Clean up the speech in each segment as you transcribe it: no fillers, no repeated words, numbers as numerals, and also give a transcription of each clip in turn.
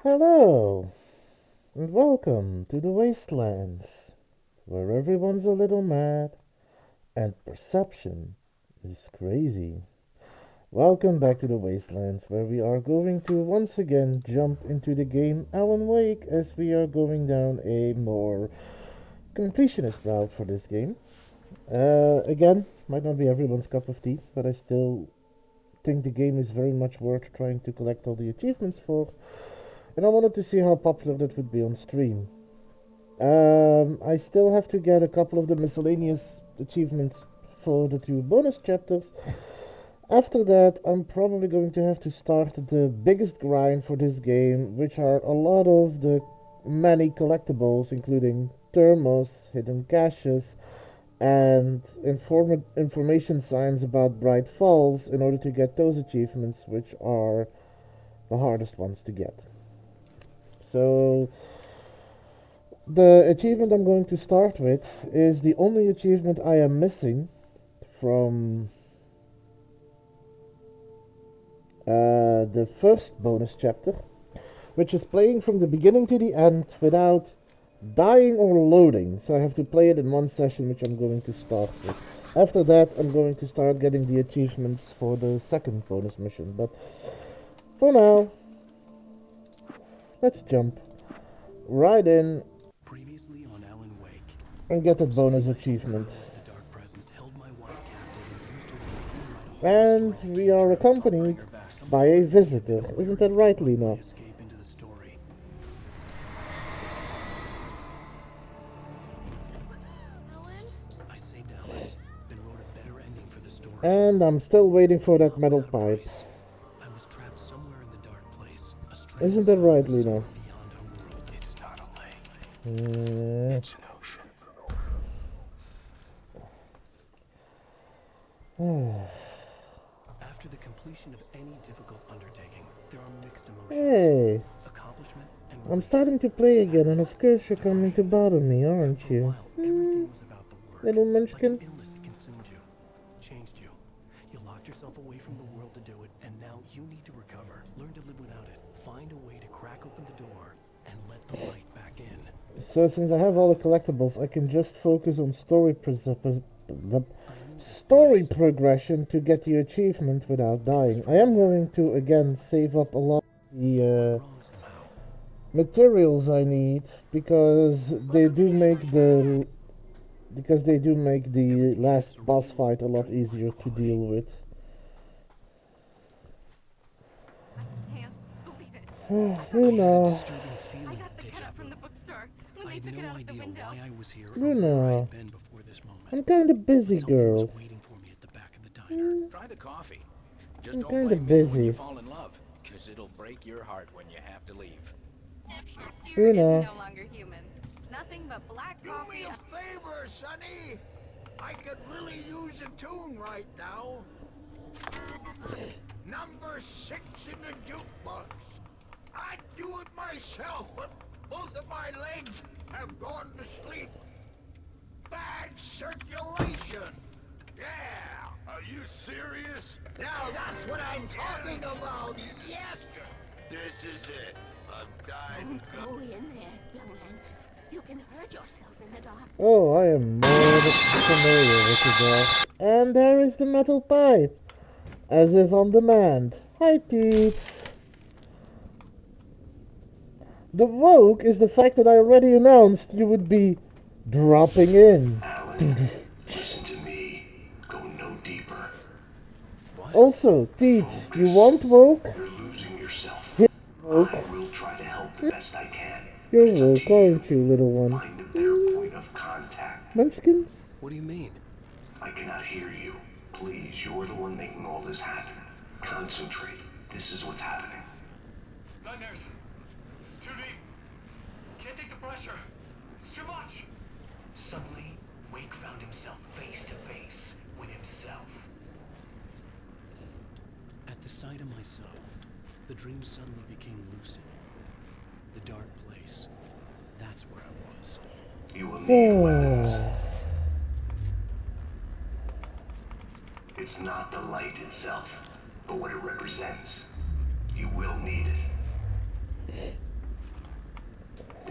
Hello, and welcome to the Wastelands, where everyone's a little mad and perception is crazy. Welcome back to the Wastelands, where we are going to once again jump into the game Alan Wake as we are going down a more completionist route for this game. Again, might not be everyone's cup of tea, but I still think the game is very much worth trying to collect all the achievements for, and I wanted to see how popular that would be on stream. I still have to get a couple of the miscellaneous achievements for the two bonus chapters. After that, I'm probably going to have to start the biggest grind for this game, which are a lot of the many collectibles, including thermos, hidden caches, and information signs about Bright Falls in order to get those achievements, which are the hardest ones to get. So, the achievement I'm going to start with is the only achievement I am missing from the first bonus chapter, which is playing from the beginning to the end without dying or loading. So I have to play it in one session, which I'm going to start with. After that, I'm going to start getting the achievements for the second bonus mission. But for now, let's jump right in Previously on Alan Wake, and get that bonus achievement. the dark presence held my wife captive and used her to And we are accompanied by a visitor. Isn't that right, Lena? escape into the story. I saved Alice, then wrote a better ending for the story. And I'm still waiting for that metal pipe. I was trapped somewhere in the dark place. A strange Isn't that right, Lena? beyond our world. It's not a lake. Mm. It's an ocean. After the completion of any difficult undertaking, there are mixed emotions. Hey, Accomplishment and I'm starting to play again, and of course you're coming to bother me, aren't For a you? while, everything was about the work. Little Like munchkin. an illness that consumed you, changed you. You locked yourself away from the world to do it, and now you need to recover. Learn to live without it. Find a way to crack open the door and let the light back in. So since I have all the collectibles, I can just focus on story progression to get the achievement without dying. I am going to again save up a lot of the Wrong somehow. materials I need because they do make the last boss fight a lot easier to deal with. Can't believe it. Luna, Disturbing I feeling got of the deja cutout from vu. the bookstore when I they had took it no out the idea window. why I was here or Luna. where I had been before this moment. I'm kinda busy, Something was girl. waiting for me at the back of the diner. Try the coffee. Just I'm don't kinda blame me when you busy. fall in love, because it'll break your heart when you have to leave. Spirit Luna. is no longer human. Nothing but black Do coffee. me a favor, Sonny. I could really use a tune right now. Number 6 in the jukebox. I'd do it myself, but both of my legs have gone to sleep. Bad circulation. Yeah. Are you serious? Now that's what I'm talking about. Yes. This is it. I'm dying. Don't go in there, young man. You can hurt yourself in the dark. Oh, I am more than familiar with the dark. And there is the metal pipe. As if on demand. Hi, Teets. The woke is the fact that I already announced you would be dropping in. Alan, listen to me. Go no deeper. Also, Teets, you want woke? You're losing yourself. Woke. I will try to help the best I can. You're It's up woke, to you. aren't you, little one? Find a better point of contact. Munchkin? What do you mean? I cannot hear you. Please, you're the one making all this happen. Concentrate. This is what's happening. Nightmares. Too deep. Can't take the pressure. It's too much. Suddenly, Wake found himself face to face with himself. At the sight of myself, the dream suddenly became lucid. The dark place. That's where I was. You will need weapons. It's not the light itself, but what it represents. You will need it.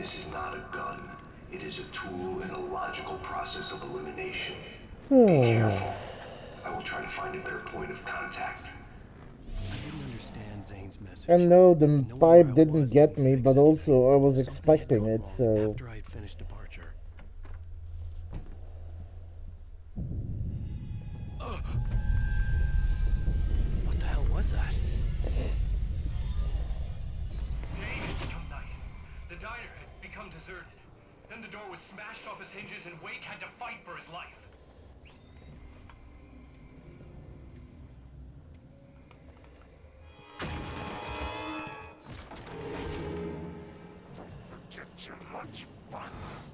This is not a gun. It is a tool in a logical process of elimination. Be careful. I will try to find a better point of contact. I didn't understand Zane's message. And no, the and knowing pipe where I didn't was get didn't me, fix but anything. also I was Something had expecting gone it, wrong so... after I had finished departure. What the hell was that? Day had become night. The diner had become deserted. Then the door was smashed off its hinges and Wake had to fight for his life. Get your lunchbox.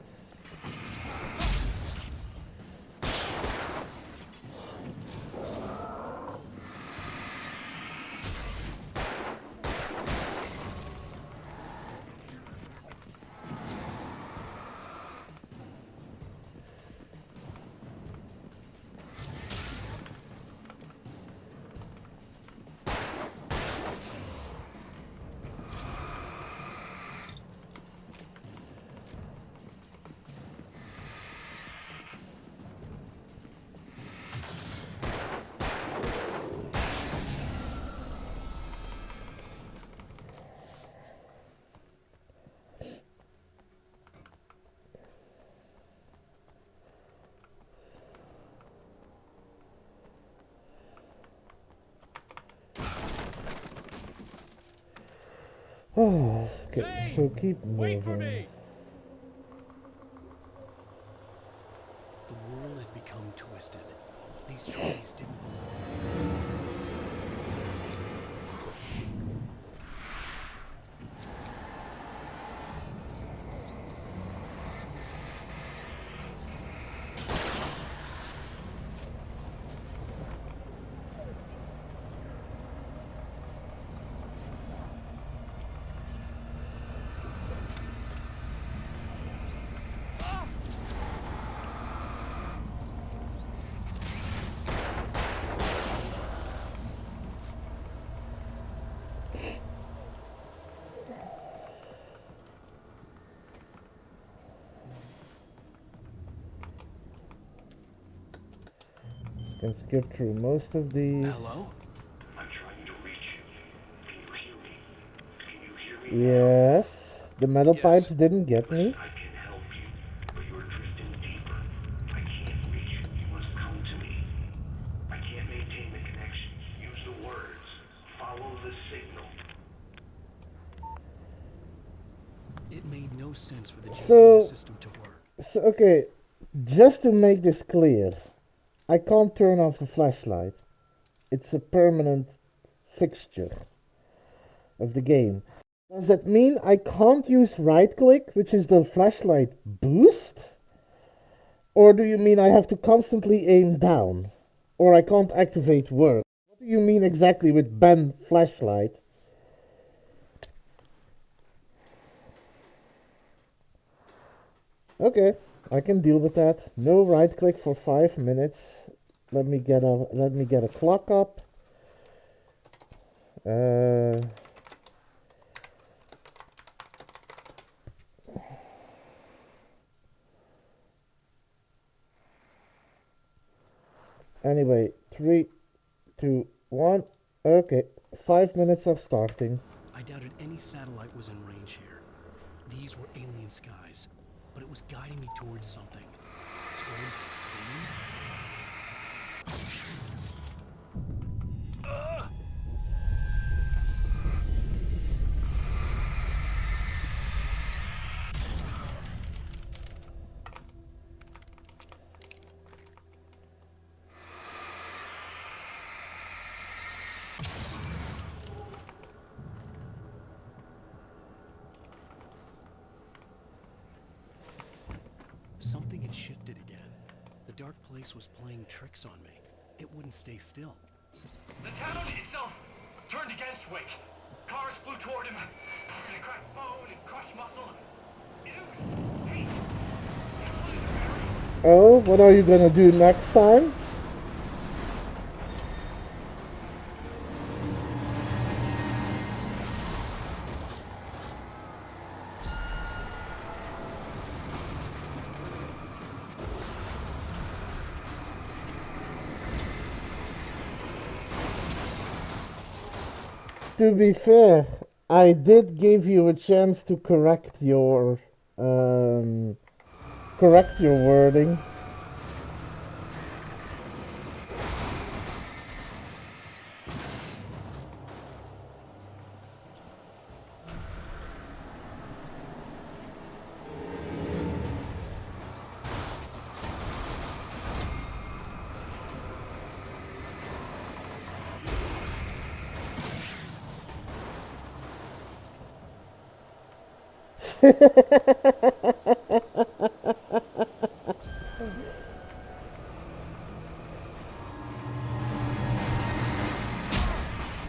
Oh, so keep Wait for moving. me! The world had become twisted. These trees didn't move. Can skip through most of these. Hello? I'm trying to reach you. Can you hear me? Can you hear me now? Yes, the metal Yes. pipes didn't get me. I can help you, but you're drifting deeper. I can't reach you. You must come to me. I can't maintain the connection. Use the words. Follow the signal. It made no sense for the So- GPS system to work. So, okay, just to make this clear, I can't turn off the flashlight. It's a permanent fixture of the game. Does that mean I can't use right click, which is the flashlight boost? Or do you mean I have to constantly aim down? Or I can't activate work? What do you mean exactly with ban flashlight? Okay, I can deal with that. No right click for 5 minutes. Let me get a clock up. Anyway, 3, 2, 1. Okay, 5 minutes of starting. I doubted any satellite was in range here. These were alien skies, but it was guiding me towards something. Towards Zane? Something had shifted again. The dark place was playing tricks on me. It wouldn't stay still. The town itself turned against Wake. Cars flew toward him. They cracked bone and crushed muscle. It oozed hate. Oh, what are you gonna do next time? To be fair, I did give you a chance to correct your wording.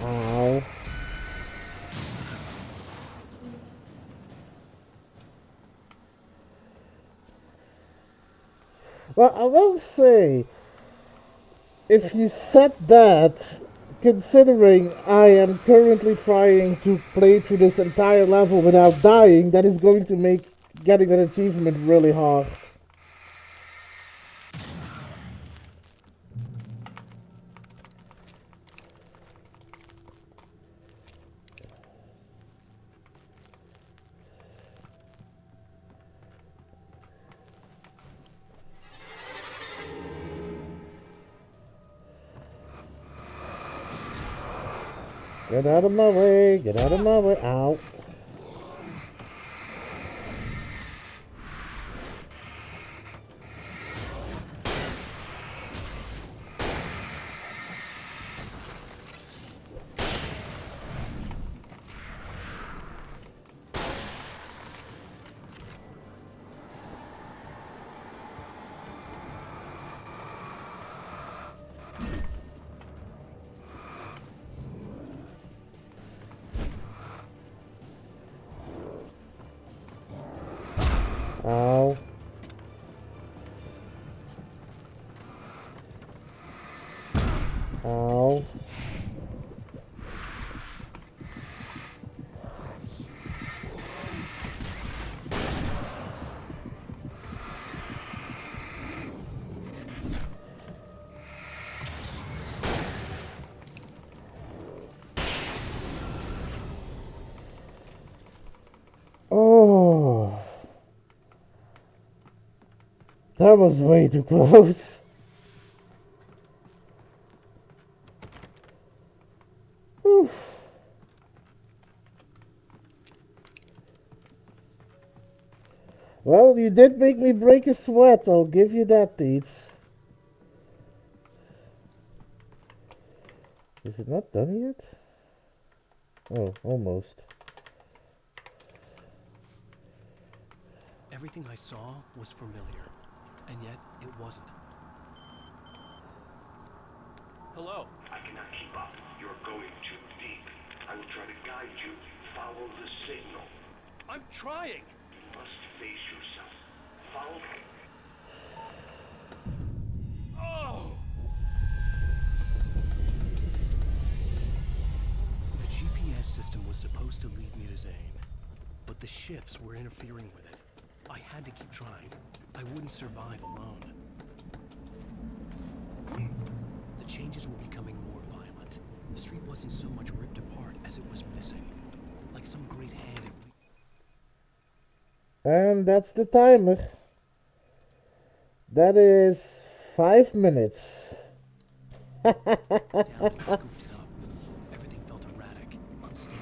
Ow. Well, I will say, if you said that, considering I am currently trying to play through this entire level without dying, that is going to make getting an achievement really hard. Get out of my way, get out of my way. Ow. Ow. Ow. Oh. That was way too close. Whew. Well, you did make me break a sweat, I'll give you that, Deeds. Is it not done yet? Oh, almost. Everything I saw was familiar, and yet it wasn't. Hello? I cannot keep up. You're going too deep. I will try to guide you. Follow the signal. I'm trying! You must face yourself. Follow me. Oh! The GPS system was supposed to lead me to Zane, but the shifts were interfering with it. I had to keep trying. I wouldn't survive alone. The changes were becoming more violent. The street wasn't so much ripped apart as it was missing. Like some great hand had And that's the timer. That is 5 minutes. down and scooped it up. Everything felt erratic, unstable.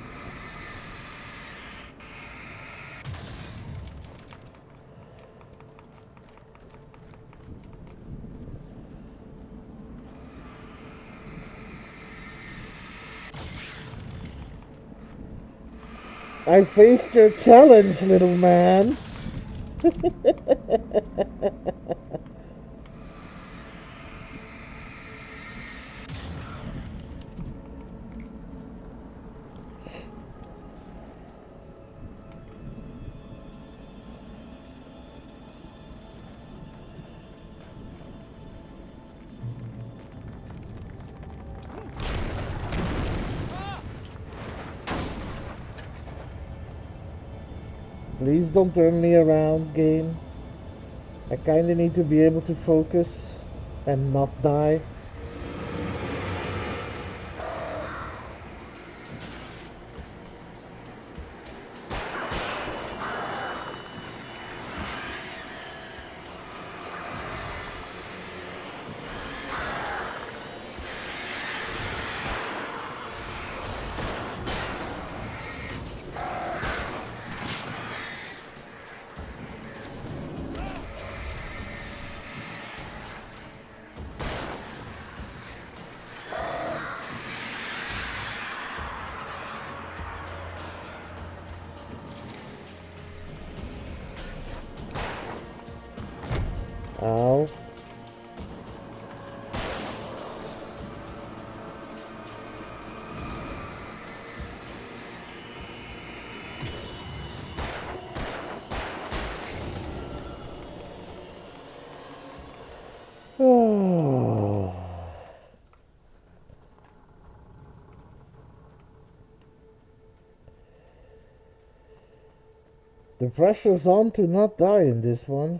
I faced your challenge, little man. Please don't turn me around, game. I kinda need to be able to focus and not die. The pressure's on to not die in this one.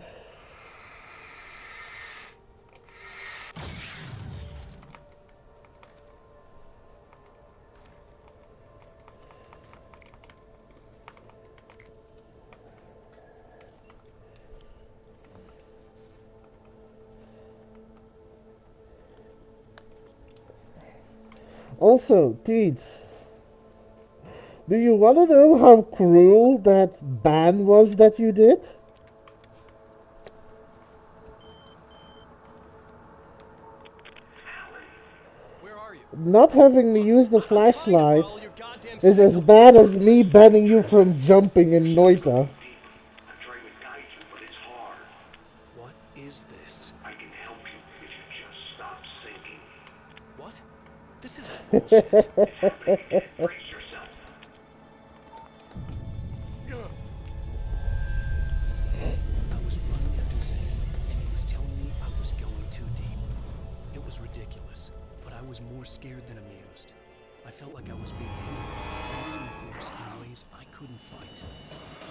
Also, Teets, do you want to know how cruel that ban was that you did? Where are you? Not having me use the I'm trying to flashlight follow your goddamn is as signal. bad as me banning you from jumping in Noita. I'm trying to guide you, but it's hard. What is this? I can help you if you just stop sinking. What? This is bullshit. It's happening again. Brace yourself. I was running after Zane, and he was telling me I was going too deep. It was ridiculous, but I was more scared than amused. I felt like I was being hindered by an unseen force in ways I couldn't fight.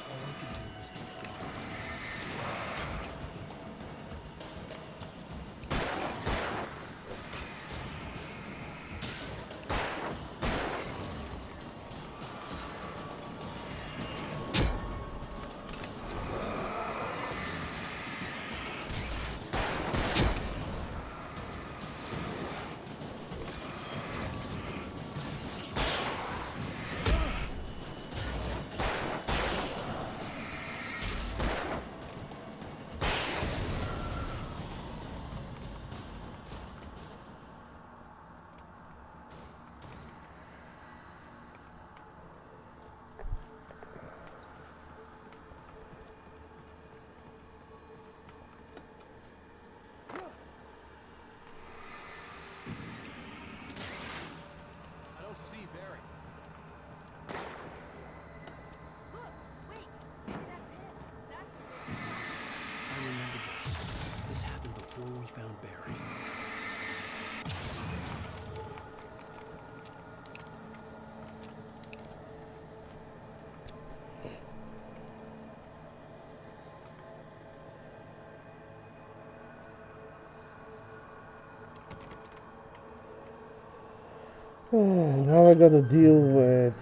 All I could do was keep going. I don't see Barry. Look, wait, maybe that's him. That's the I remember this. This happened before we found Barry. Now I gotta deal with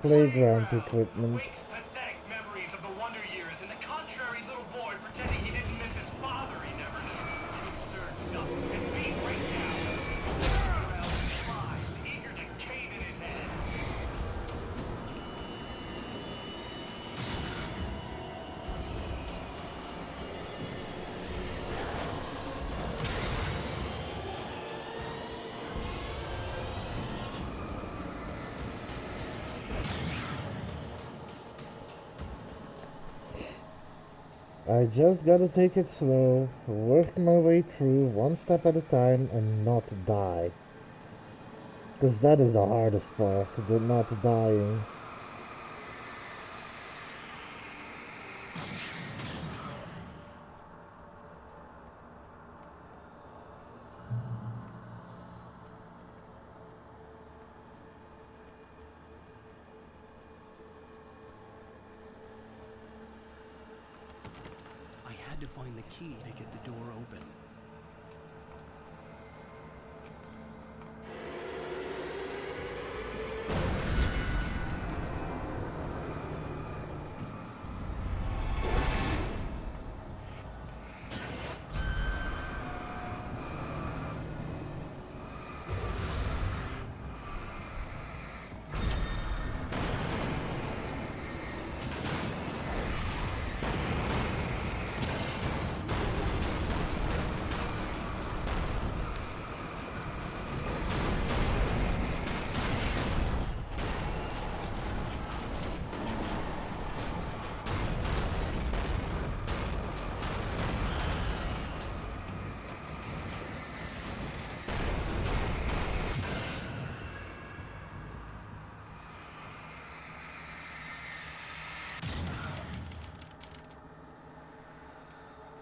playground equipment. Wake's pathetic memories of the Wonder Years and the contrary little boy pretending he didn't miss his father he never knew. It's surged up and beat right down. Around he flies, eager to cave in his head. I just gotta take it slow, work my way through one step at a time and not die. Because that is the hardest part, the not dying. I had to find the key to get the door open.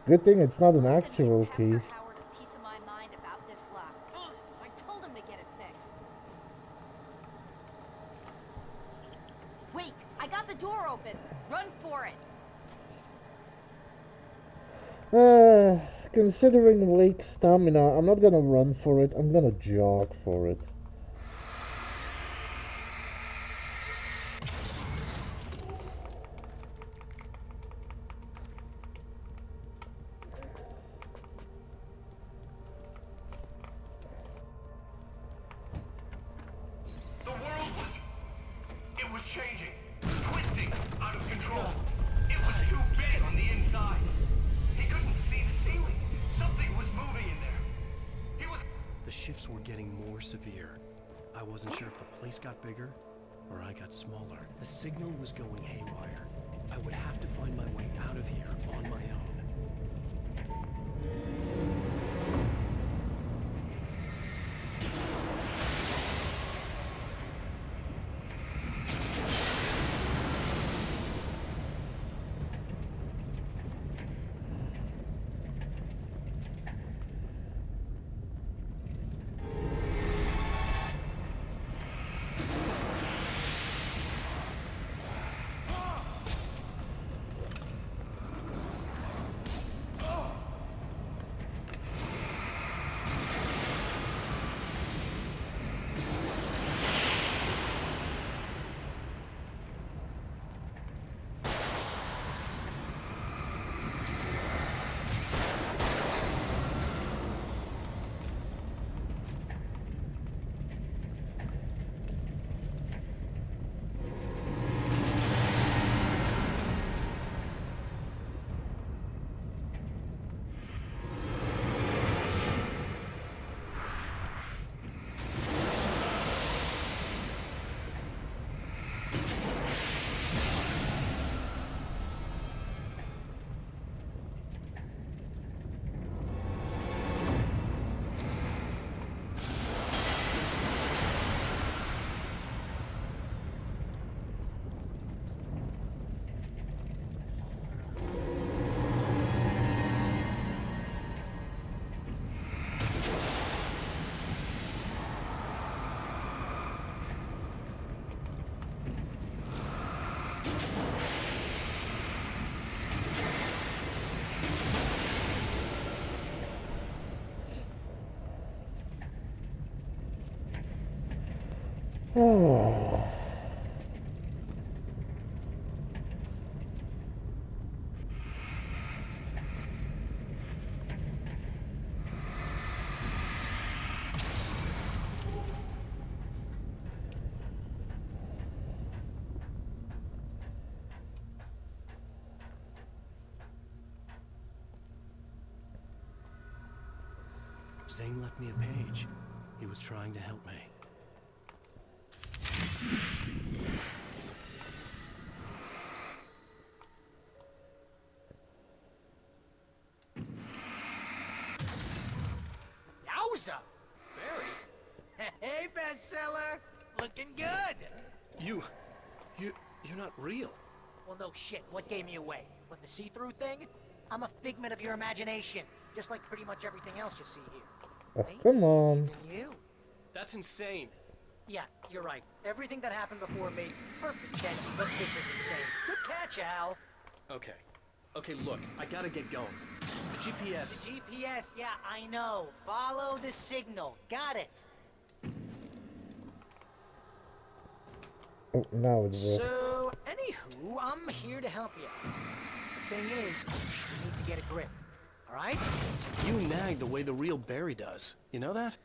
Good thing it's not an And actual give key. Pastor Howard a piece of my mind about this lock. I told him to get it fixed. Wait, I got the door open. Run for it. Considering Wake's stamina, I'm not gonna run for it, I'm gonna jog for it. The world was... It was changing. Twisting. Out of control. It was too big on the inside. He couldn't see the ceiling. Something was moving in there. He was... The shifts were getting more severe. I wasn't sure if the place got bigger or I got smaller. The signal was going haywire. I would have to find my way out of here on my own. Zane left me a page. He was trying to help me. Yowza! Barry? Hey, bestseller! Looking good! You're not real. Well, no shit. What gave me away? What, the see-through thing? I'm a figment of your imagination, just like pretty much everything else you see here. Oh, come on. Even you. That's insane. Yeah, you're right. Everything that happened before made perfect sense, but this is insane. Good catch, Al. Okay. Okay, look, I gotta get going. The GPS... The GPS, yeah, I know. Follow the signal. Got it. Oh, now it works. So, anywho, I'm here to help you. The thing is, you need to get a grip. Alright? You nag the way the real Barry does. You know that?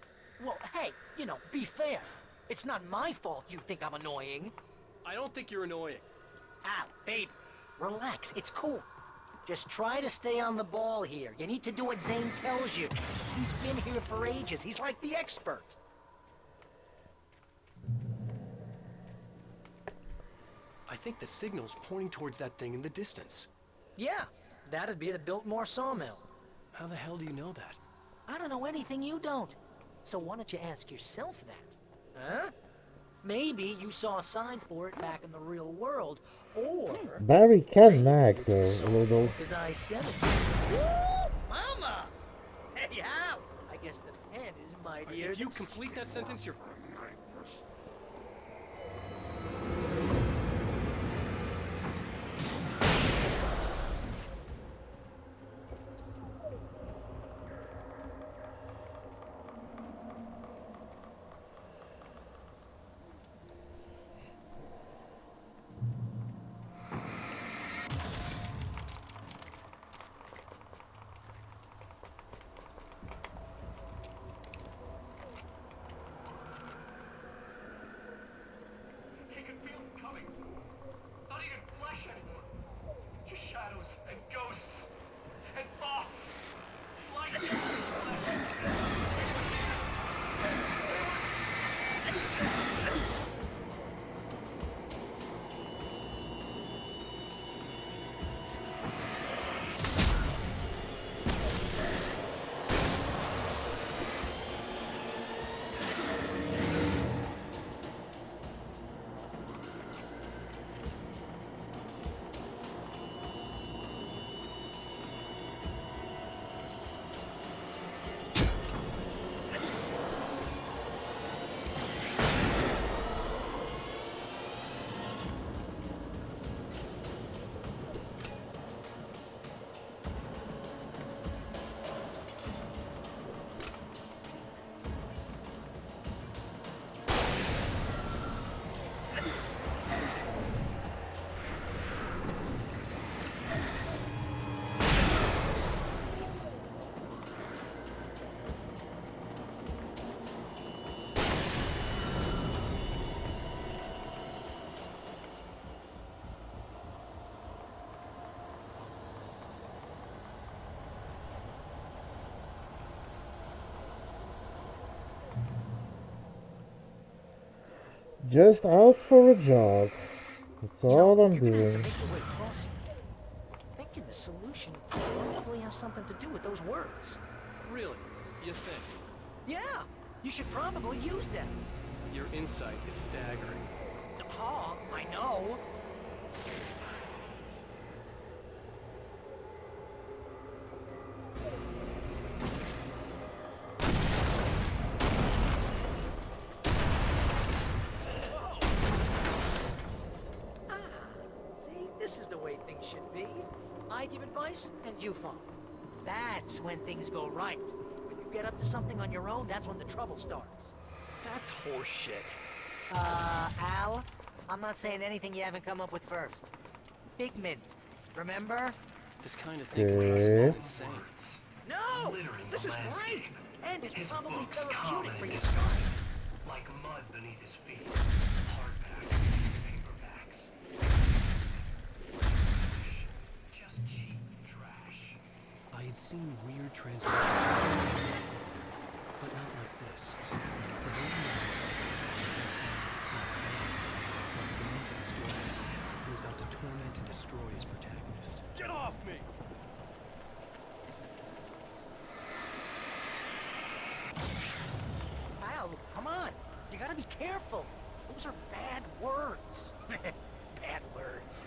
Well, hey, you know, be fair. It's not my fault you think I'm annoying. I don't think you're annoying. Al, baby, relax, it's cool. Just try to stay on the ball here. You need to do what Zane tells you. He's been here for ages. He's like the expert. I think the signal's pointing towards that thing in the distance. Yeah, that'd be the Biltmore sawmill. How the hell do you know that? I don't know anything you don't. So why don't you ask yourself that? Huh? Maybe you saw a sign for it back in the real world, or... Barry can nag though, a little. Because I said it. Woo! Mama! Hey, Al! I guess the pen is mightier. If you complete that sentence, you're... Just out for a jog. That's You all know, I'm you're gonna have to doing. make your way across here. Thinking the solution possibly has something to do with those words. Really? You think? Yeah, you should probably use them. Your insight is staggering. Oh, I know. See, this is the way things should be. I give advice, and you follow. That's when things go right. When you get up to something on your own, that's when the trouble starts. That's horseshit. Al, I'm not saying anything you haven't come up with first. Figment, remember? This kind of thing can drive someone insane. No! Littering This the is great! landscape. And it's His probably books therapeutic common for and your discarded, like mud beneath his feet. Hardbacks, paperbacks. Just cheap trash. I had seen weird transmissions of myself, but not like this. The version of myself that saw insane, like a demented story who was out to torment and destroy his protagonist. Get off me! Al, come on! You gotta be careful! Those are bad words. Bad words.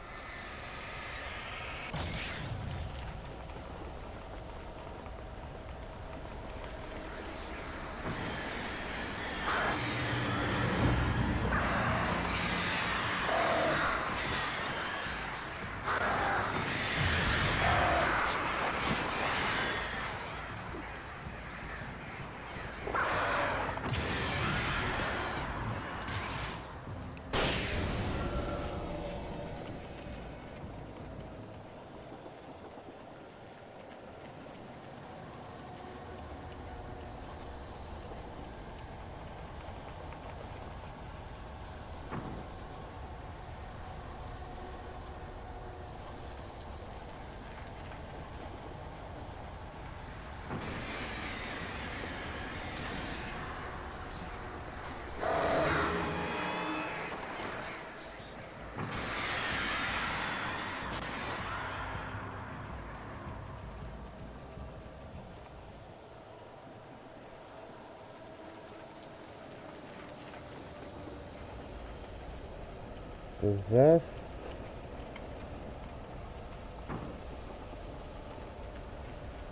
Possessed.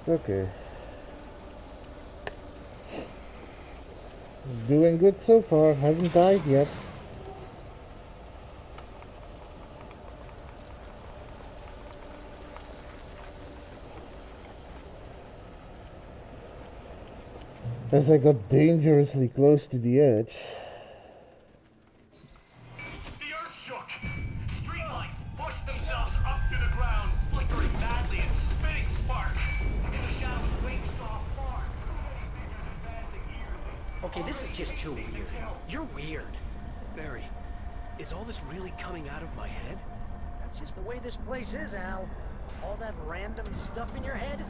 Okay. Doing good so far. Haven't died yet. As I got dangerously close to the edge. The earth shook. Streetlights pushed themselves up through the ground, flickering madly and spitting sparks. In the shadows, wings saw far. Okay, this is just too weird. You're weird. Barry, is all this really coming out of my head? That's just the way this place is, Al. All that random stuff in your head.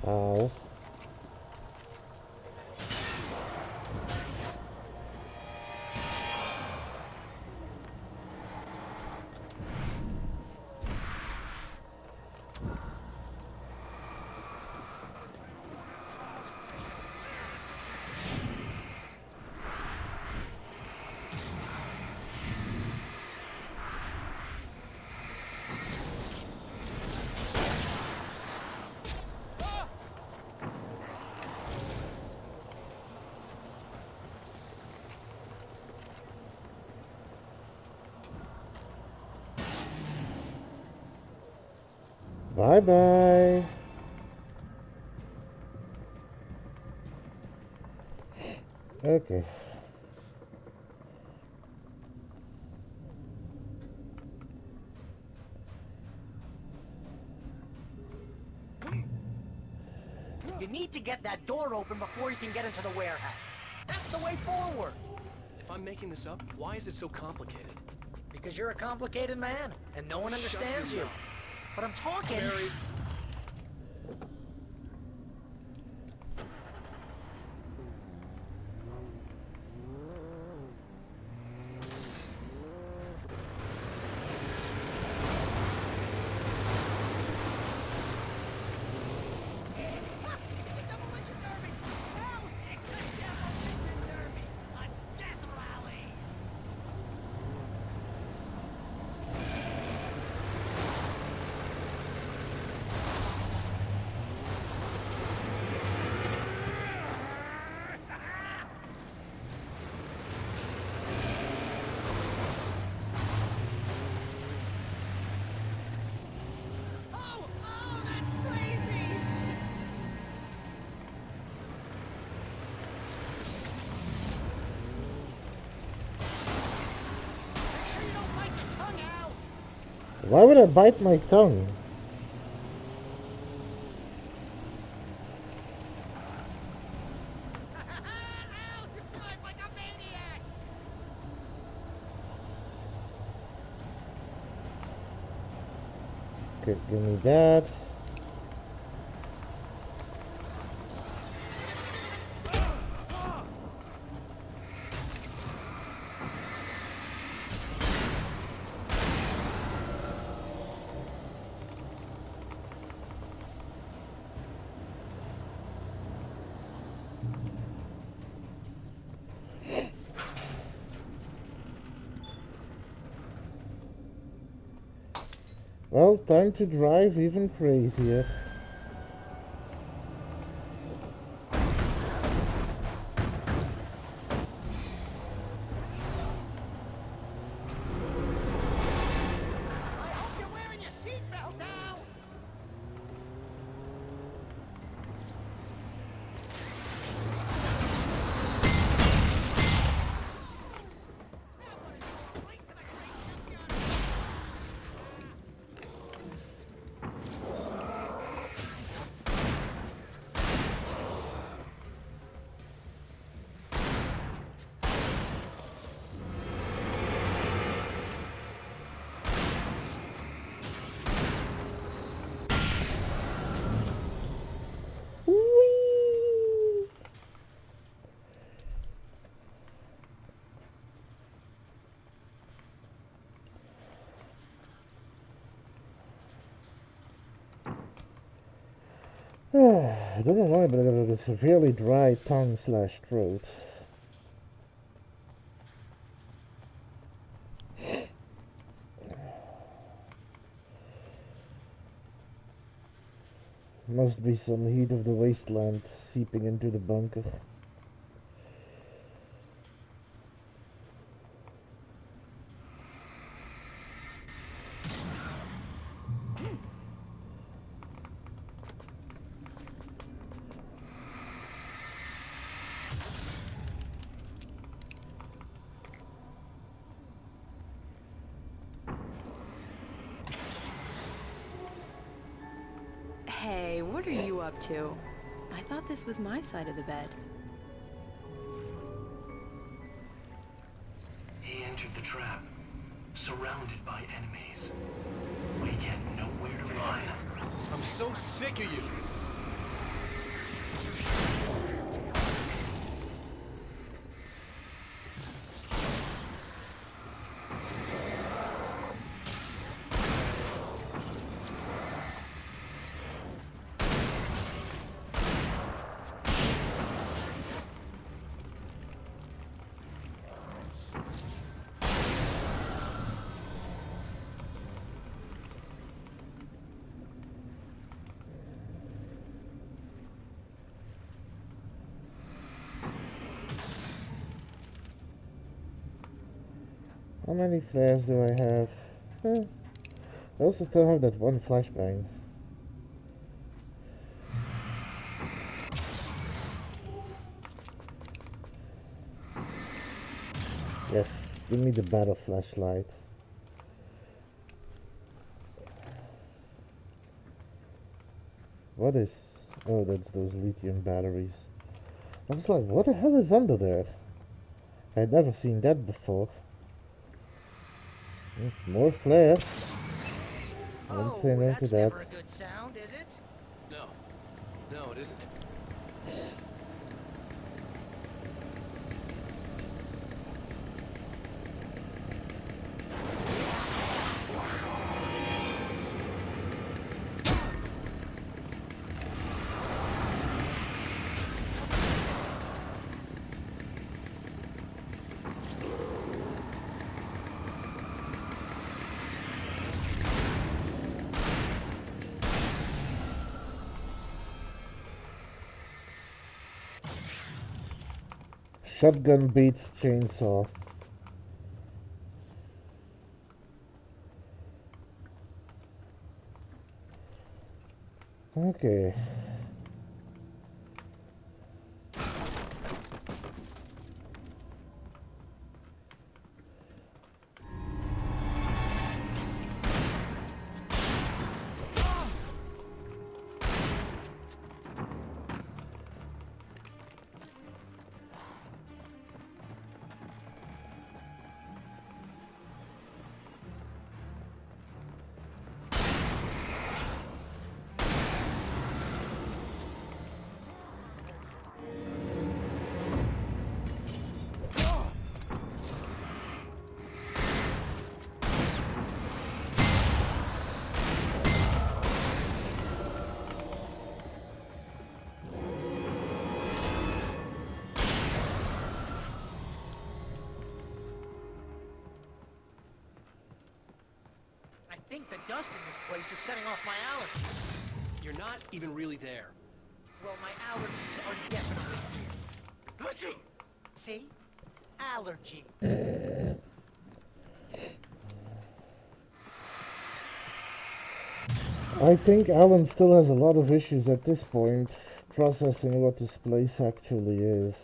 Ow. Bye-bye. Okay. You need to get that door open before you can get into the warehouse. That's the way forward. If I'm making this up, why is it so complicated? Because you're a complicated man, and no one understands your you. mouth. But I'm talking. Barry. Oh, that's crazy! Make sure you don't bite your tongue out. Why would I bite my tongue? Ow, you drive like a maniac. Okay, give me that. Well, time to drive even crazier. I hope you're wearing your seatbelt now. Whee! I don't know why, but I have a severely dry tongue/throat. Must be some heat of the wasteland seeping into the bunker. Hey, what are you up to? I thought this was my side of the bed. He entered the trap, surrounded by enemies. We get nowhere to run. I'm so sick of you. How many flares do I have? I also still have that one flashbang. Yes, give me the battle flashlight. What is... Oh, that's those lithium batteries. I was like, what the hell is under there? I'd never seen that before. More flares. I wouldn't say Oh, no to that's that. never a good sound, is it? No. No, it isn't. Shotgun beats chainsaw. Okay. I think the dust in this place is setting off my allergies. You're not even really there. Well, my allergies are definitely here. See? Allergies. I think Alan still has a lot of issues at this point processing what this place actually is.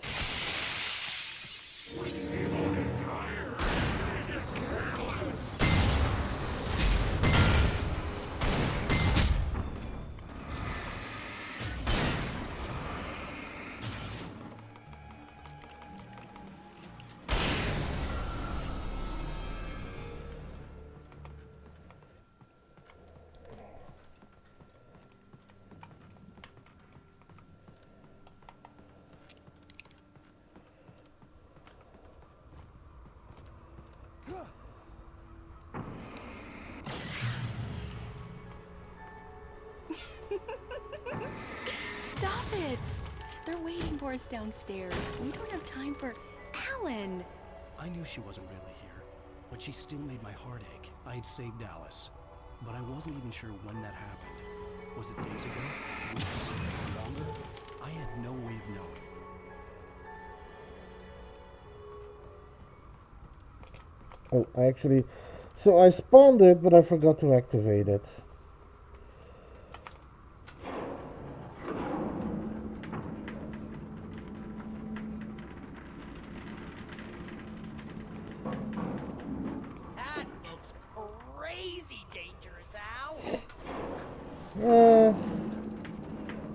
Stop it! They're waiting for us downstairs. We don't have time for Alan. I knew she wasn't really here, but she still made my heart ache. I had saved Alice, but I wasn't even sure when that happened. Was it days ago? Weeks? Longer? I had no way of knowing. Oh, I actually... So I spawned it, but I forgot to activate it. That looks crazy dangerous, Al.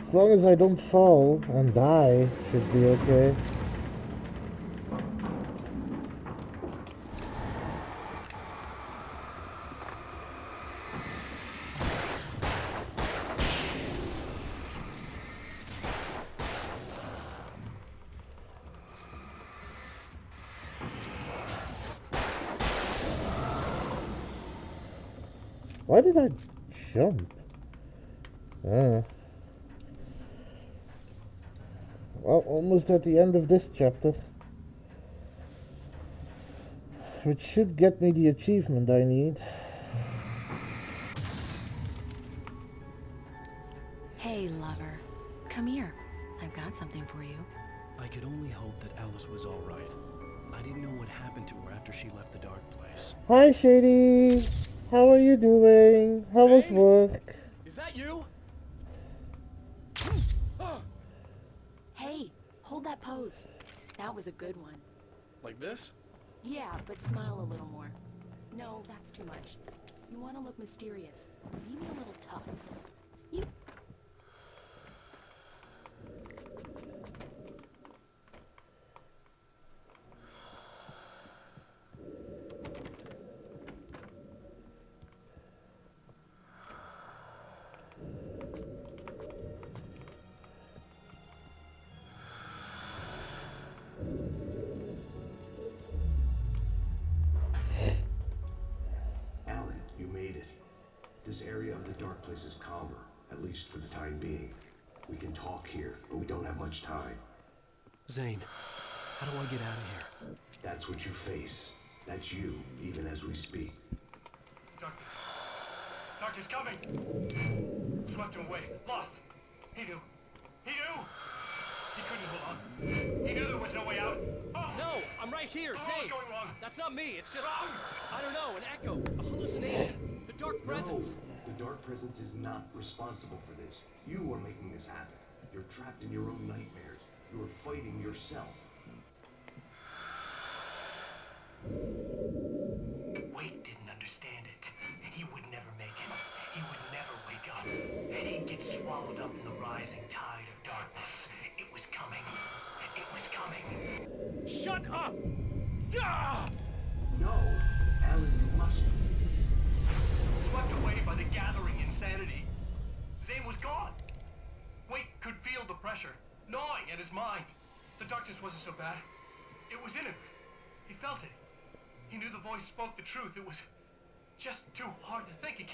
As long as I don't fall and die, should be okay. Why did I jump? Well, almost at the end of this chapter. Which should get me the achievement I need. Hey, lover. Come here. I've got something for you. I could only hope that Alice was all right. I didn't know what happened to her after she left the dark place. Hi, Shady. How are you doing? How was work? Is that you? Hey, hold that pose. That was a good one. Like this? Yeah, but smile a little more. No, that's too much. You want to look mysterious, maybe a little tough. You Alan, you made it. This area of the dark place is calmer, at least for the time being. We can talk here, but we don't have much time. Zane, how do I get out of here? That's what you face. That's you, even as we speak. Darkness. Darkness coming! Swept him away. Lost. He knew. He knew! He couldn't hold on. He knew there was no way out. Oh! No, I'm right here, What's Zane. going wrong? That's not me. It's just, Wrong! I don't know, an echo, a hallucination. The dark presence. No, the dark presence is not responsible for this. You are making this happen. You're trapped in your own nightmares. You are fighting yourself. Wade didn't understand it. He would never make it. He would never wake up. He'd get swallowed up in the rising tide of darkness. It was coming. It was coming. Shut up! Ah! No! Alan, you must... Swept away by the gathering insanity. Zane was gone. Wade could feel the pressure, gnawing at his mind. The darkness wasn't so bad. It was in him. He felt it. He knew the voice spoke the truth. It was just too hard to think. He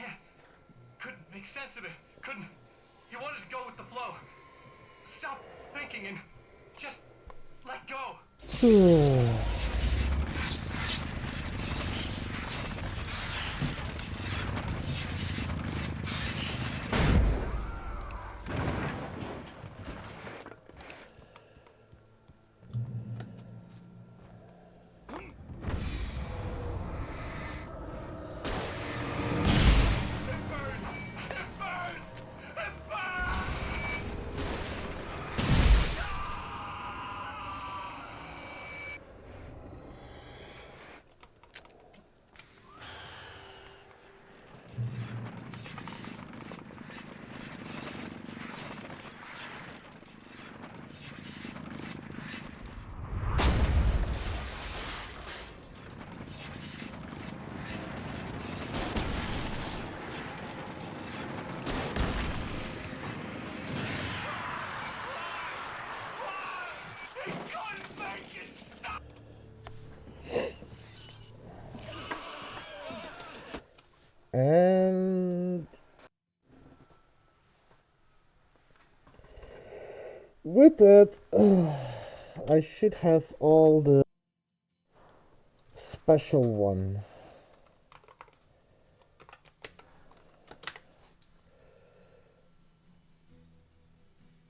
couldn't make sense of it. Couldn't. He wanted to go with the flow. Stop thinking and just let go. And with that, I should have all the special one.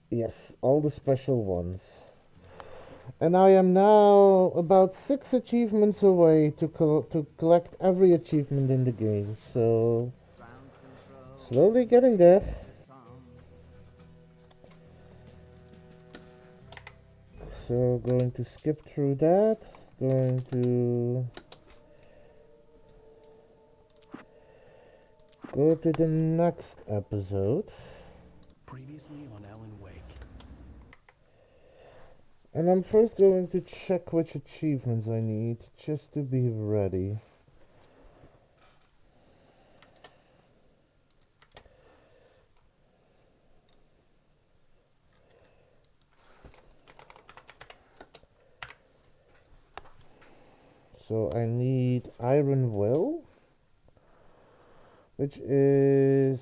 Yes, all the special ones. And I am now about 6 achievements away to collect every achievement in the game, so slowly getting there. So going to skip through that, going to go to the next episode. Previously on Alan Wake. And I'm first going to check which achievements I need, just to be ready. So I need Iron Will, which is...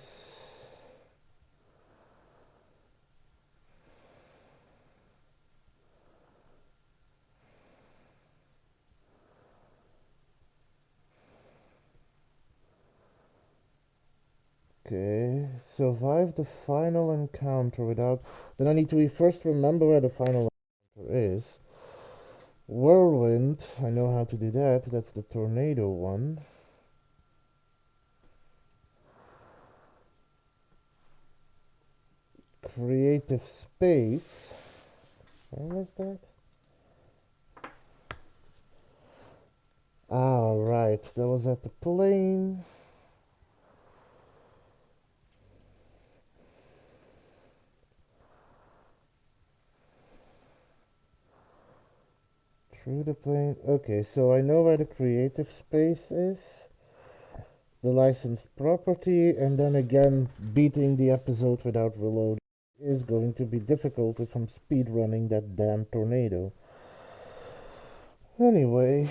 Okay, survive the final encounter without... Then I need to first remember where the final encounter is. Whirlwind, I know how to do that. That's the tornado one. Creative space. Where was that? Ah, right. That was at the plane. Through the plane. Okay, so I know where the creative space is. The licensed property, and then again, beating the episode without reloading is going to be difficult if I'm speedrunning that damn tornado. Anyway,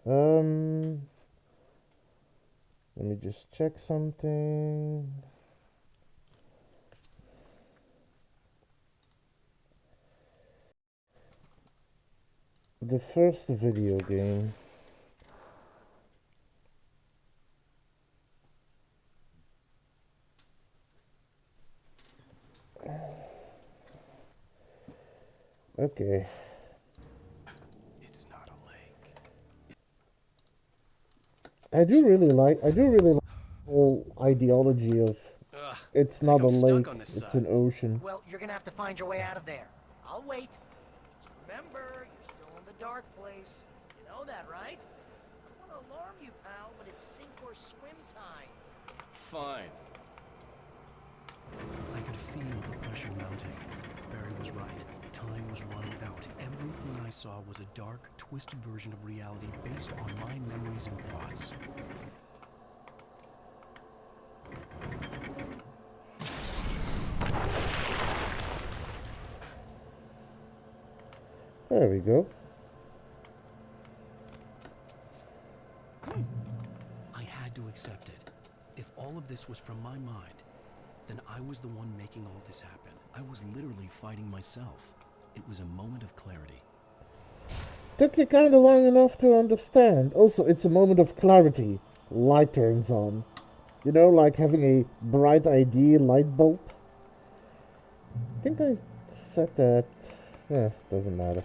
let me just check something. The first video game. Okay. It's not a lake. I do really like the whole ideology of Ugh, it's I think not a I'm stuck lake, on this it's side. an ocean. Well, you're gonna have to find your way out of there. I'll wait. Just remember, you're still in the dark place. You know that, right? I don't want to alarm you, pal, but it's sink or swim time. Fine. I could feel the pressure mounting. Barry was right. Time was running out. Everything I saw was a dark, twisted version of reality based on my memories and thoughts. There we go. I had to accept it. If all of this was from my mind, then I was the one making all this happen. I was literally fighting myself. It was a moment of clarity. Took you kinda long enough to understand. Also, it's a moment of clarity. Light turns on. You know, like having a bright ID light bulb. I think I said that. Doesn't matter.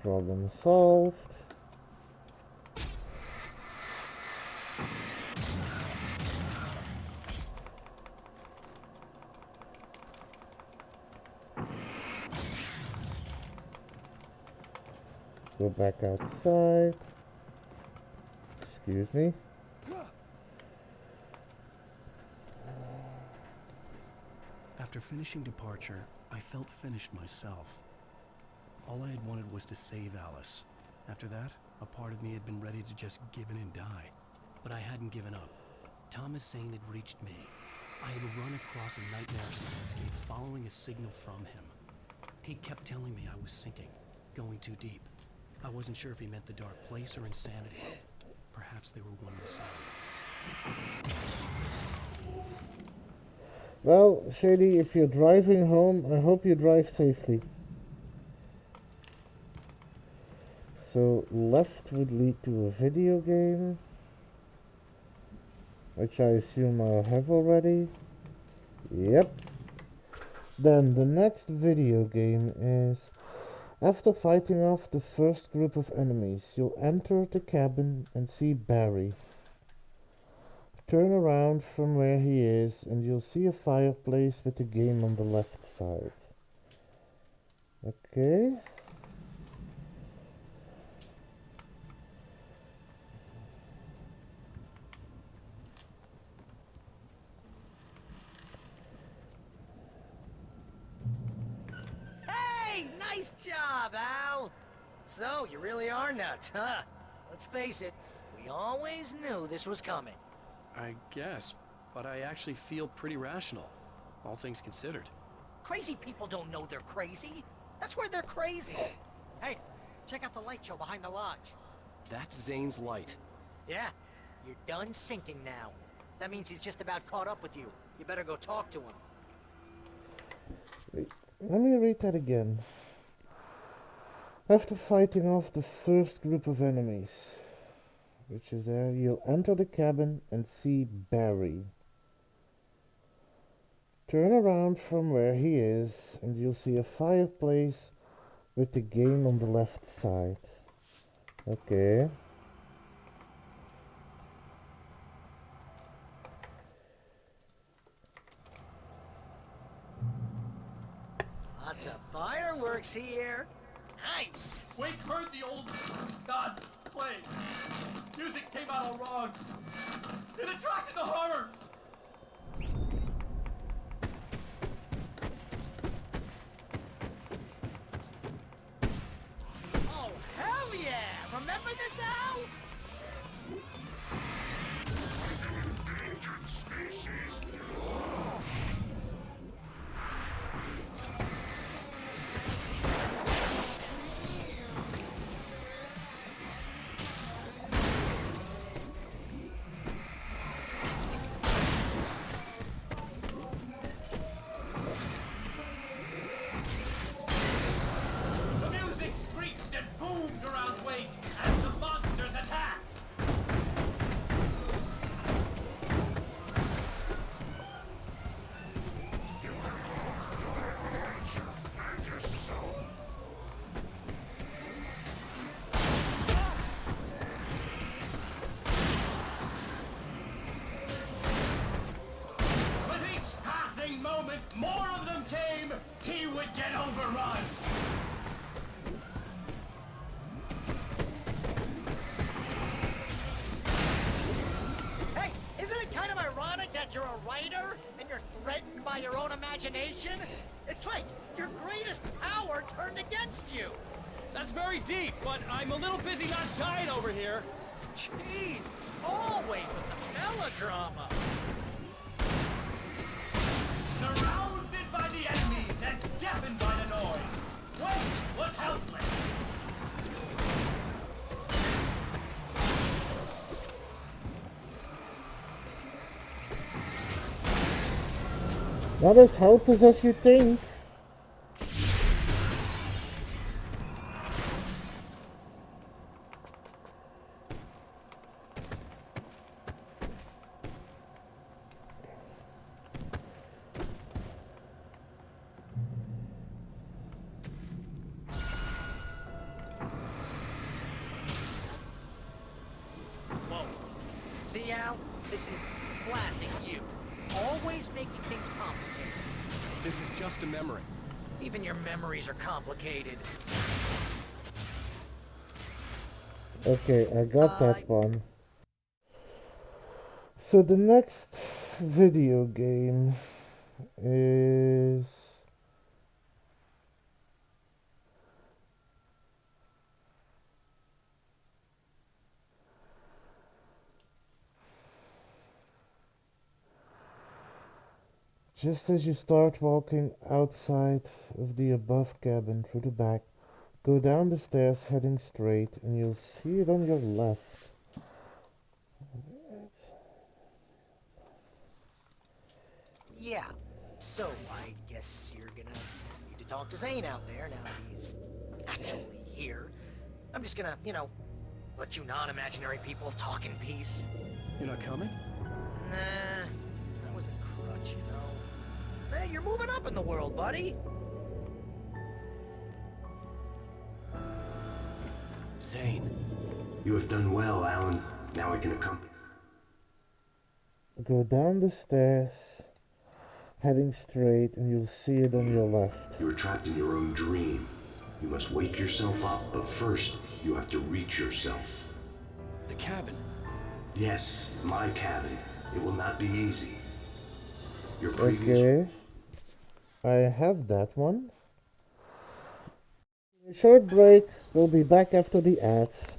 Problem solved. Go back outside. Excuse me. After finishing Departure, I felt finished myself. All I had wanted was to save Alice. After that, a part of me had been ready to just give in and die. But I hadn't given up. Thomas Zane had reached me. I had run across a nightmarish landscape following a signal from him. He kept telling me I was sinking, going too deep. I wasn't sure if he meant the dark place or insanity. Perhaps they were one and the same. Well, Shady, if you're driving home, I hope you drive safely. So, left would lead to a video game, which I assume I have already. Yep. Then the next video game is, after fighting off the first group of enemies, you'll enter the cabin and see Barry. Turn around from where he is and you'll see a fireplace with the game on the left side. Okay. Hey, nice job, Al. So, you really are nuts, huh? Let's face it, we always knew this was coming. I guess, but I actually feel pretty rational, all things considered. Crazy people don't know they're crazy. That's where they're crazy. Hey, check out the light show behind the lodge. That's Zane's light. Yeah, you're done sinking now. That means he's just about caught up with you. You better go talk to him. Wait, let me read that again. After fighting off the first group of enemies, which is there, you'll enter the cabin and see Barry. Turn around from where he is and you'll see a fireplace with the game on the left side. Okay. fireworks here. Nice. Wake heard the old gods play. Music came out all wrong. It attracted the horrors. Oh, hell yeah! Remember this, Al? The music screeched and boomed around Wake as the monsters attacked. With each passing moment, more of them came, he would get overrun. Hey, isn't it kind of ironic that you're a writer and you're threatened by your own imagination? It's like your greatest power turned against you. That's very deep, but I'm a little busy not dying over here. Jeez, always with the melodrama. Surrounded by the enemies and deafened by the noise, Wake was helpless. Not as helpless as you think. Whoa. See, Al? This is classic you. Always making things complicated. This is just a memory. Even your memories are complicated. Okay, I got that one. So the next video game is just as you start walking outside of the above cabin through the back, go down the stairs heading straight and you'll see it on your left. Yeah. So, I guess you're gonna need to talk to Zane out there now that he's actually here. I'm just gonna, let you non-imaginary people talk in peace. You're not coming? Nah, that was a crutch, Hey, you're moving up in the world, buddy. Zane. You have done well, Alan. Now I can accompany. Go down the stairs heading straight and you'll see it on your left. You are trapped in your own dream. You must wake yourself up, but first, you have to reach yourself. The cabin. Yes, my cabin. It will not be easy. Your previous... Okay, I have that one. A short break, we'll be back after the ads.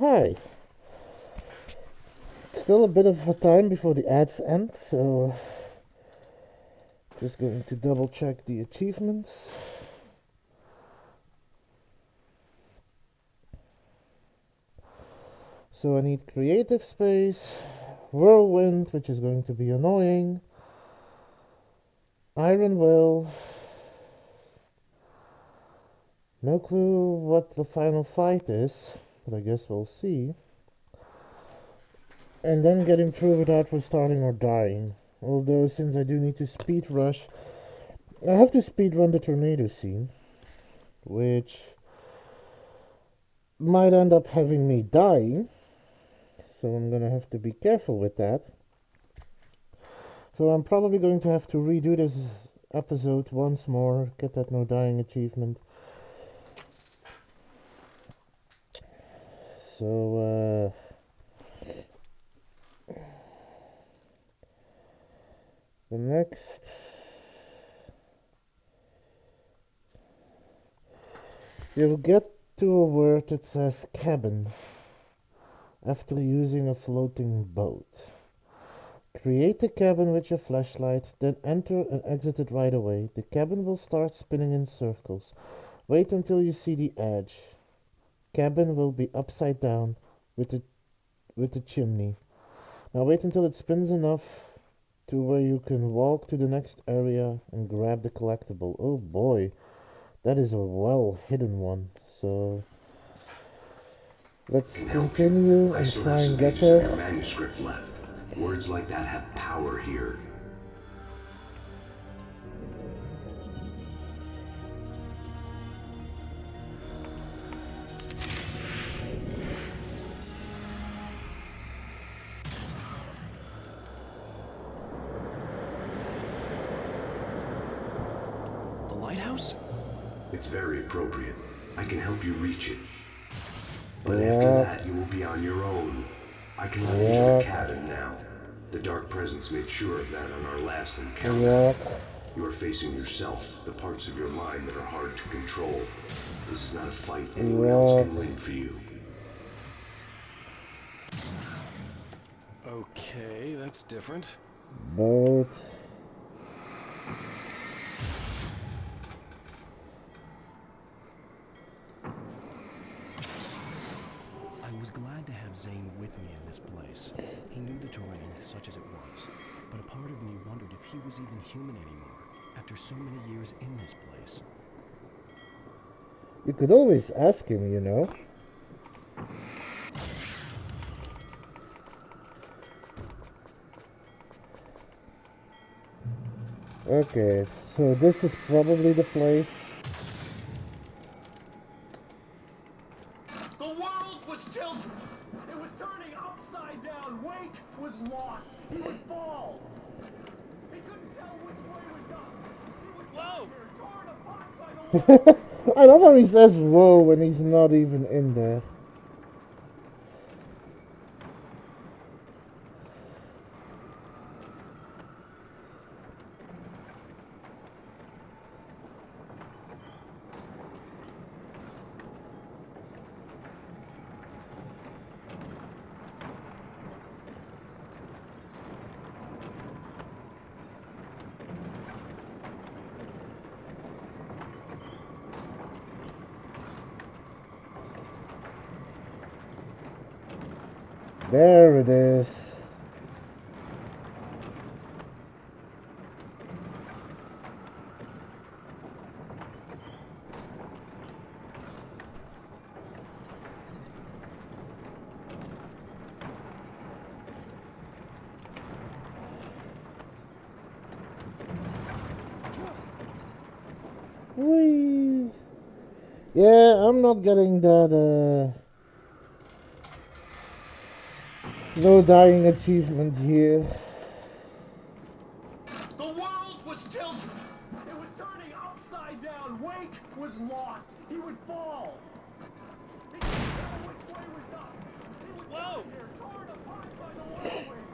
Hi. Still a bit of a time before the ads end, so just going to double check the achievements. So I need creative space, whirlwind, which is going to be annoying, iron will. No clue what the final fight is, but I guess we'll see. And then getting through without restarting or dying. Although since I do need to speed rush, I have to speed run the tornado scene, which might end up having me dying, so I'm gonna have to be careful with that. So I'm probably going to have to redo this episode once more, get that no dying achievement. So the next you'll get to a word that says cabin after using a floating boat. Create the cabin with your flashlight, then enter and exit it right away. The cabin will start spinning in circles. Wait until you see the edge. Cabin will be upside down with the chimney. Now wait until it spins enough to where you can walk to the next area and grab the collectible. Oh boy, that is a well hidden one. So let's continue and try and get there. Manuscript left. Words like that have power here. The lighthouse? It's very appropriate. I can help you reach it. But after that, you will be on your own. I cannot enter the cabin now. The Dark Presence made sure of that on our last encounter. You are facing yourself, the parts of your mind that are hard to control. This is not a fight anyone else can win for you. Okay, that's different. Boat. I was glad to have Zane with me in this place. He knew the terrain, such as it was, but a part of me wondered if he was even human anymore, after so many years in this place. You could always ask him, you know. Okay, so this is probably the place. The world was tilted. It was turning upside down. Wake was lost. He would fall. He couldn't tell which way was up. He would Whoa! here, torn apart by the whirlwind. I love how he says whoa when he's not even in there. There it is. Whee! Yeah, I'm not getting that no dying achievement here. The world was tilted. It was turning upside down. Wake was lost. He would fall. He couldn't tell which way was up. He would Whoa! here, torn apart by the whirlwind.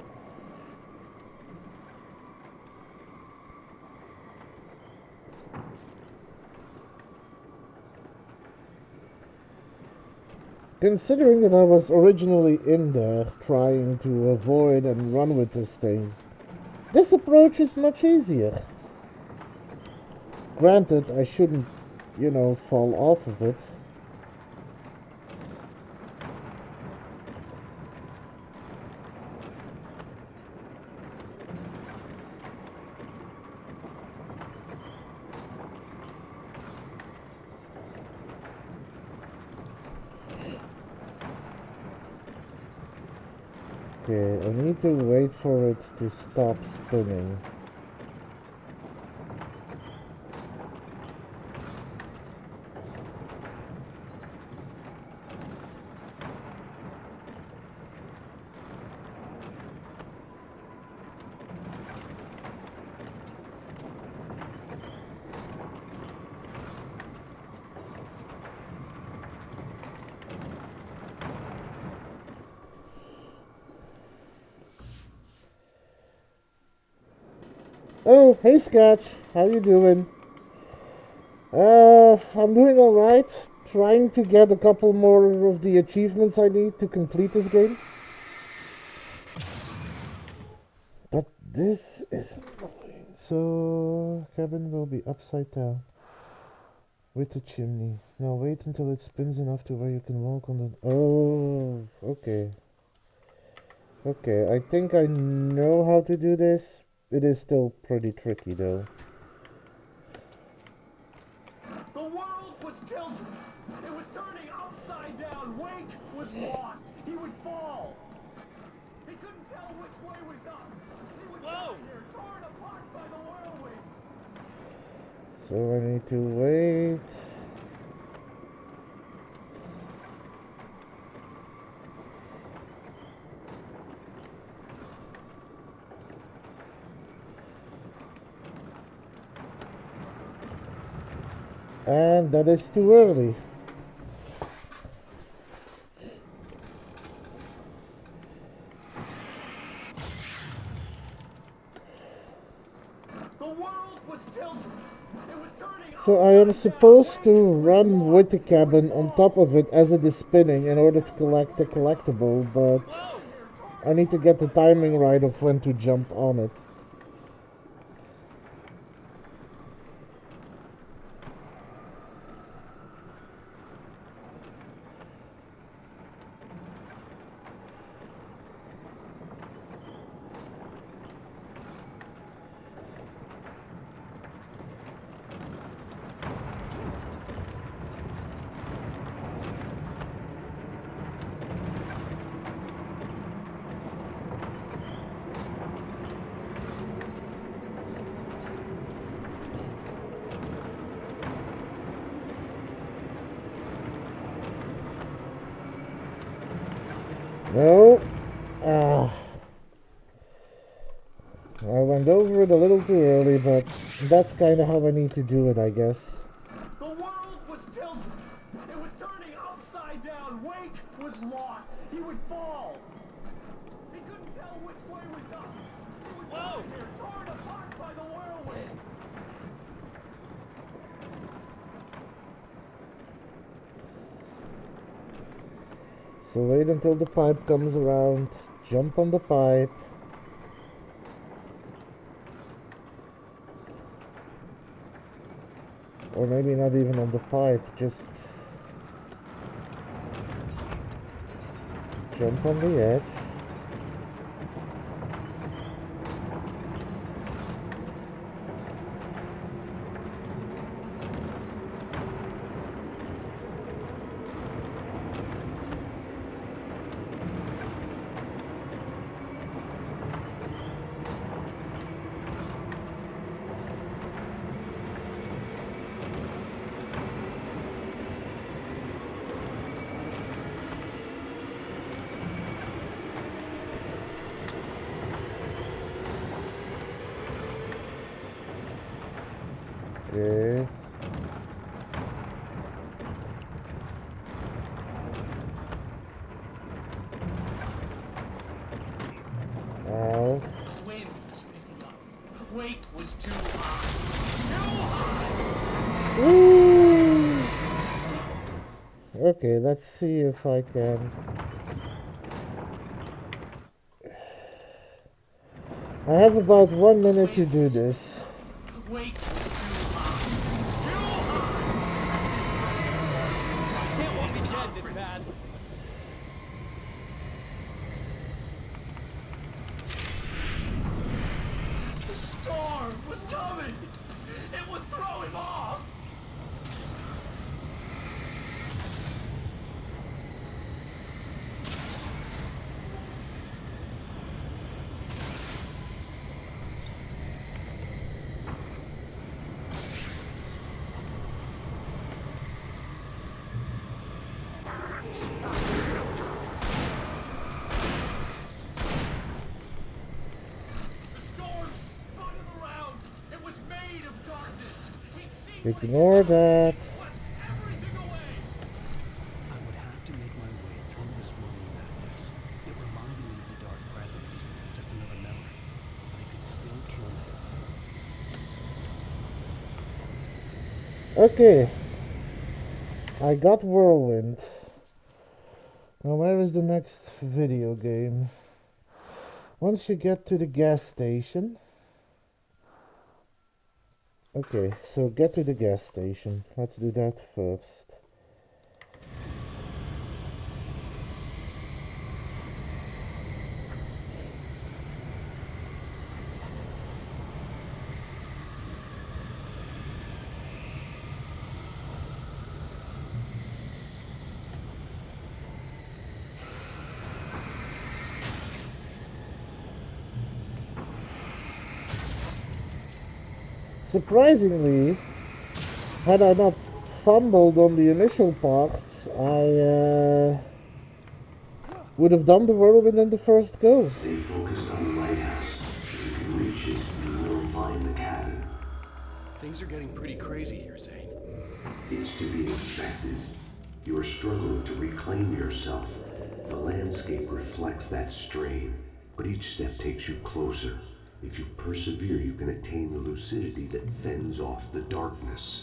Considering that I was originally in there trying to avoid and run with this thing, this approach is much easier. Granted, I shouldn't, fall off of it. Okay, I need to wait for it to stop spinning. Oh, hey Sketch, how you doing? I'm doing alright. Trying to get a couple more of the achievements I need to complete this game. But this is annoying. So, cabin will be upside down. With the chimney. Now wait until it spins enough to where you can walk on the... Oh, okay. Okay, I think I know how to do this. It is still pretty tricky though. The world was tilted. It was turning upside down. Wake was lost. He would fall. He couldn't tell which way was up. He was down here, torn apart by the whirlwind. So I need to wait. And that is too early. The world was tilted. It was turning So I am supposed to run with the cabin on top of it as it is spinning in order to collect the collectible, but I need to get the timing right of when to jump on it. No. I went over it a little too early, but that's kind of how I need to do it, I guess. The world was tilted. It was turning upside down. Wake was lost. He would fall. He couldn't tell which way was up. He was down here, torn apart by the whirlwind. So wait until the pipe comes around, jump on the pipe. Or maybe not even on the pipe, just jump on the edge. Okay. Ow. Wind was picking up. Wake was too high. Too high! Okay, let's see if I can. I have about 1 minute to do this. Wait, too high. Too high! You can't want me dead this bad. The storm was coming! It would throw him off! Ignore that. I would have to make my way through the swirling madness. It reminded me of the dark presence, just another memory, but it could still kill me. Okay. I got Whirlwind. Now where is the next video game? Once you get to the gas station. Okay, so get to the gas station. Let's do that first. Surprisingly, had I not fumbled on the initial parts, I would have done the whirlwind in the first go. Stay focused on the lighthouse. If you can reach it, you will find the cabin. Things are getting pretty crazy here, Zane. It's to be expected. You are struggling to reclaim yourself. The landscape reflects that strain, but each step takes you closer. If you persevere, you can attain the lucidity that fends off the darkness.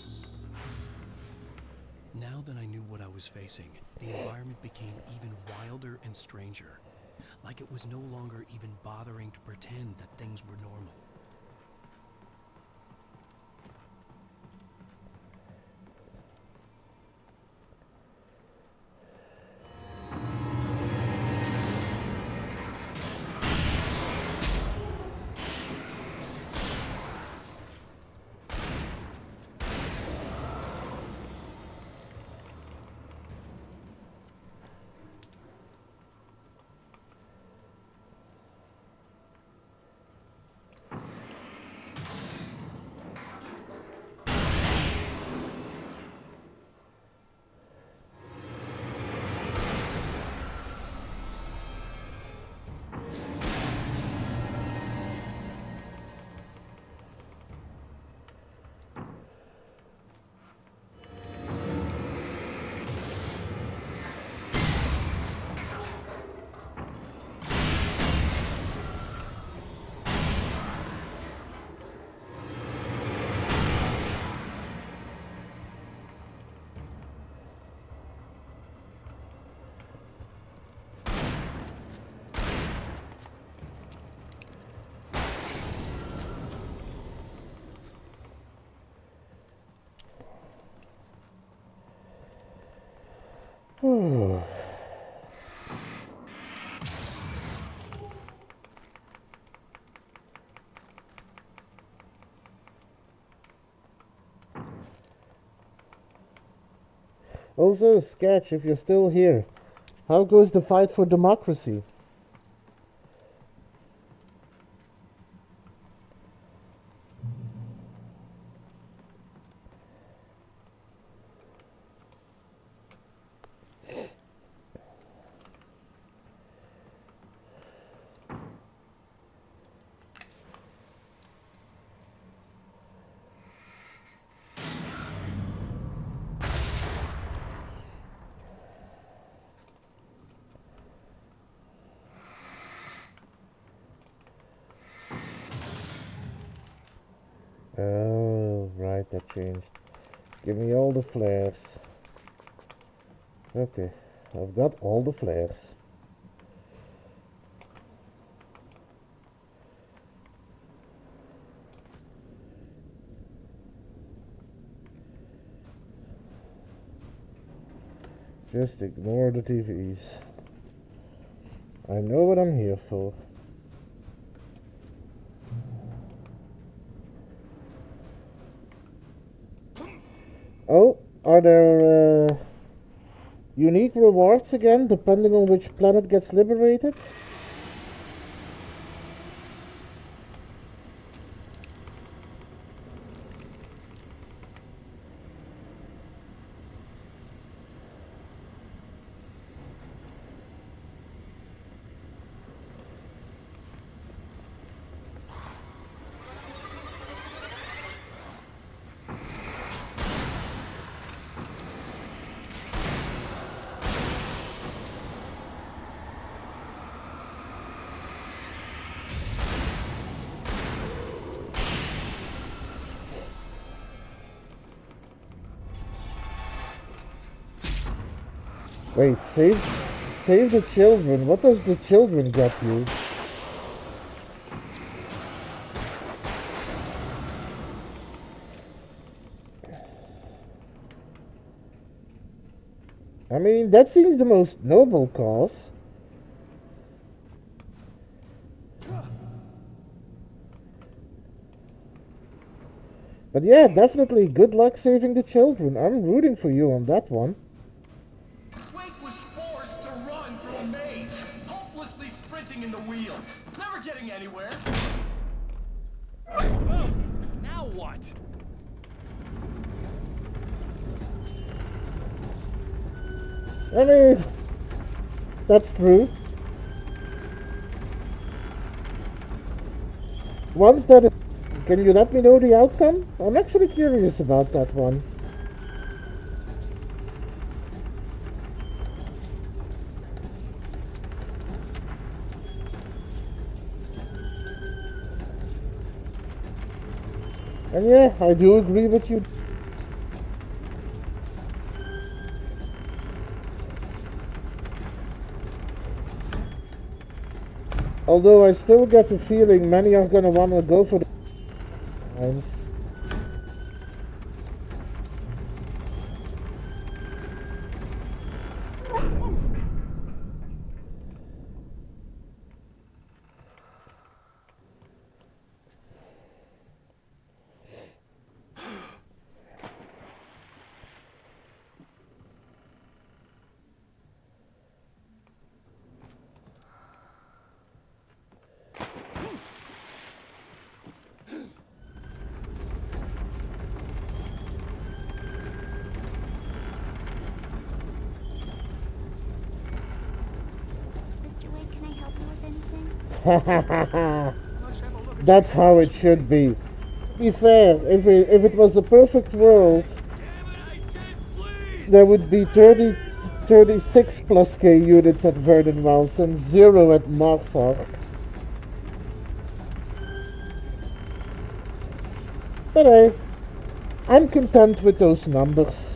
Now that I knew what I was facing, the environment became even wilder and stranger. Like it was no longer even bothering to pretend that things were normal. Also, Sketch, if you're still here, how goes the fight for democracy? Oh, right, that changed. Give me all the flares. Okay, I've got all the flares. Just ignore the TVs. I know what I'm here for. Oh, are there unique rewards again, depending on which planet gets liberated? Wait, save the children. What does the children get you? I mean, that seems the most noble cause. But yeah, definitely good luck saving the children. I'm rooting for you on that one. Wake was forced to run through a maze, hopelessly sprinting in the wheel, never getting anywhere. Oh, now what? I mean, that's true. Once that is, can you let me know the outcome? I'm actually curious about that one. And yeah, I do agree with you. Although I still get the feeling many are gonna wanna go for the lines. Mr. Wade, can I help you with anything? That's how it should be. To be fair, if it was a perfect world, there would be 36 plus K units at Vernon Wells and 0 at Marfark. But hey, I'm content with those numbers.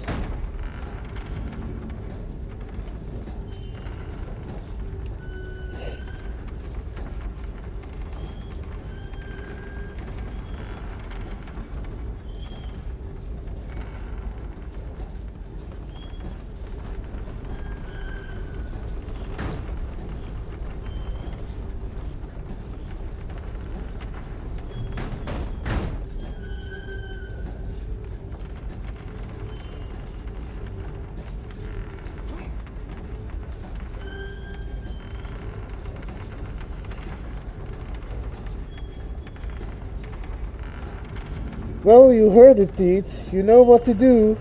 Well, you heard it, Teets. You know what to do.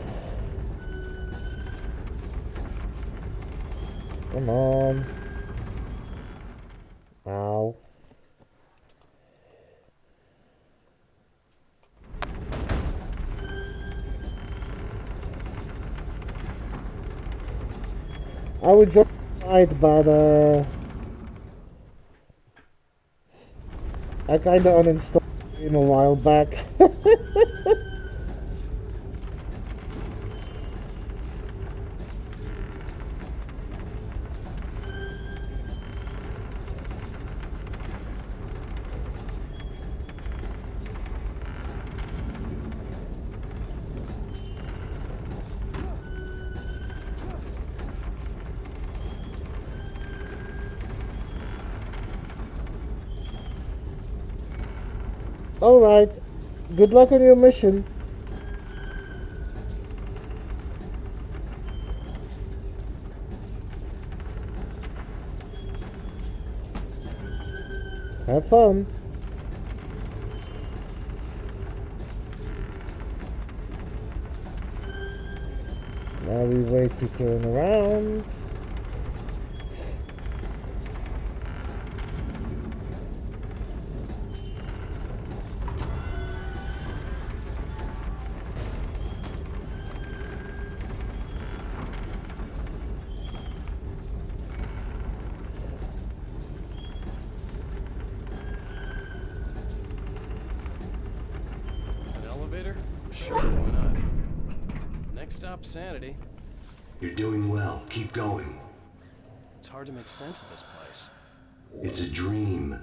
Come on. Ow. I would just fight, but I kinda uninstalled the game a while back. Alright. Good luck on your mission. Have fun. Now we wait to turn around. An elevator? Sure, why not? Next stop, Sanity. You're doing well. Keep going. It's hard to make sense of this place. It's a dream.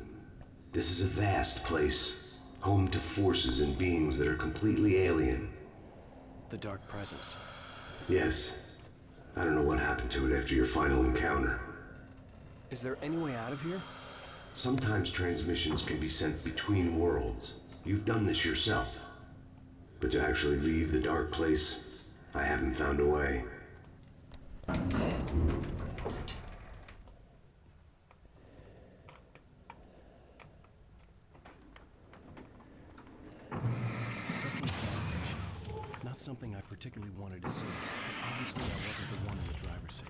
This is a vast place, home to forces and beings that are completely alien. The Dark Presence. Yes. I don't know what happened to it after your final encounter. Is there any way out of here? Sometimes transmissions can be sent between worlds. You've done this yourself. But to actually leave the dark place, I haven't found a way. Stuck in the gas station. Not something I particularly wanted to see, but obviously I wasn't the one in the driver's seat.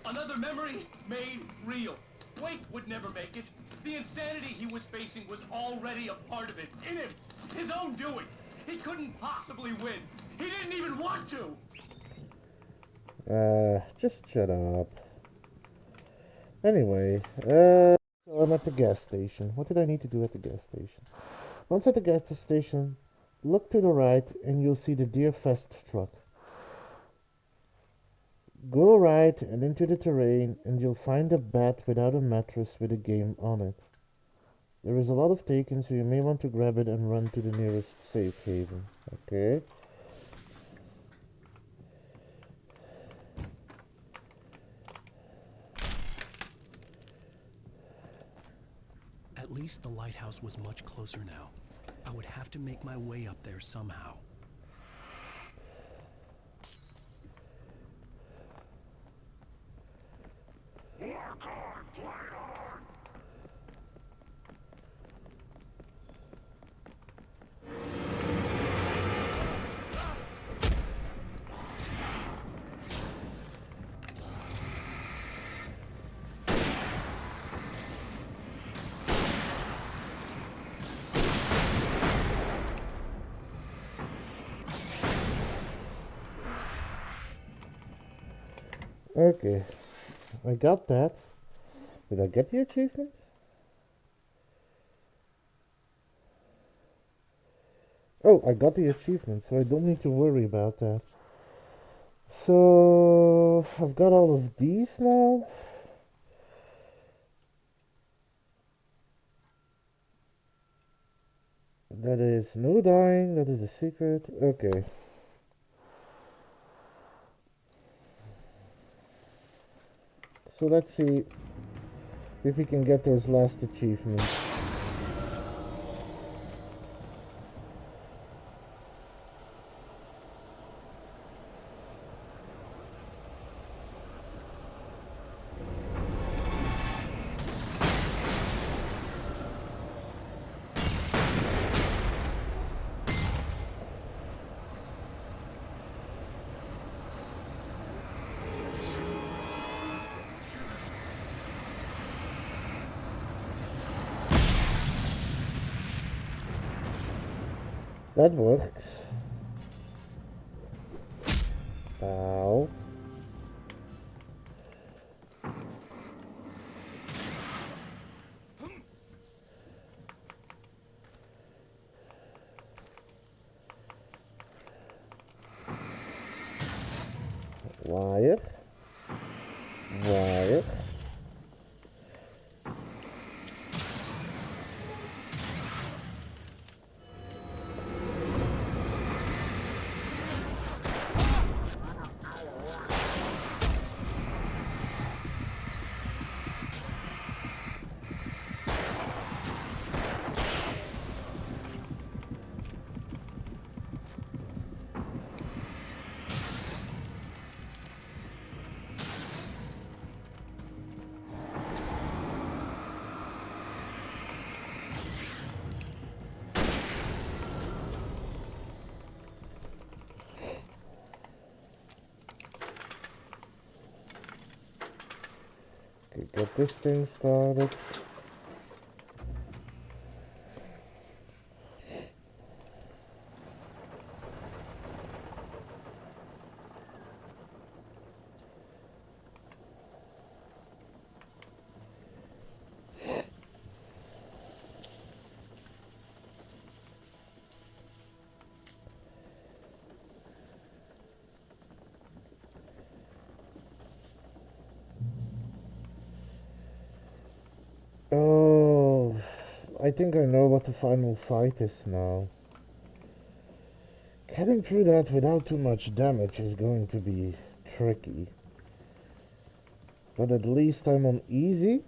Another memory made real. Wake would never make it. The insanity he was facing was already a part of it, in him. His own doing. He couldn't possibly win. He didn't even want to. Just shut up. Anyway, so I'm at the gas station. What did I need to do at the gas station? Once at the gas station, look to the right and you'll see the Deer Fest truck. Go right and into the terrain and you'll find a bed without a mattress with a game on it. There is a lot of taken, so you may want to grab it and run to the nearest safe haven. Okay. At least the lighthouse was much closer now. I would have to make my way up there somehow. Okay. I got that. Did I get the achievement? Oh, I got the achievement, so I don't need to worry about that. So, I've got all of these now. That is no dying, that is a secret. Okay. So let's see if we can get those last achievements. That works. Ow. Wire. Wire. Get this thing started. Oh, I think I know what the final fight is now. Getting through that without too much damage is going to be tricky. But at least I'm on easy,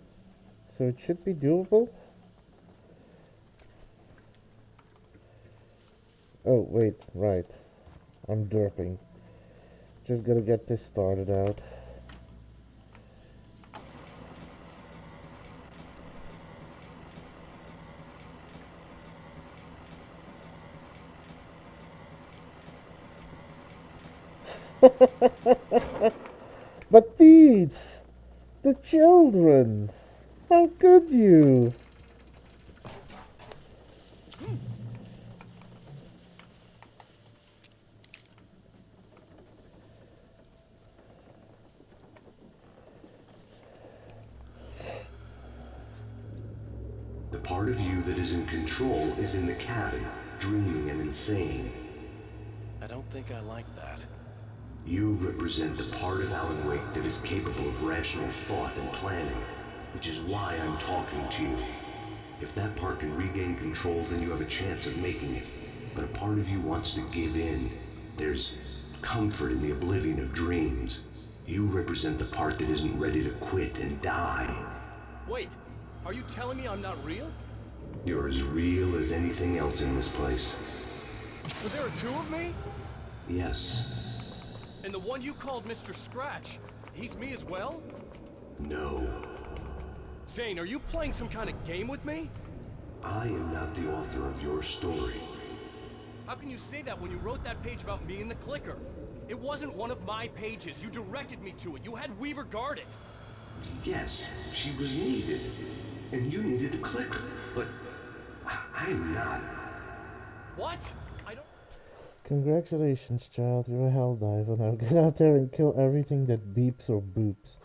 so it should be doable. Oh, wait, right. I'm derping. Just gotta get this started out. But these, the children, how could you? The part of you that is in control is in the cabin, dreaming and insane. I don't think I like that. You represent the part of Alan Wake that is capable of rational thought and planning, which is why I'm talking to you. If that part can regain control, then you have a chance of making it. But a part of you wants to give in. There's comfort in the oblivion of dreams. You represent the part that isn't ready to quit and die. Wait, are you telling me I'm not real? You're as real as anything else in this place. So there are two of me? Yes. And the one you called Mr. Scratch, he's me as well? No. Zane, are you playing some kind of game with me? I am not the author of your story. How can you say that when you wrote that page about me and the clicker? It wasn't one of my pages. You directed me to it. You had Weaver guard it. Yes, she was needed. And you needed the clicker. But I'm not. What? I don't... Congratulations, child, you're a helldiver. Now get out there and kill everything that beeps or boops.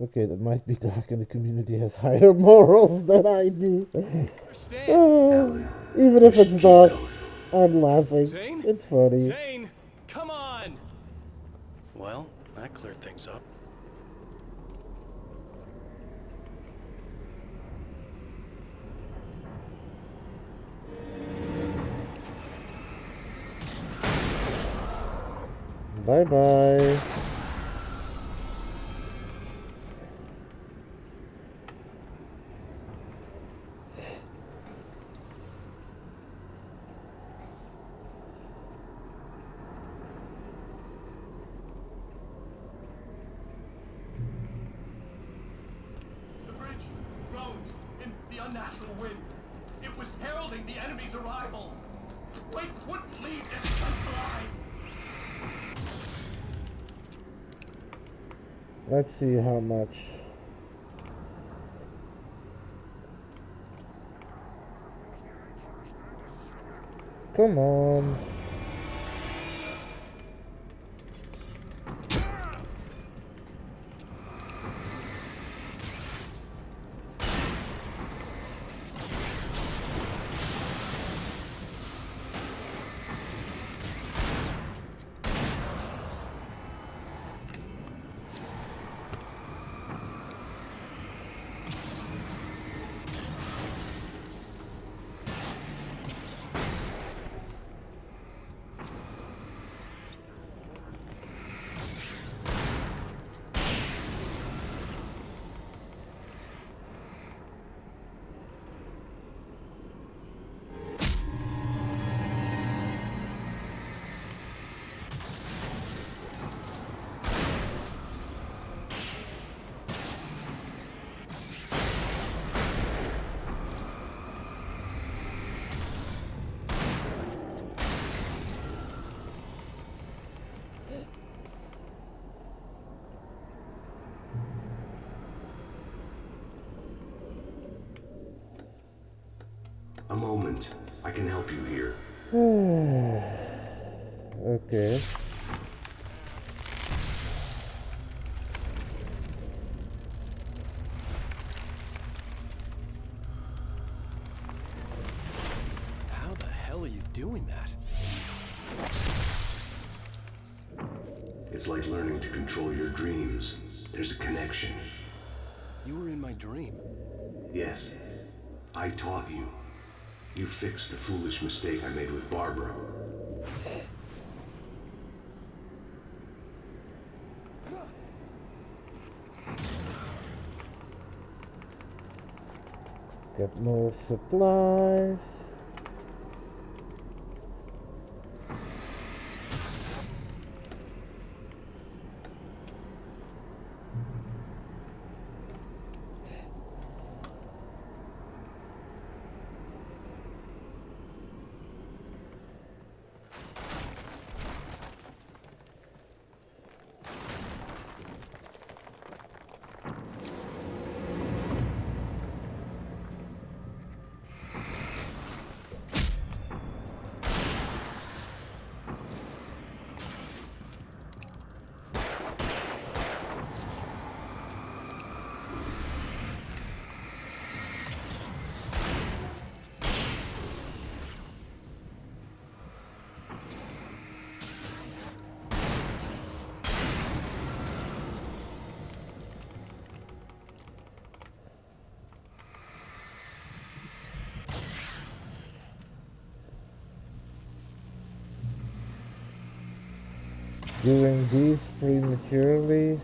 Okay, that might be dark and the community has higher morals than I do. Even if it's dark, I'm laughing. Zane? It's funny. Zane, come on! Well, that cleared things up. Bye-bye. The bridge groaned in the unnatural wind. It was heralding the enemy's arrival. Wait wouldn't leave this place alive. Let's see how much. Come on. A moment. I can help you here. Okay. How the hell are you doing that? It's like learning to control your dreams. There's a connection. You were in my dream. Yes. I taught you. You fixed the foolish mistake I made with Barbara. Get more supplies. Doing these prematurely.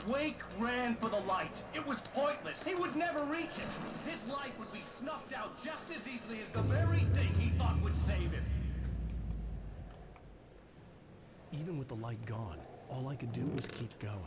Wake ran for the light. It was pointless. He would never reach it. His life would be snuffed out just as easily as the very thing he thought would save him. Even with the light gone, all I could do was keep going.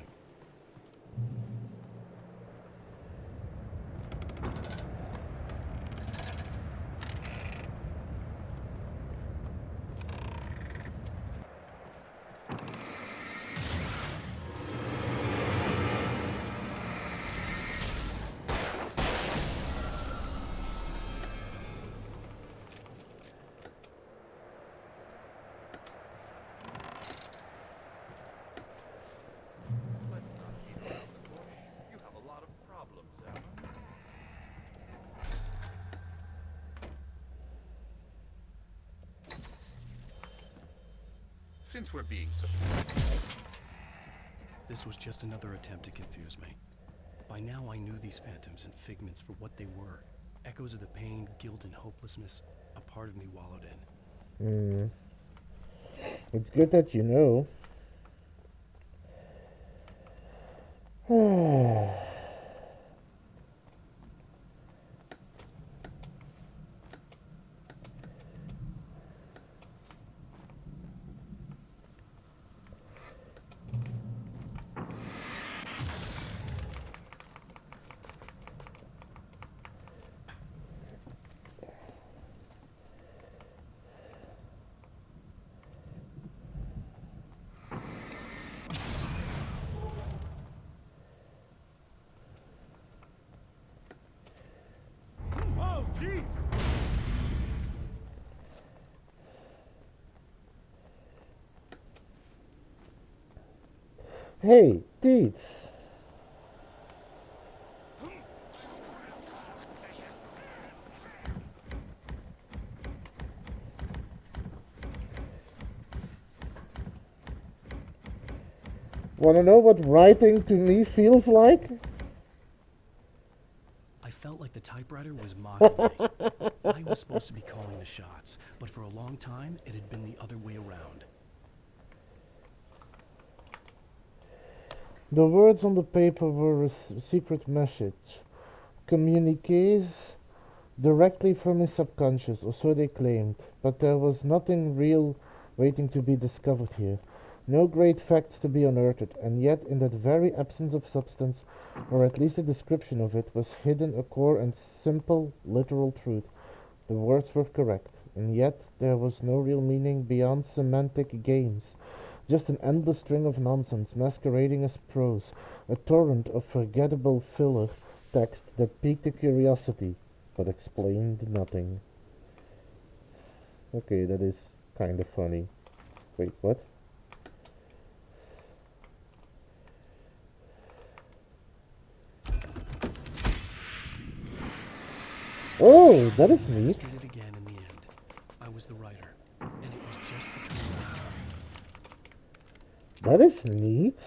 Since we're being so... This was just another attempt to confuse me. By now I knew these phantoms and figments for what they were. Echoes of the pain, guilt, and hopelessness a part of me wallowed in. It's good that you know. Hey, Deets. Wanna know what writing to me feels like? I felt like the typewriter was mocking me. I was supposed to be calling the shots, but for a long time, it had been the other way around. The words on the paper were a secret message. Communiques directly from his subconscious, or so they claimed. But there was nothing real waiting to be discovered here. No great facts to be unearthed, and yet in that very absence of substance, or at least a description of it, was hidden a core and simple, literal truth. The words were correct, and yet there was no real meaning beyond semantic games. Just an endless string of nonsense masquerading as prose, a torrent of forgettable filler text that piqued the curiosity, but explained nothing. Okay, that is kind of funny. Wait, what? Oh, that is neat. I it again in the end. I was the writer, and it was just between us. That is neat.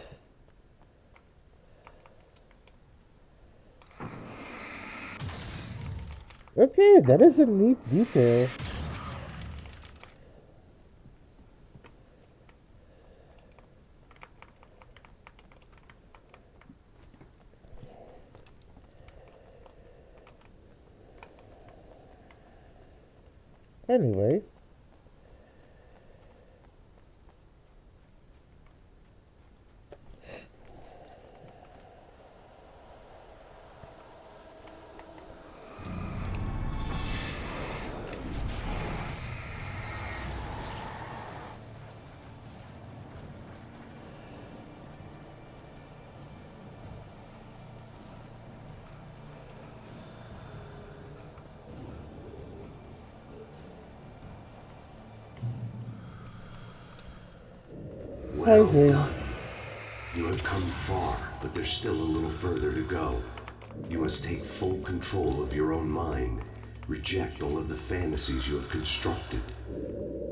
Okay, that is a neat detail. Anyway. Well done. You have come far, but there's still a little further to go. You must take full control of your own mind. Reject all of the fantasies you have constructed.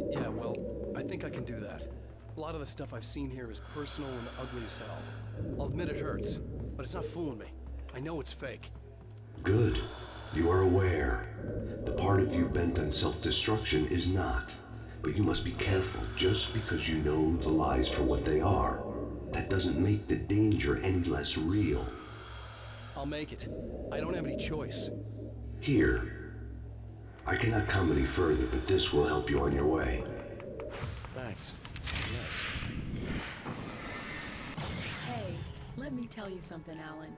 Yeah, well, I think I can do that. A lot of the stuff I've seen here is personal and ugly as hell. I'll admit it hurts, but it's not fooling me. I know it's fake. Good. You are aware. The part of you bent on self-destruction is not. But you must be careful. Just because you know the lies for what they are, that doesn't make the danger any less real. I'll make it. I don't have any choice. Here. I cannot come any further, but this will help you on your way. Thanks. Yes. Hey, let me tell you something, Alan.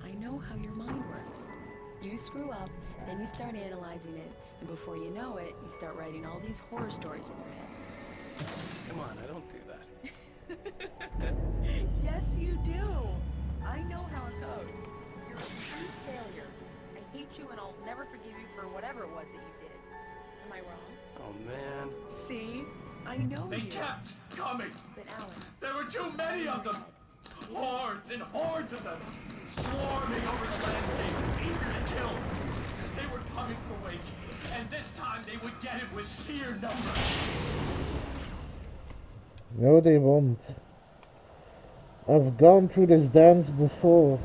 I know how your mind works. You screw up, then you start analyzing it, and before you know it, you start writing all these horror stories in your head. Come on, I don't do that. Yes, you do. I know how it goes. You're a complete failure. I hate you, and I'll never forgive you for whatever it was that you did. Am I wrong? Oh, man. See? I know They you. kept coming. But Alan, There were too many of them. Hordes and hordes of them, swarming over the landscape, eager to kill. They were coming for Wake, and this time they would get it with sheer numbers. No, they won't. I've gone through this dance before.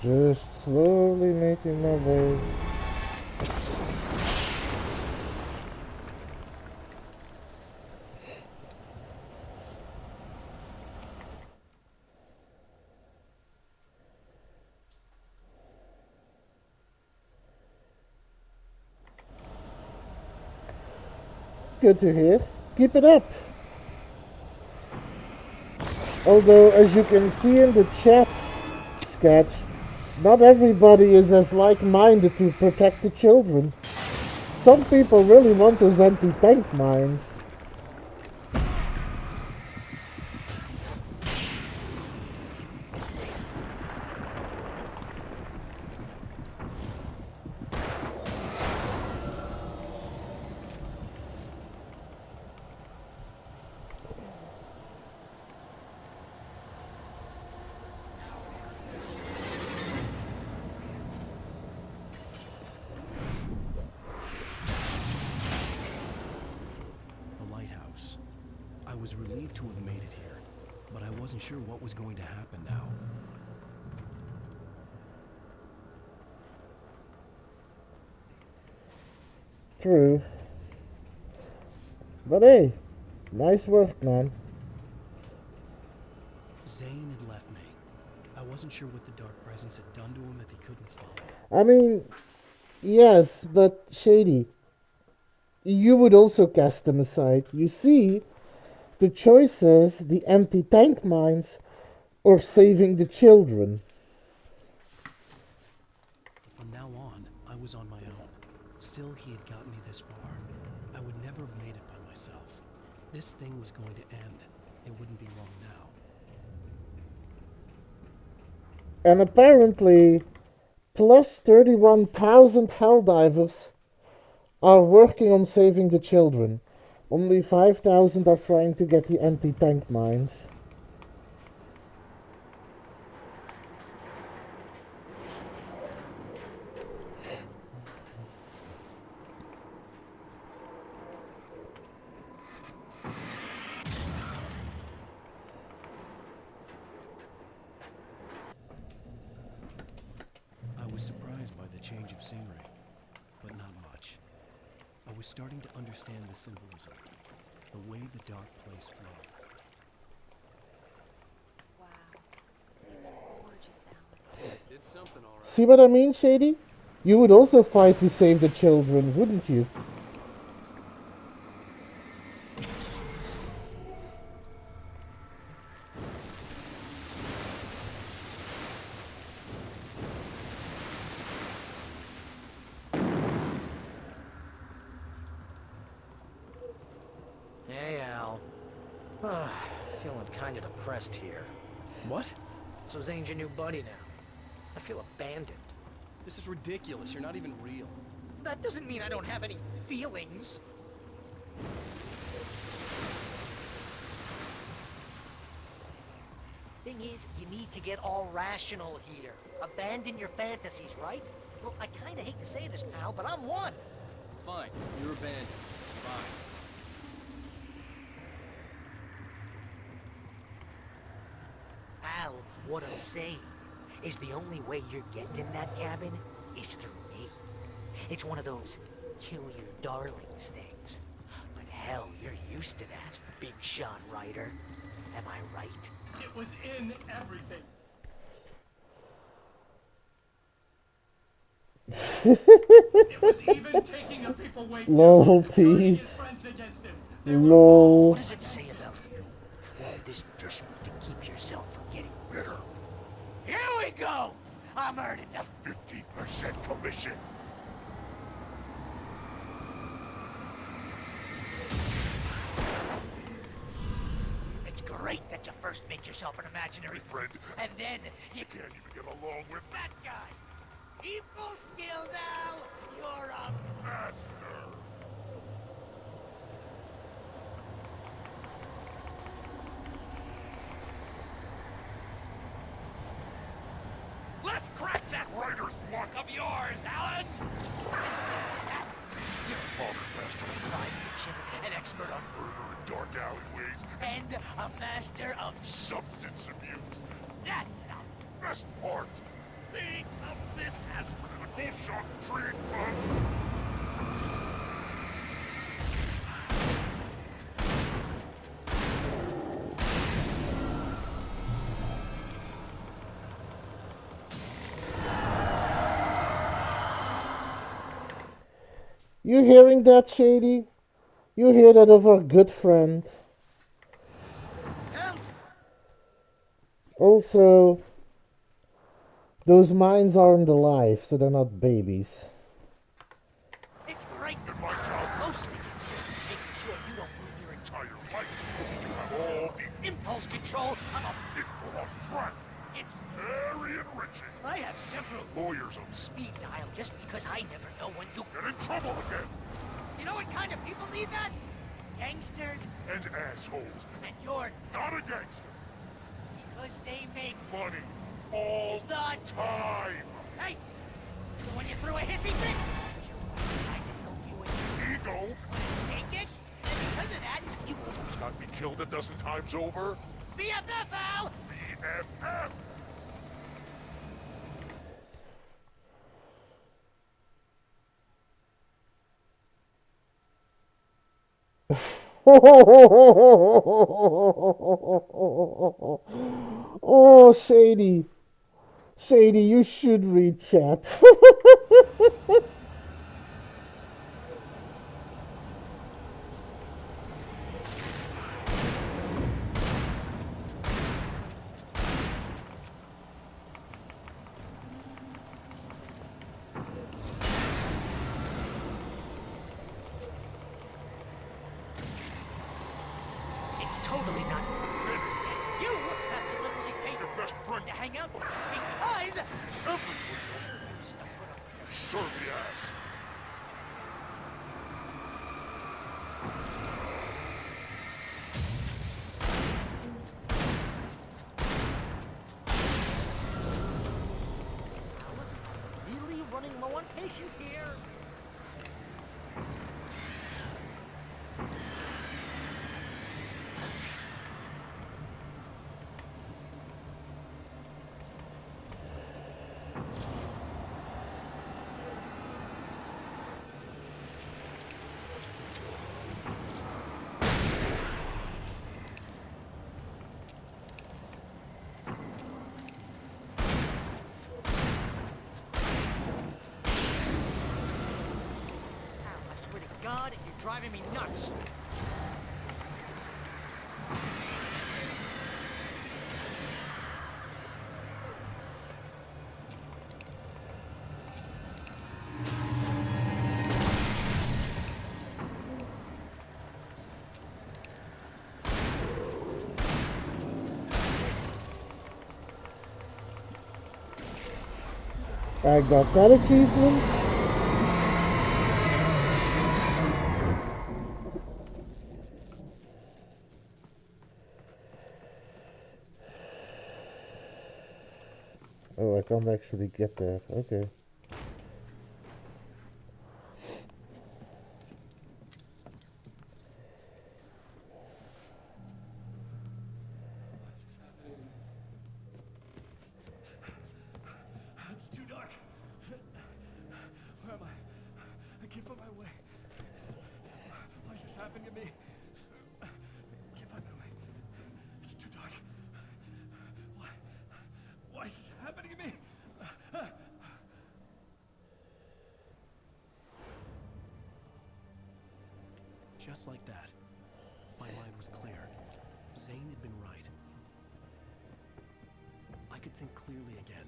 Just slowly making my way. Good to hear. Keep it up. Although, as you can see in the chat, Sketch, not everybody is as like-minded to protect the children. Some people really want those anti-tank mines. I was relieved to have made it here, but I wasn't sure what was going to happen now. True. But hey, nice work, man. Zane had left me. I wasn't sure what the Dark Presence had done to him if he couldn't follow. I mean, yes, but Shady, you would also cast them aside. You see, the choice is the anti-tank mines or saving the children. From now on, I was on my own. Still, he had gotten me this far. I would never have made it by myself. This thing was going to end. It wouldn't be long now. And apparently, plus 31,000 Helldivers are working on saving the children. Only 5,000 are trying to get the anti-tank mines. I was surprised by the change of scenery, but not much. I was starting to understand the symbolism, the way the dark place flowed. Wow. It's gorgeous, Alan. It's something, all right. See what I mean, Shady? You would also fight to save the children, wouldn't you? Hey, Al. Feeling kind of depressed here. What? So Zane's your new buddy now. I feel abandoned. This is ridiculous. You're not even real. That doesn't mean I don't have any feelings. Thing is, you need to get all rational here. Abandon your fantasies, right? Well, I kinda hate to say this, pal, but I'm one. Fine. You're abandoned. Fine. Al, what I'm saying is the only way you're getting in that cabin is through me. It's one of those kill your darlings things. But hell, you're used to that, big shot writer. Am I right? It was in everything. It was even taking a people wake Lol, down, turning his teeth. friends against him. They were Lol. What does it say about you? This desperate to keep yourself from getting bitter. Here we go! I'm earning the 50% commission. It's great that you first make yourself an imaginary Friend, and then you can't even get along with that guy. Evil skills, Al. You're a master. Let's crack that writer's block of yours, Alan! You're a modern master of crime fiction, an expert on Murder in dark alleyways, and a master of substance abuse. that's the Best part, Think of this as medical shock treatment! You hearing that, Shady? You hear that of our good friend. Also, those mines aren't alive, so they're not babies. It's great that my job mostly consists of making sure you don't ruin your entire life. You have all the impulse control of a Impulse track. It's very enriching. I have several Lawyers on speed dial just because I never know when to get in trouble again. You know what kind of people need that? Gangsters And assholes. and you're Not a gangster. because they make Money. All the time. Hey! When you threw a hissy fit? I can help you with Ego. take it, and because of that, you Got me killed a dozen times over. BFF, Al! BFF. Oh, Shady. Shady, you should read chat. It's totally not. And you have to literally pay Your best friend. to hang out because Everybody else refuses to put up with serve the ass. really running low on patience here. I swear to God, you're driving me nuts. I got that achievement. Oh, I can't actually get there. Okay. It's too dark. Where am I? I can't find my way. Why is this happening to me? I can't find my way. It's too dark. Why is this happening to me? Just like that, my mind was clear. Zane had been right. I could think clearly again.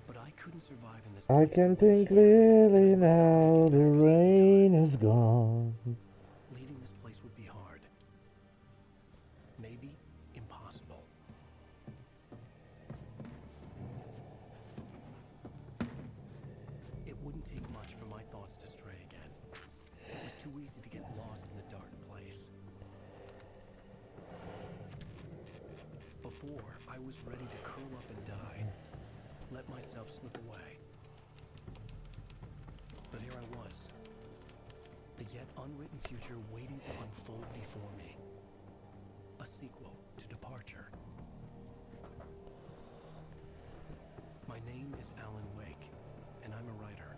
But I couldn't survive in this I place can the way think he clearly now. The rain is gone. Leaving this place would be hard. Maybe impossible. It wouldn't take much for my thoughts to stray again. It was too easy to get lost in the dark place. Before, I was ready to curl up and die. Let myself slip away. But here I was. The yet unwritten future waiting to unfold before me. A sequel to Departure. name is Alan Wake, and I'm a writer.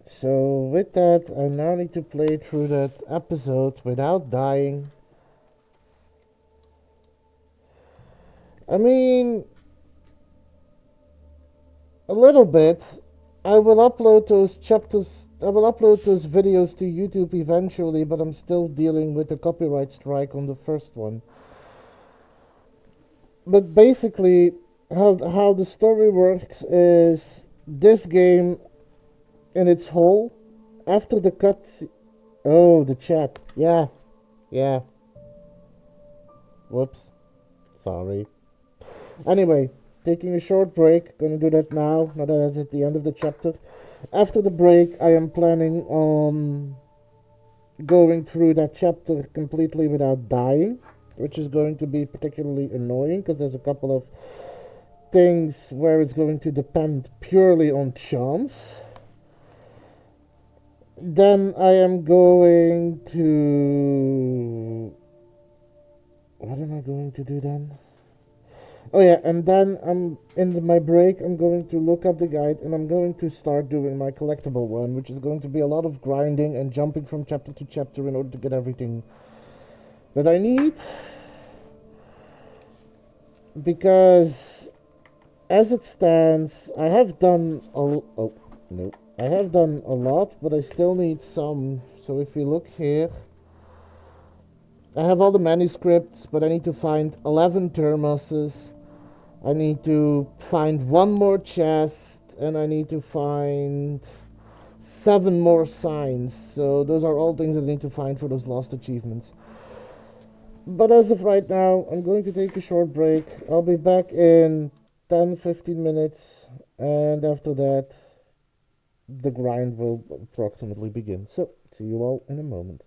So with that, I now need to play through that episode without dying. I mean, a little bit. I will upload those chapters, I will upload those videos to YouTube eventually, but I'm still dealing with the copyright strike on the first one. But basically, how the story works is this game in its whole, after the cut. Oh, the chat. Yeah, yeah. Whoops. Sorry. Anyway, taking a short break. Gonna do that now that it's at the end of the chapter. After the break, I am planning on going through that chapter completely without dying, which is going to be particularly annoying because there's a couple of things where it's going to depend purely on chance. Then I am going to. What am I going to do then? Oh yeah, and then I'm my break. I'm going to look up the guide and I'm going to start doing my collectible run, which is going to be a lot of grinding and jumping from chapter to chapter in order to get everything that I need. Because as it stands, I have done oh no, I have done a lot, but I still need some. So if you look here, I have all the manuscripts, but I need to find 11 thermoses. I need to find one more chest, and I need to find 7 more signs. So those are all things I need to find for those lost achievements. But as of right now, I'm going to take a short break. I'll be back in 10-15 minutes, and after that, the grind will approximately begin. So, see you all in a moment.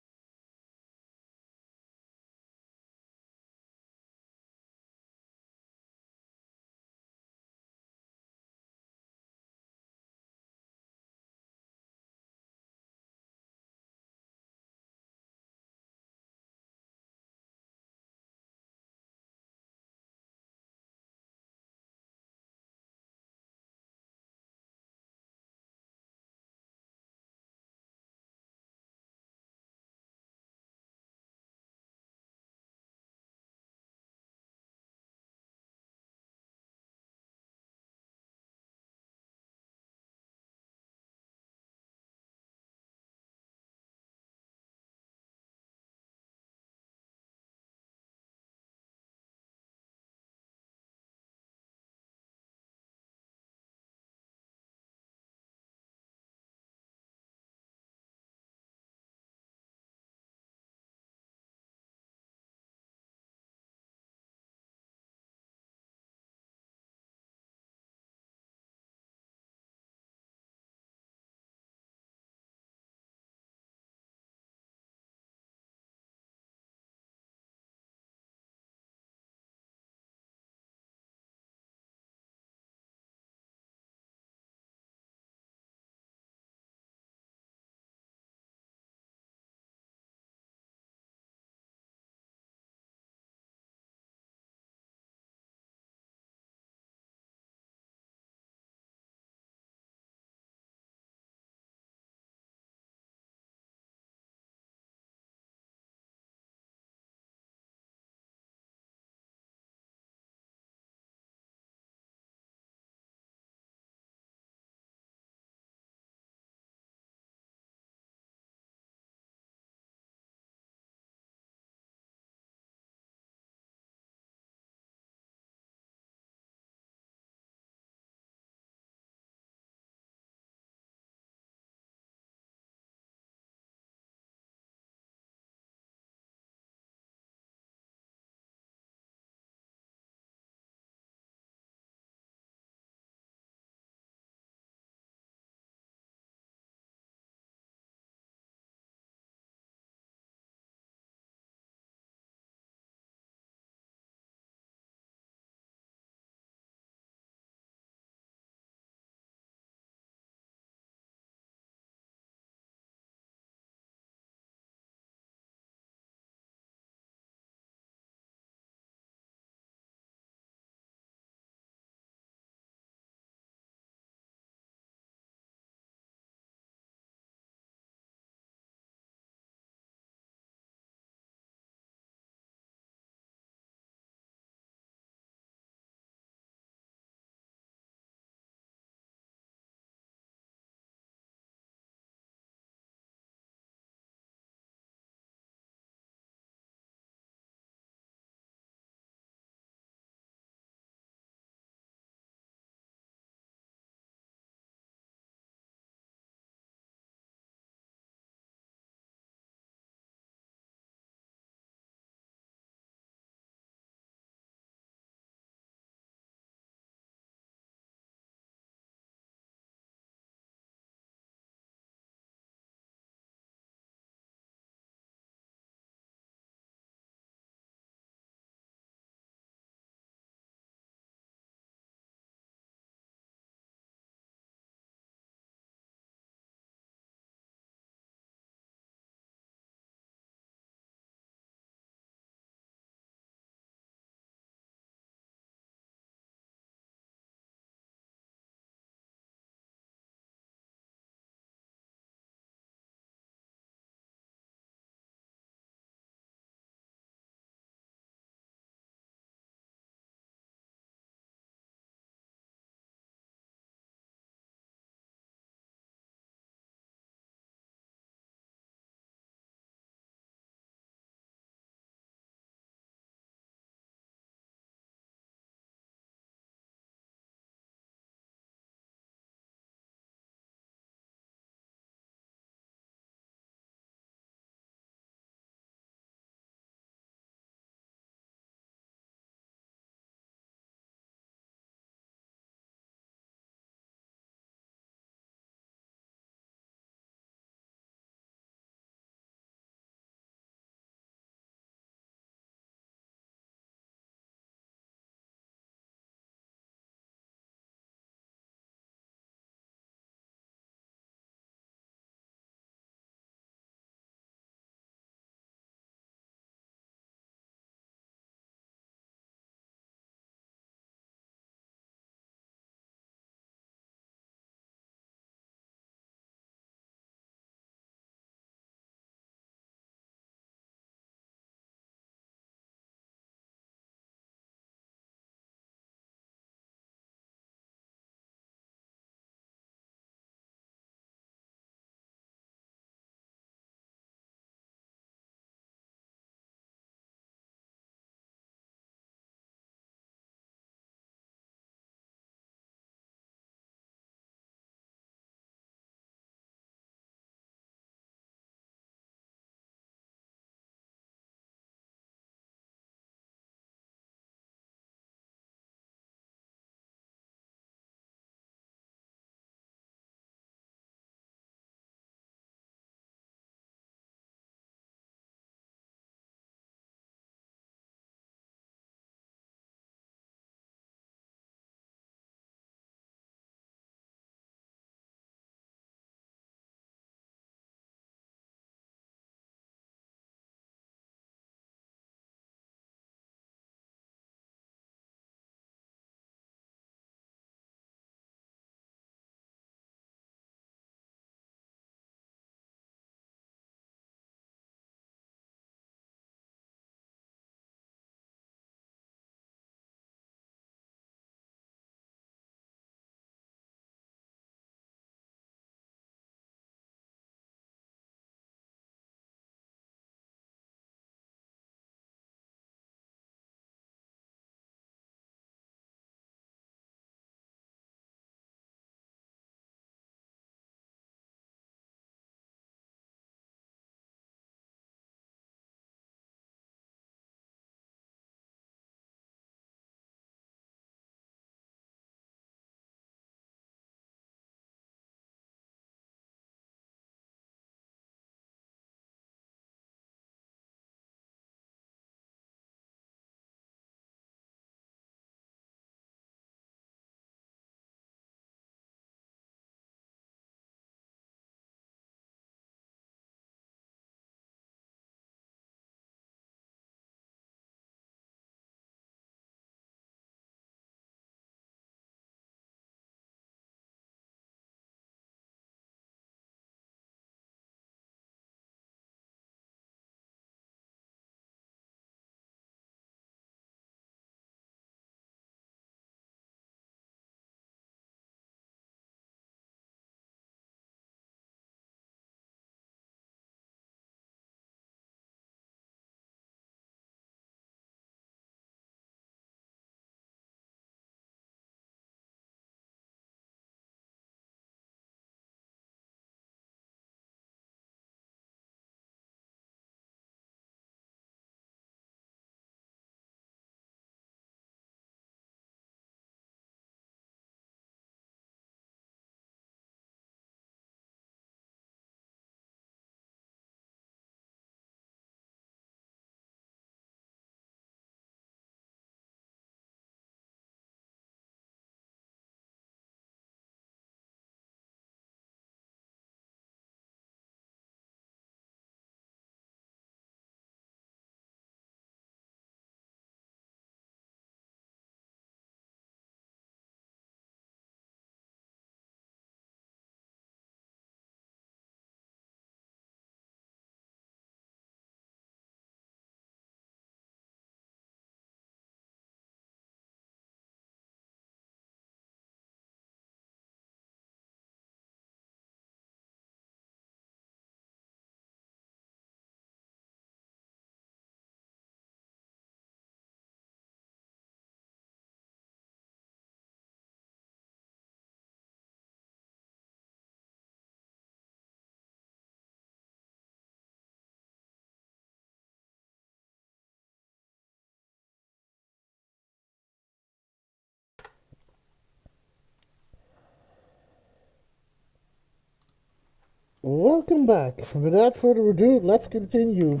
Welcome back. Without further ado, let's continue.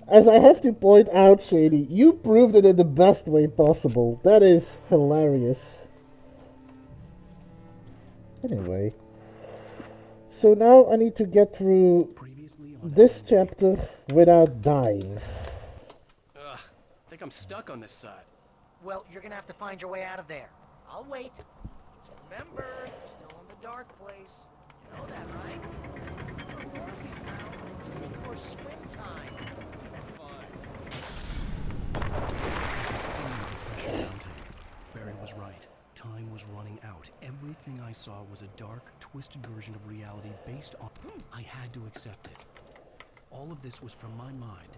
As I have to point out, Shady, you proved it in the best way possible. That is hilarious. Anyway, so now I need to get through this chapter without dying. Ugh, I think I'm stuck on this side. Well, you're gonna have to find your way out of there. I'll wait. Remember, you're still in the dark place. You know that, right? Don't worry, pal. It's sink or swim time. Depression mounting. Barry was right. Time was running out. Everything I saw was a dark, twisted version of reality based on... I had to accept it. All of this was from my mind.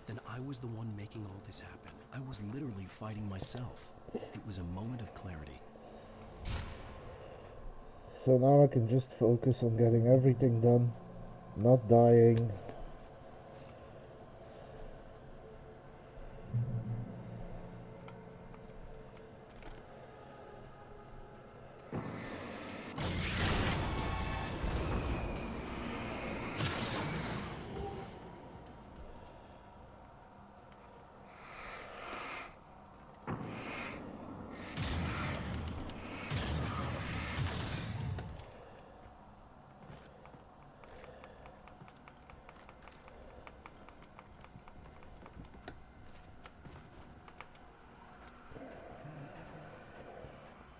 Then I was the one making all this happen. I was literally fighting myself. It was a moment of clarity. So now I can just focus on getting everything done, not dying.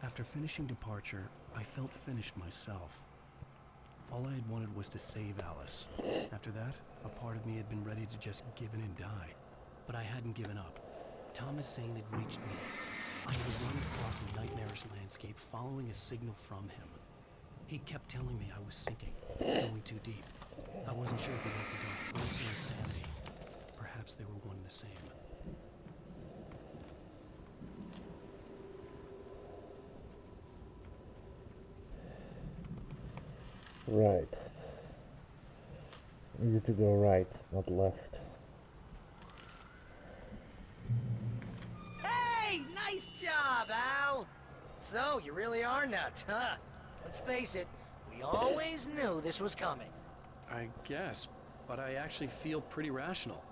After finishing Departure, I felt finished myself. All I had wanted was to save Alice. After that, a part of me had been ready to just give in and die. But I hadn't given up. Thomas Zane had reached me. I had run across a nightmarish landscape following a signal from him. He kept telling me I was sinking, going too deep. I wasn't sure if he meant the dark place or insanity. Perhaps they were one and the same. Right. Needed to go right, not left. Hey, nice job, Al. So, you really are nuts, huh? Let's face it, we always knew this was coming. I guess, but I actually feel pretty rational,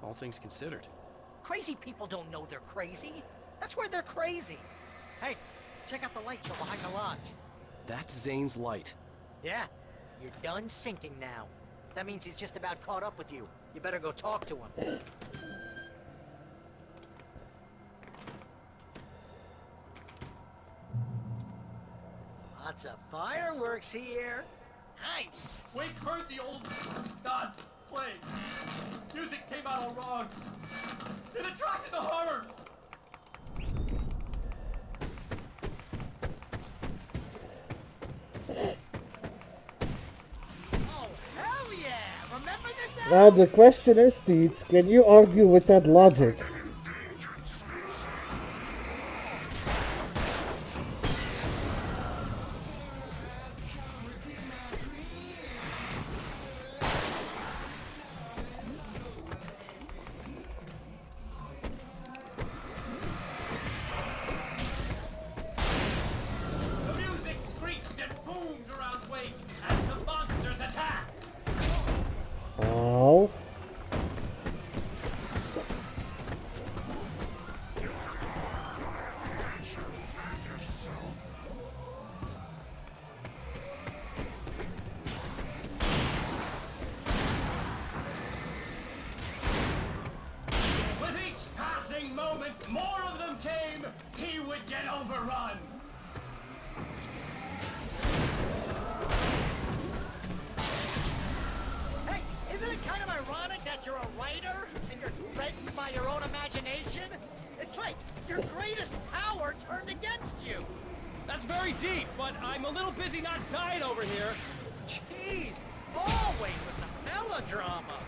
all things considered. Crazy people don't know they're crazy. That's where they're crazy. Hey, check out the light show behind the lodge. That's Zane's light. Yeah, you're done sinking now. That means he's just about caught up with you. You better go talk to him. Lots of fireworks here. Nice. Wake heard the old gods play. Music came out all wrong. It attracted the horrors. Oh, hell yeah! Remember this, Al? Now the question is, Teets, can you argue with that logic? The music screeched and boomed around Waste as the monsters attacked. Ow. With each passing moment, more of them came. He would get overrun. Hey, isn't it kind of ironic that you're a writer and you're threatened by your own imagination? It's like your greatest power turned against you. That's very deep, but I'm a little busy not dying over here. Jeez, always with the melodrama.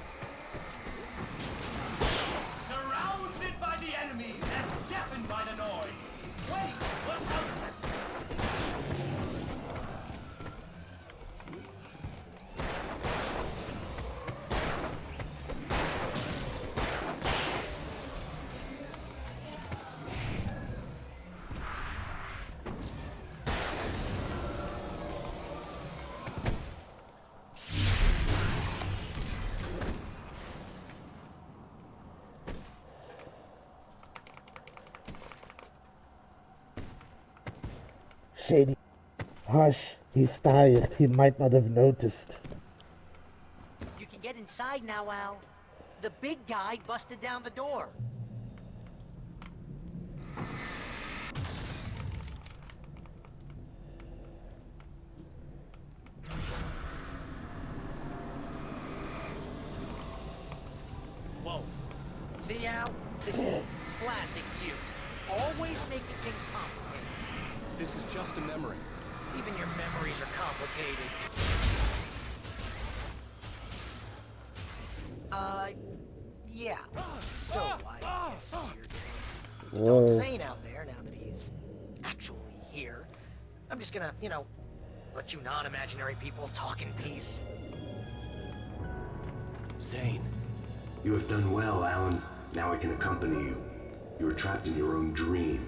Surrounded by the enemy and deafened by the noise. Wait, what's helpless? Shady. Hush, he's tired. He might not have noticed. You can get inside now, Al. The big guy busted down the door. Whoa. See, Al? This is classic you. Always making things complicated. This is just a memory. Even your memories are complicated. Yeah. So, I guess you're gonna talk to Zane out there now that he's actually here. I'm just gonna, let you non-imaginary people talk in peace. Zane. You have done well, Alan. Now I can accompany you. You are trapped in your own dream.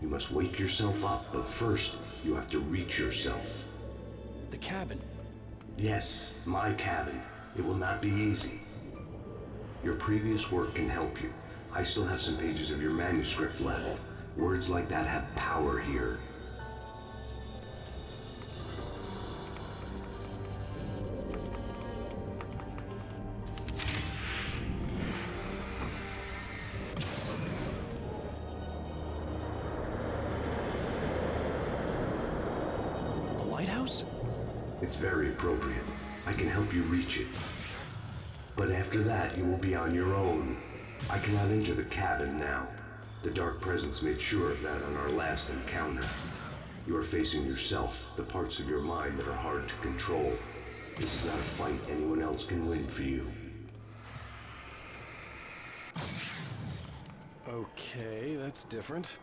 You must wake yourself up, but first, you have to reach yourself. The cabin. Yes, my cabin. It will not be easy. Your previous work can help you. I still have some pages of your manuscript left. Words like that have power here. The lighthouse? It's very appropriate. I can help you reach it. But after that, you will be on your own. I cannot enter the cabin now. The Dark Presence made sure of that on our last encounter. You are facing yourself, the parts of your mind that are hard to control. This is not a fight anyone else can win for you. Okay, that's different.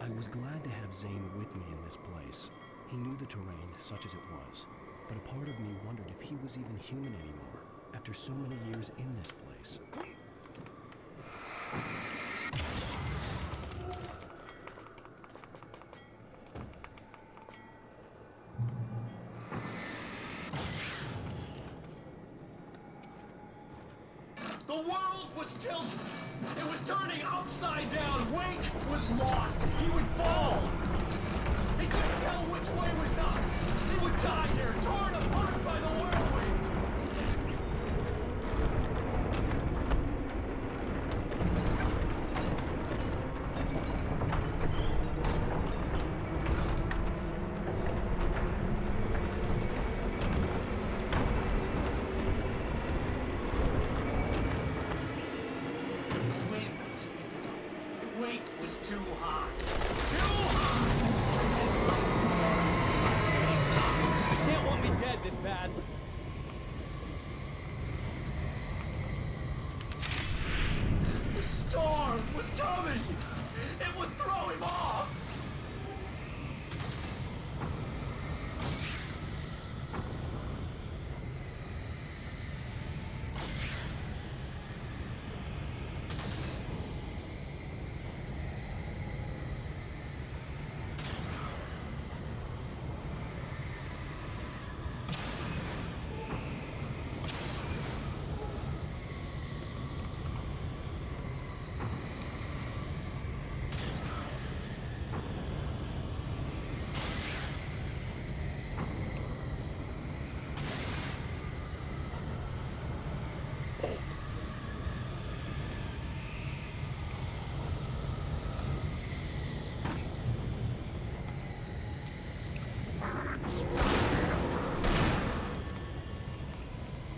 I was glad to have Zane with me in this place. He knew the terrain, such as it was, but a part of me wondered if he was even human anymore, after so many years in this place. The world was tilted. It was turning upside down. Wake was lost. He would fall. He couldn't tell which way was up. He would die there, torn apart by the whirlwind. Weight was too high. Too high! This You can't want me dead this bad. The storm was coming! It would throw him off!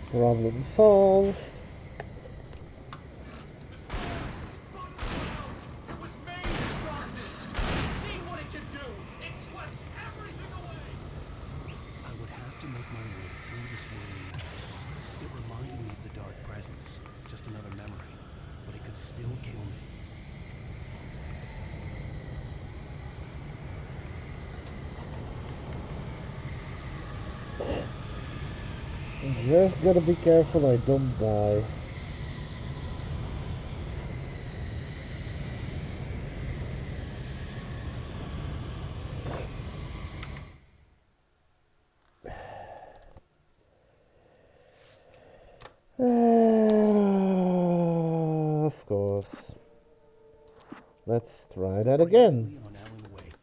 Problem solved. It was made of darkness! See what it could do! It swept everything away! I would have to make my way through the swirling madness. It reminded me of the Dark Presence, just another memory, but it could still kill me. Just gotta be careful I don't die. Let's try that again. Previously on Alan Wake.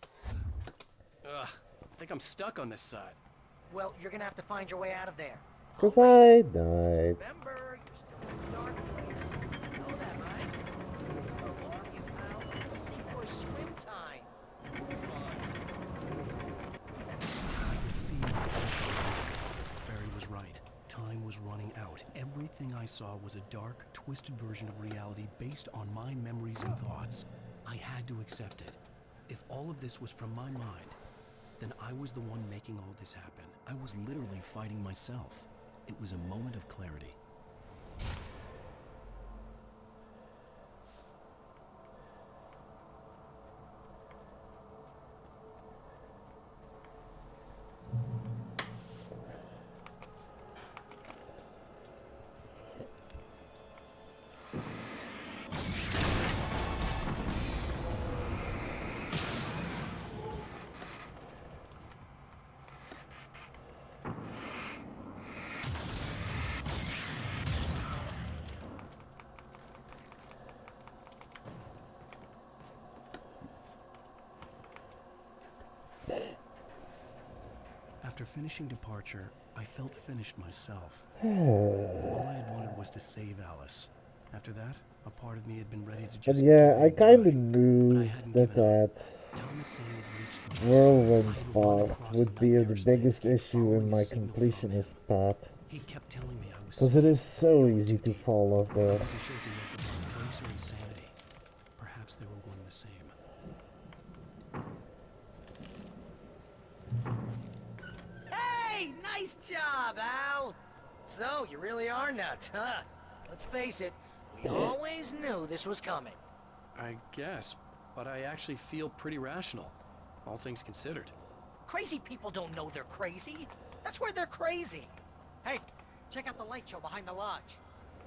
Ugh, I think I'm stuck on this side. Well, you're gonna have to find your way out of there. Because I died. Remember, you're still in the dark place. You know that, right? Where are you, pal? It's sink or swim time. I could feel it. Barry was right. Time was running out. Everything I saw was a dark, twisted version of reality based on my memories and thoughts. I had to accept it. If all of this was from my mind, then I was the one making all this happen. I was literally fighting myself. It was a moment of clarity. After finishing Departure, I felt finished myself. All I had wanted was to save Alice. After that, a part of me had been ready to But just yeah, I kind of but knew I hadn't that given up. that Thomas Zane had reached me. whirlwind I had run path across would a be the nightmarish biggest landscape, issue in following a my signal from him. completionist path. He kept telling me I was Because it safe. is so Going easy too to deep. fall off I there. wasn't sure if he meant the dark place or insanity. Perhaps they were one and the same. Hey, nice job, Al. So, you really are nuts, huh? Let's face it, we always knew this was coming. I guess, but I actually feel pretty rational, all things considered. Crazy people don't know they're crazy. That's where they're crazy. Hey, check out the light show behind the lodge.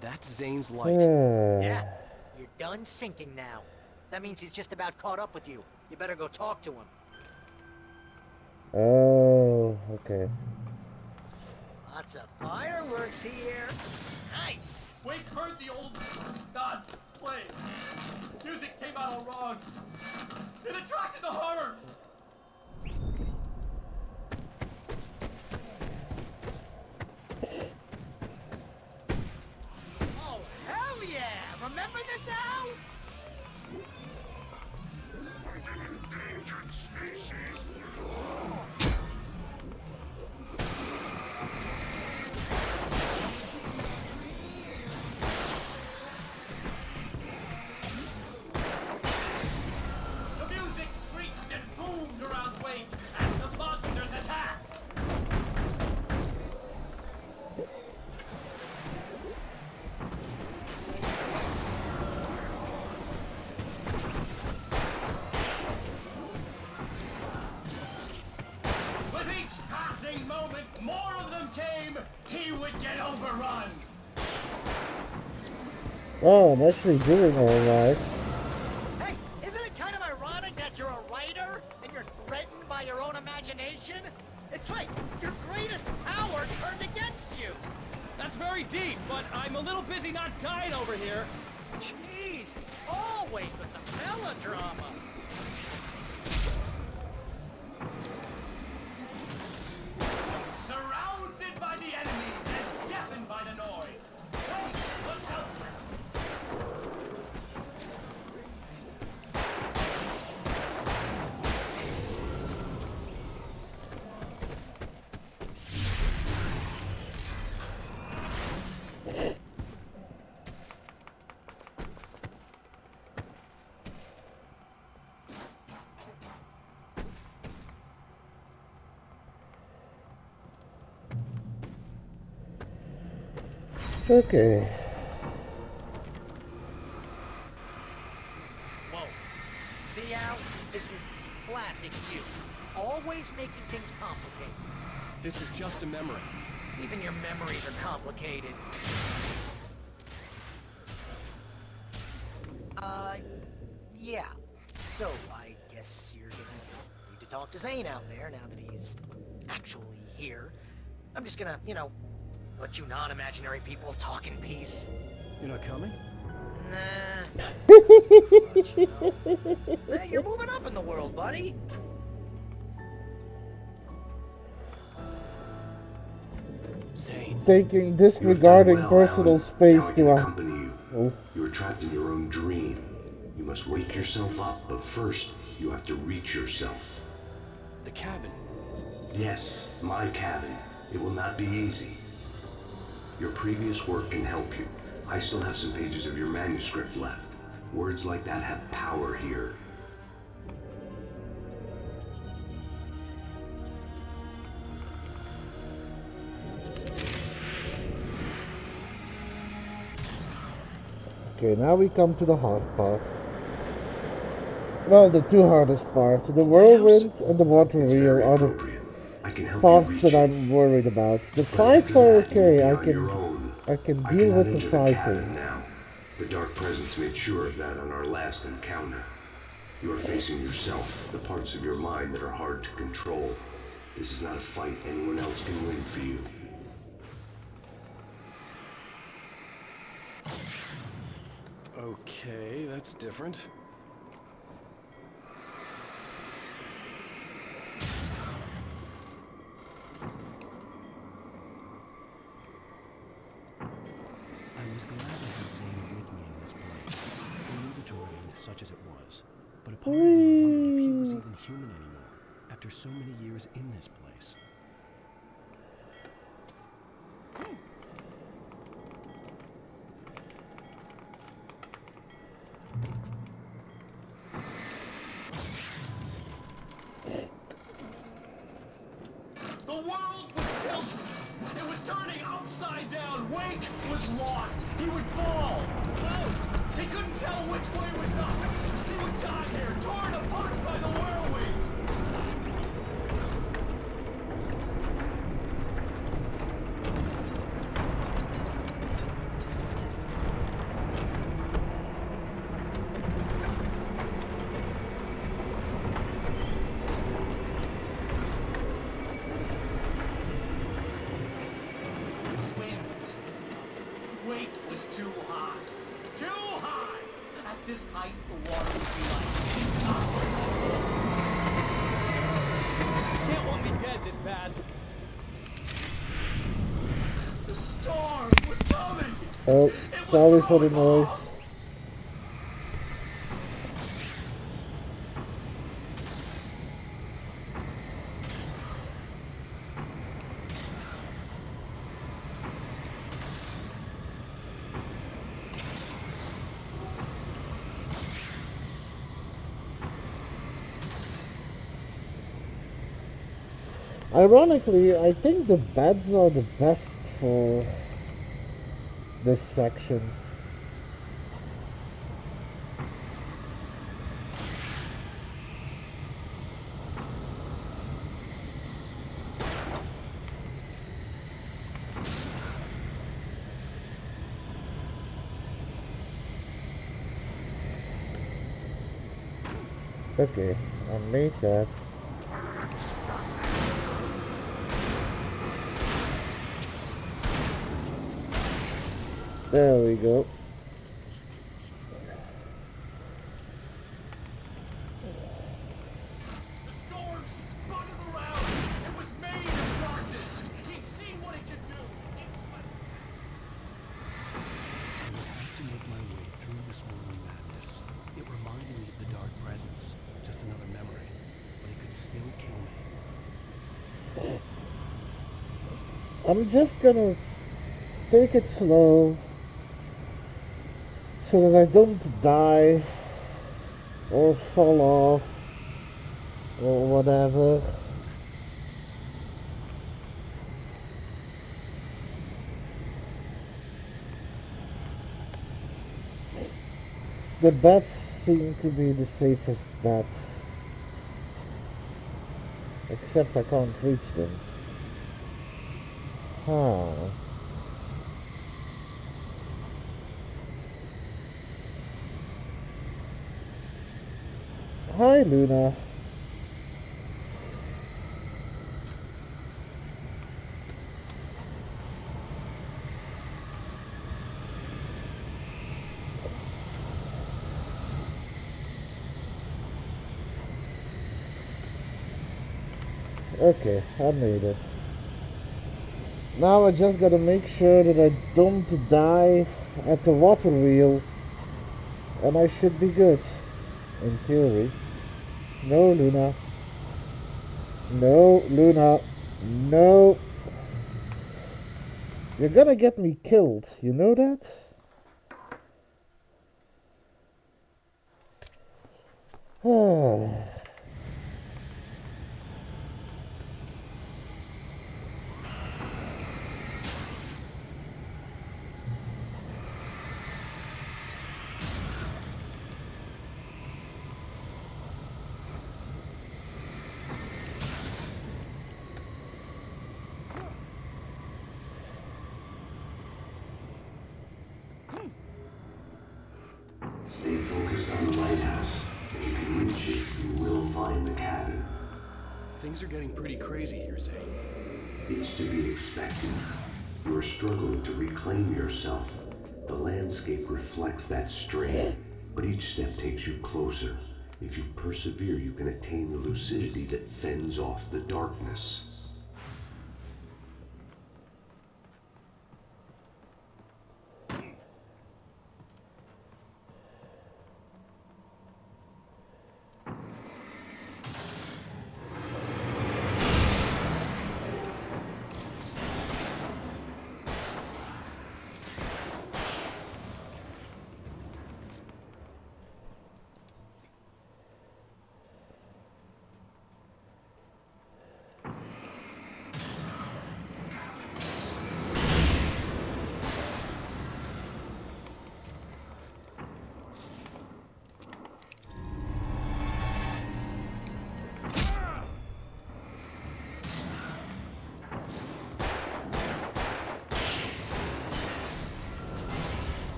That's Zane's light. Yeah, you're done sinking now. That means he's just about caught up with you. You better go talk to him. Oh, okay. Lots of fireworks here. Nice. Wake heard the old gods play. Music came out all wrong. It attracted the horrors. Oh, hell yeah! Remember this, Al? An endangered species. The music screeched and boomed around Wake as the monsters attacked. With each passing moment, more of them came. He would get overrun. Oh, I'm actually doing alright. Hey, isn't it kind of ironic that you're a writer and you're threatened by your own imagination? It's like your greatest power turned against you. That's very deep, but I'm a little busy not dying over here. Jeez, always with the melodrama. Surrounded by the enemies and deafened by the noise. Wake was helpless. Okay. Whoa. See, Al? This is classic you. Always making things complicated. This is just a memory. Even your memories are complicated. Yeah. So, I guess you're gonna need to talk to Zane out there now that he's actually here. I'm just gonna, let you non-imaginary people talk in peace. You're not coming? Nah. That was good fudge, you know? Hey, you're moving up in the world, buddy. Zane. Disregarding well, personal Alan. space Now I to can a... accompany you. Oh. You are trapped in your own dream. You must wake yourself up, but first, you have to reach yourself. The cabin. Yes, my cabin. It will not be easy. Your previous work can help you. I still have some pages of your manuscript left. Words like that have power here. Okay, now we come to the hard part. Well, the two hardest parts. The whirlwind and the water wheel are the parts that I'm worried about. The fights are okay. I can deal with the fighting. Now. The Dark Presence made sure of that on our last encounter. You are facing yourself, the parts of your mind that are hard to control. This is not a fight anyone else can win for you. Okay, that's different. I was glad to have Zane with me in this place. I knew the terrain, such as it was. But a part of me wondered if he was even human anymore, after so many years in this place. The world was tilted. It was turning upside down. Wake was lost. He would fall. Oh, he couldn't tell which way was up. He would die here, torn apart by the whirlwind. Weight was too high. Too high! At this height, the water would be like You can't want me dead this bad. the storm was coming! Oh, sorry for the noise. Ironically, I think the beds are the best for this section. Okay, I made that. There we go. The storm spun him around. It was made of darkness. He'd seen what it could do. I would have to make my way through this whirling madness. It reminded me of the Dark Presence. Just another memory. But it could still kill me. I'm just gonna take it slow so that I don't die or fall off or whatever. The bats seem to be the safest bet. Except I can't reach them. Huh. Hi, Luna. Okay, I made it. Now I just gotta make sure that I don't die at the water wheel, and I should be good, in theory. No, Luna. No, Luna. No. You're gonna get me killed, you know that? Stay focused on the lighthouse. If you can reach it, you will find the cabin. Things are getting pretty crazy here, Zane. It's to be expected. You are struggling to reclaim yourself. The landscape reflects that strain, but each step takes you closer. If you persevere, you can attain the lucidity that fends off the darkness.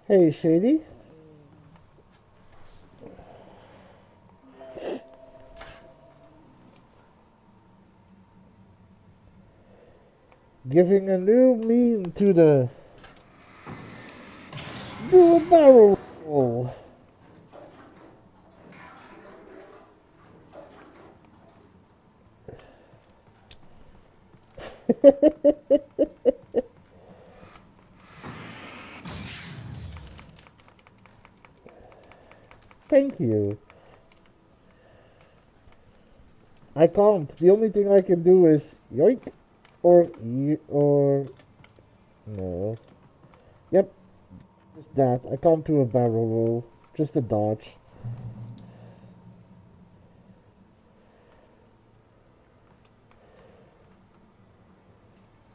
Hey, Shady. Giving a new meaning to the dual barrel roll. Thank you. I can't. The only thing I can do is yoink or no. Yep, just that. I can't do a barrel roll. Just a dodge.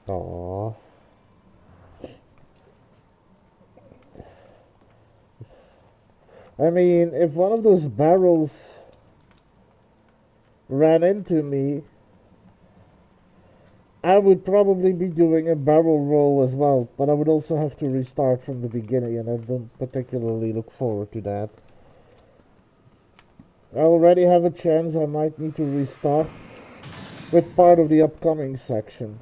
Aww. I mean, if one of those barrels ran into me, I would probably be doing a barrel roll as well, but I would also have to restart from the beginning, and I don't particularly look forward to that. I already have a chance I might need to restart with part of the upcoming section.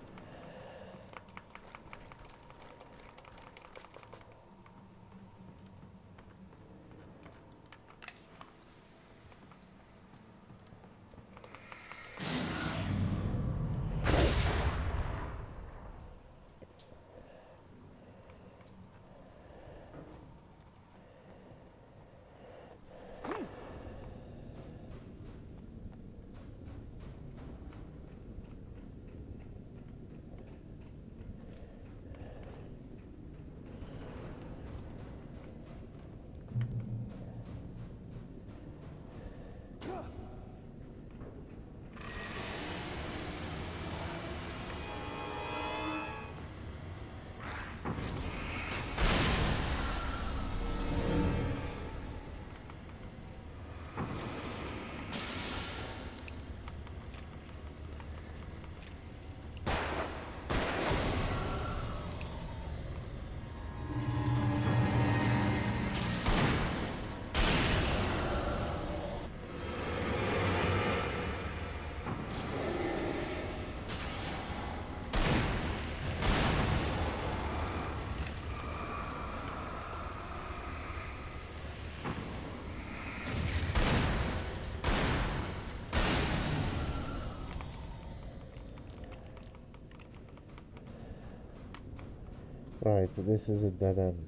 Right, this is a dead end.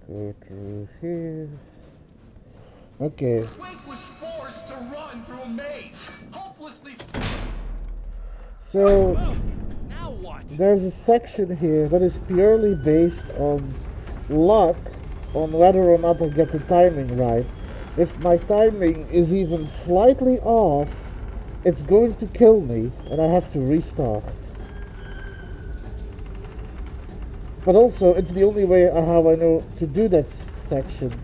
Go through here. Okay. Wake was forced to run through a maze, hopelessly. So Now what? there's a section here that is purely based on luck, on whether or not I get the timing right. If my timing is even slightly off, it's going to kill me and I have to restart. But also, it's the only way how I know to do that section.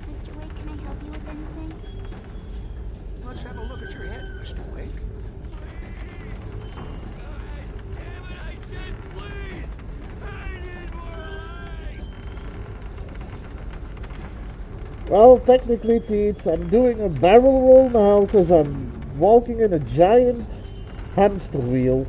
Mr. Wake, can I help you with anything? Let's have a look at your head, Mr. Wake. Well, technically, Teets, I'm doing a barrel roll now because I'm walking in a giant hamster wheel.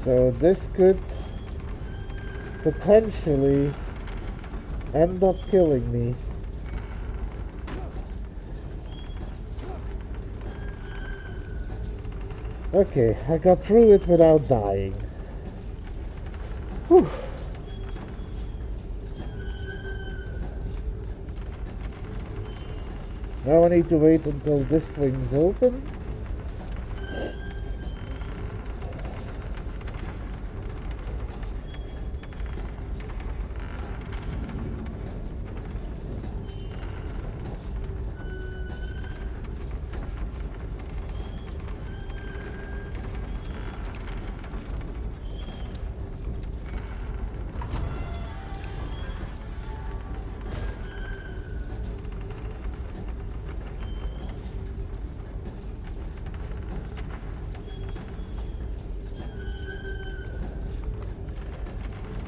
So this could potentially end up killing me. Okay, I got through it without dying. Whew. Now I need to wait until this swings open.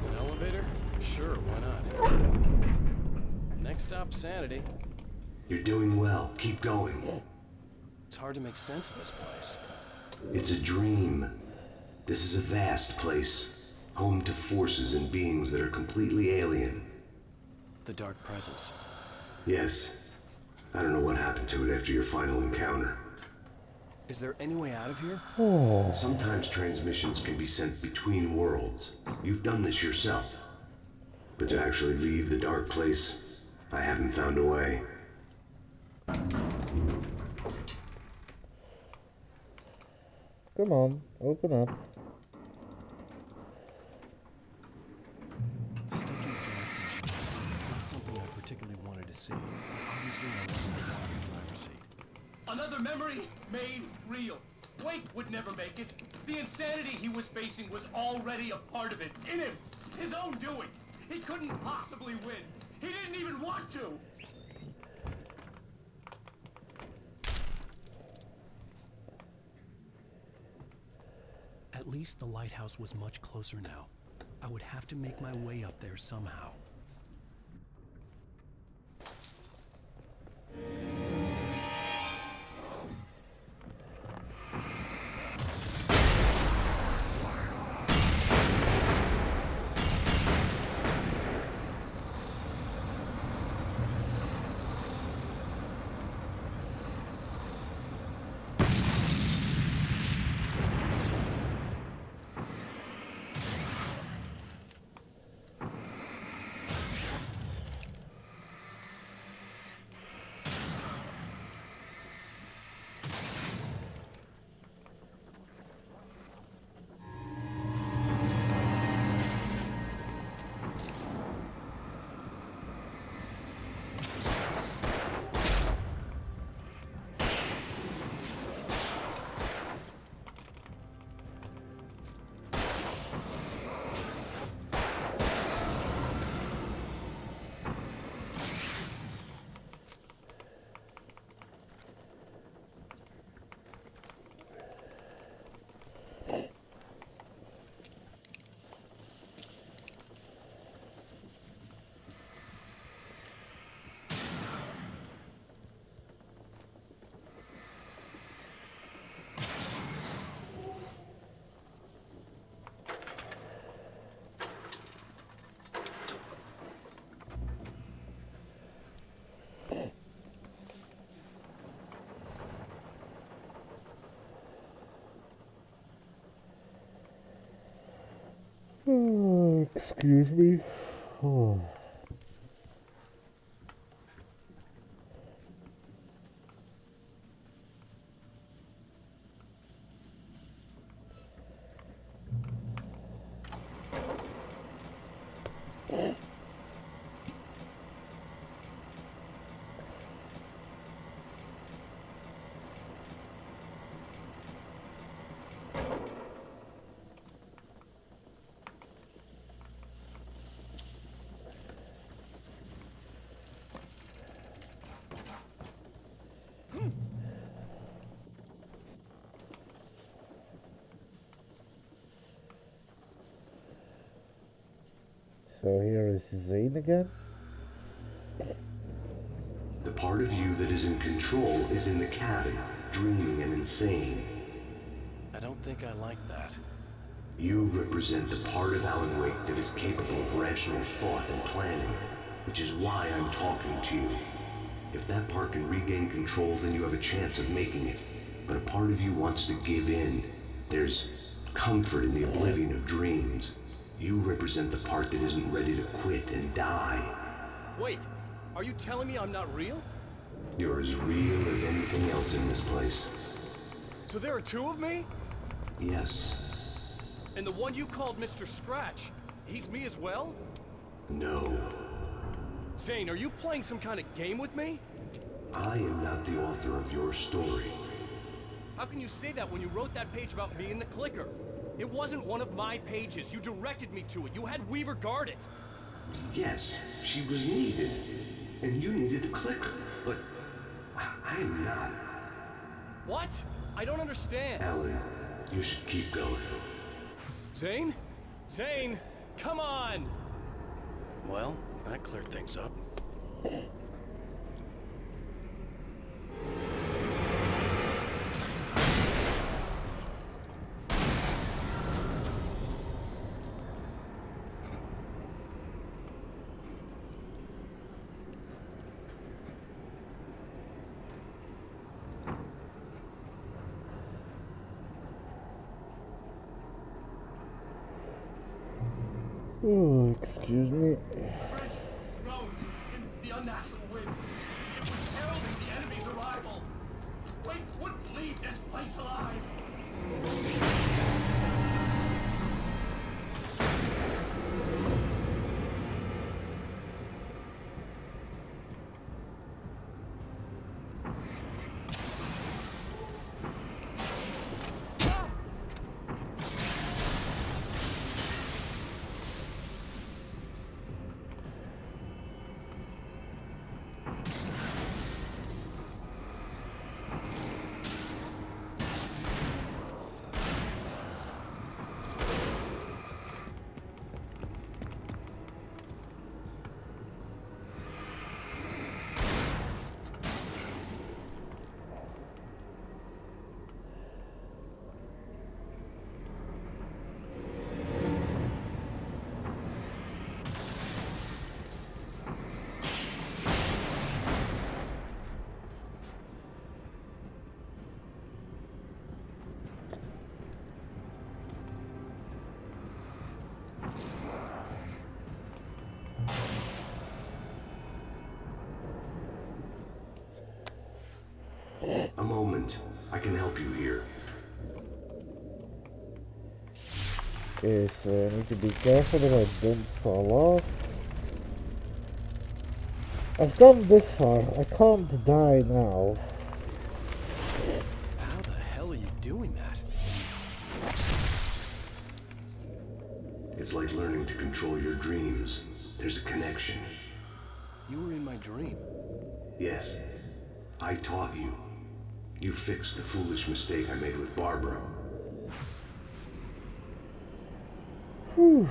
An elevator? Sure, why not? Next stop, sanity. You're doing well. Keep going. It's hard to make sense of this place. It's a dream. This is a vast place, home to forces and beings that are completely alien. The Dark Presence. Yes. I don't know what happened to it after your final encounter. Is there any way out of here? Sometimes transmissions can be sent between worlds. You've done this yourself. But to actually leave the dark place, I haven't found a way. Come on, open up. Stucky's gas station. Not something I particularly wanted to see. Obviously, I wasn't the one in the driver's seat. Another memory made real. Wake would never make it. The insanity he was facing was already a part of it, in him. His own doing. He couldn't possibly win. He didn't even want to. At least the lighthouse was much closer now. I would have to make my way up there somehow. Excuse me. Oh. So here is Zane again? The part of you that is in control is in the cabin, dreaming and insane. I don't think I like that. You represent the part of Alan Wake that is capable of rational thought and planning, which is why I'm talking to you. If that part can regain control, then you have a chance of making it. But a part of you wants to give in. There's comfort in the oblivion of dreams. You represent the part that isn't ready to quit and die. Wait, are you telling me I'm not real? You're as real as anything else in this place. So there are two of me? Yes. And the one you called Mr. Scratch, he's me as well? No. Zane, are you playing some kind of game with me? I am not the author of your story. How can you say that when you wrote that page about me in the clicker? It wasn't one of my pages. You directed me to it. You had Weaver guard it. Yes, she was needed. And you needed the clicker. But I am not. What? I don't understand. Alan, you should keep going. Zane? Zane! Come on! Well, that cleared things up. Oh, excuse me. Rose in the unnatural wind. It was heralding the enemy's arrival. Wait wouldn't leave this place alive. I can help you here. Okay, so I need to be careful that I don't fall off. I've gone this far. I can't die now. How the hell are you doing that? It's like learning to control your dreams. There's a connection. You were in my dream. Yes, I taught you. You fixed the foolish mistake I made with Barbara. Whew.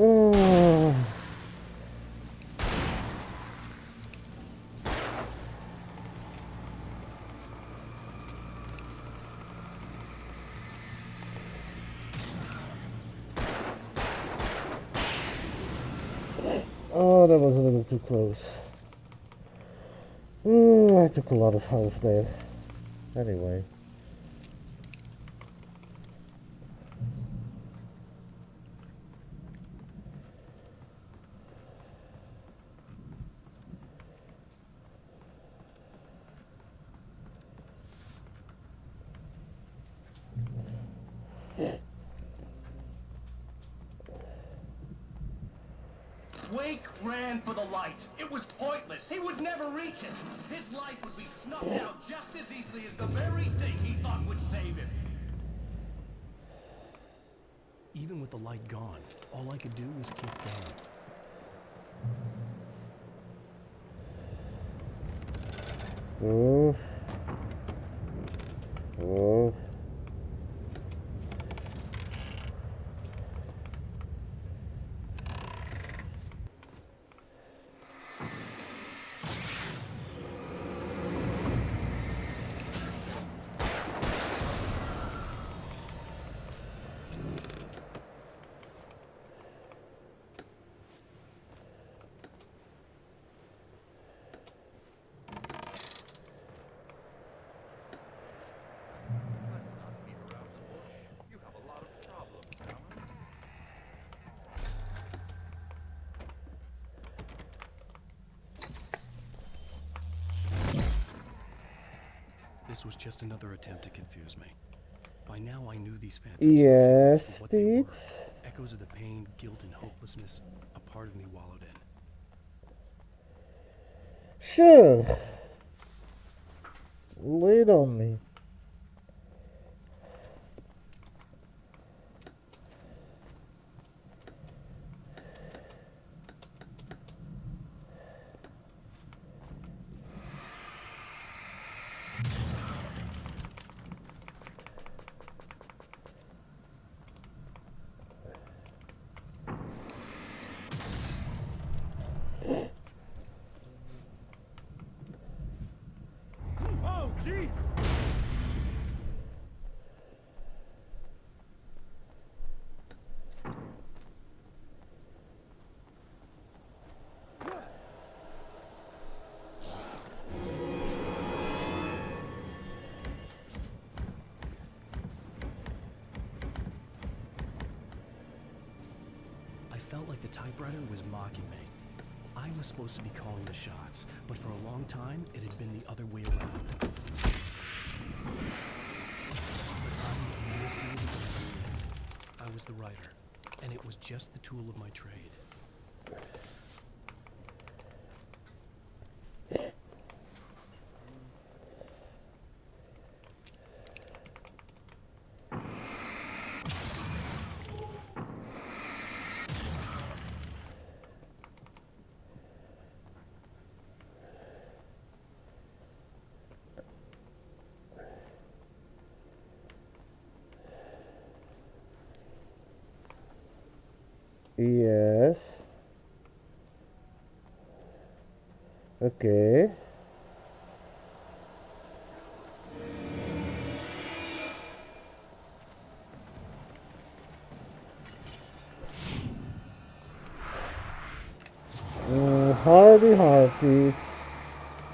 Oh. Oh, that was a little too close. Ooh, I took a lot of health there. Anyway. Wake ran for the light. It was pointless. He would never reach it. His life would be snuffed out just as easily as the very thing he thought would save him. Even with the light gone, all I could do was keep going. Oh. Oh. This was just another attempt to confuse me. By now I knew these phantoms. Yes, what they were. Steve. Echoes of the pain, guilt, and hopelessness a part of me wallowed in. Sure. Lay it on me. Oh, jeez! I felt like the typewriter was mocking me. I was supposed to be calling the shots, but for a long time, it had been the other way around. But I was doing it. I was the writer, and it was just the tool of my trade. Yes. Okay. Hardy hearties.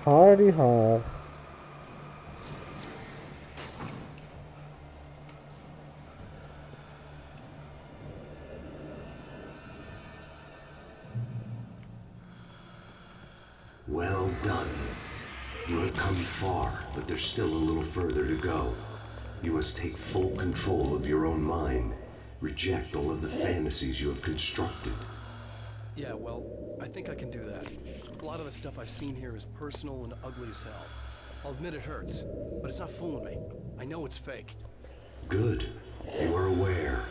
Hardy heart. Well done. You have come far, but there's still a little further to go. You must take full control of your own mind. Reject all of the fantasies you have constructed. Yeah, well, I think I can do that. A lot of the stuff I've seen here is personal and ugly as hell. I'll admit it hurts, but it's not fooling me. I know it's fake. Good. You are aware.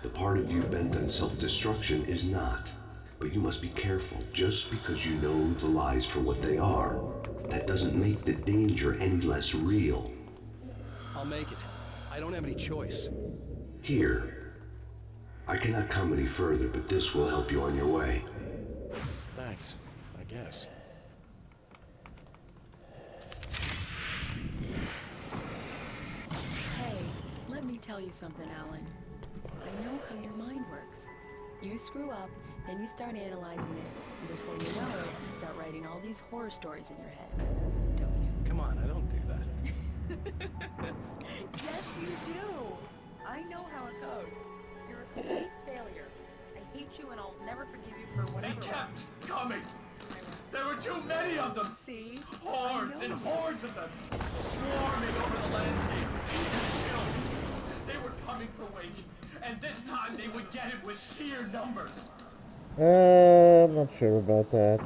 The part of you bent on self-destruction is not. But you must be careful. Just because you know the lies for what they are, that doesn't make the danger any less real. I'll make it. I don't have any choice. Here. I cannot come any further, but this will help you on your way. Thanks, I guess. Hey, let me tell you something, Alan. I know how your mind works. You screw up, then you start analyzing it, and before you know it, you start writing all these horror stories in your head. Don't you? Come on, I don't do that. Yes, you do. I know how it goes. You're a complete failure. I hate you, and I'll never forgive you for whatever. They kept coming! There were too many of them! See? Hordes and hordes of them! Swarming over the landscape! They were coming for Wake, and this time they would get it with sheer numbers! I'm not sure about that.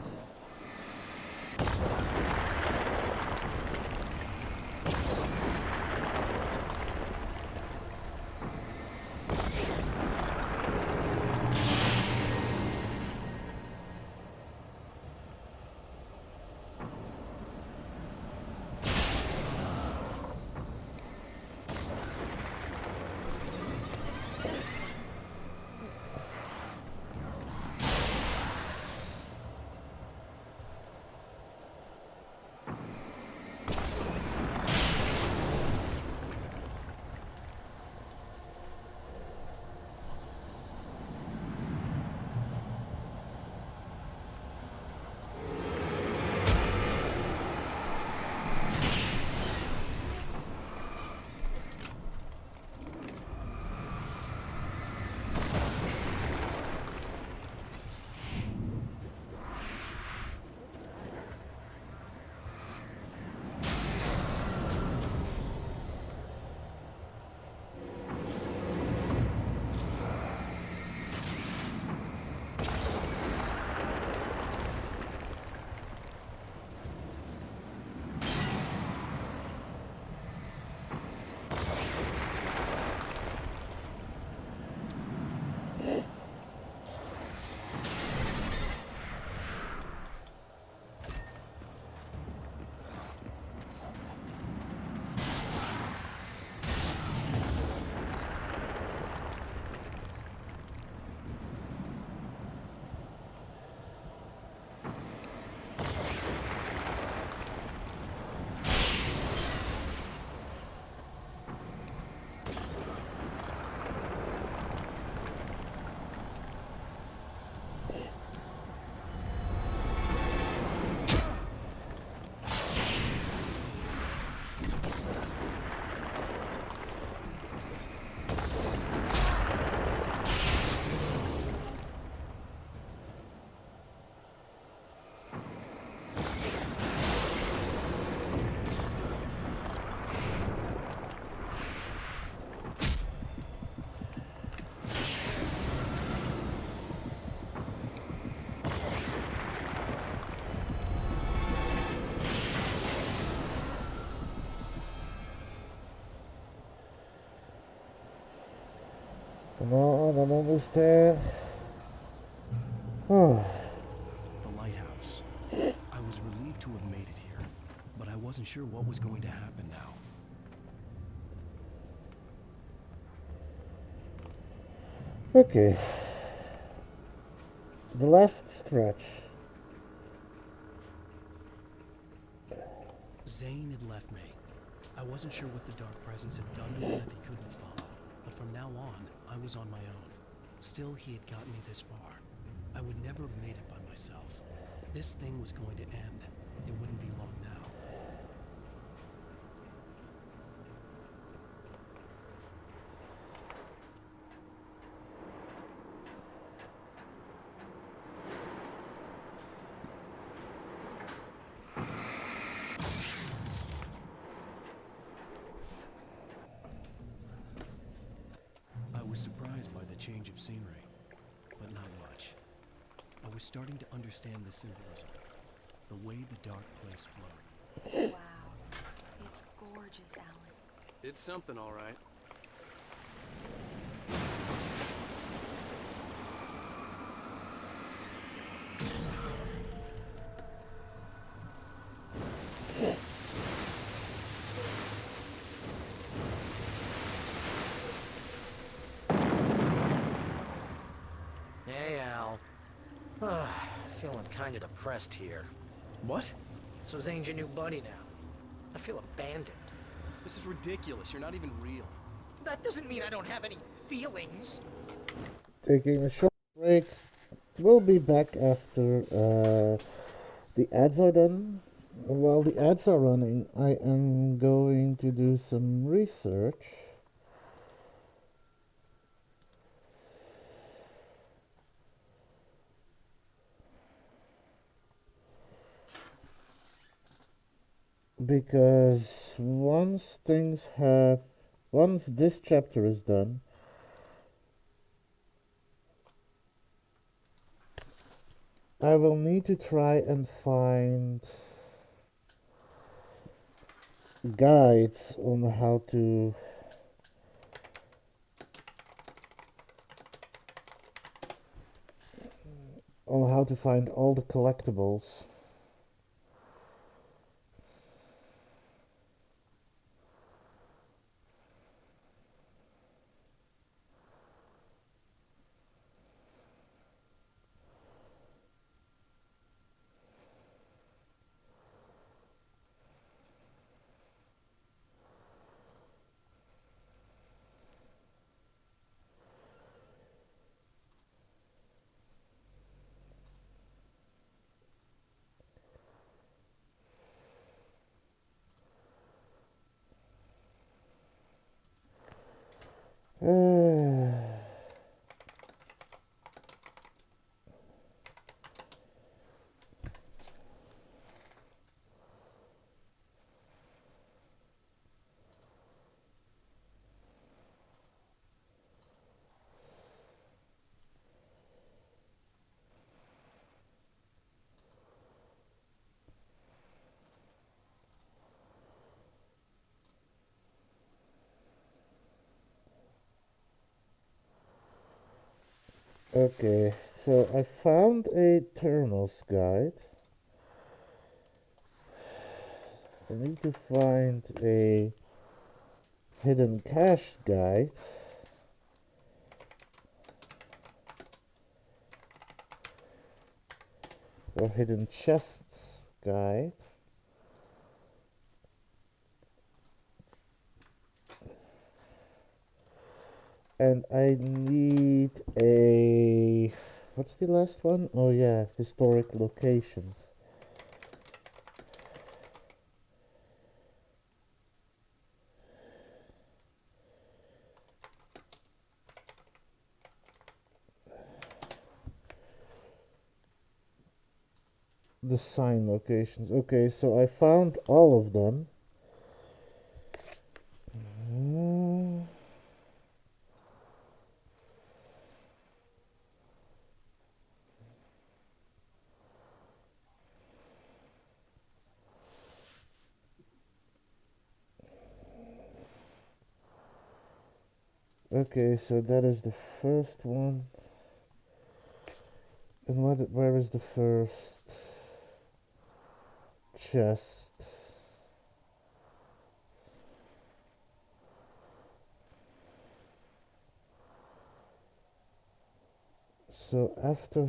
Come on, I'm almost there. Oh. The lighthouse. I was relieved to have made it here, but I wasn't sure what was going to happen now. Okay. The last stretch. Zane had left me. I wasn't sure what the Dark Presence had done to him if he couldn't follow, but from now on, I was on my own. Still, he had gotten me this far. I would never have made it by myself. This thing was going to end. It wouldn't be long now. I was surprised by the change of scenery, but not much. I was starting to understand the symbolism, the way the dark place flowed. Wow. It's gorgeous, Alan. It's something, all right. Hey, Al. Feeling kind of depressed here. What? So Zane's your new buddy now. I feel abandoned. This is ridiculous. You're not even real. That doesn't mean I don't have any feelings. Taking a short break. We'll be back after the ads are done. While the ads are running, I am going to do some research. Because once this chapter is done, I will need to try and find guides on how to find all the collectibles. Okay, so I found a terminals guide. I need to find a hidden cache guide. Or hidden chests guide. And I need a... What's the last one? Oh yeah, historic locations. The sign locations. Okay, so I found all of them. Okay, so that is the first one. And where is the first chest? So after...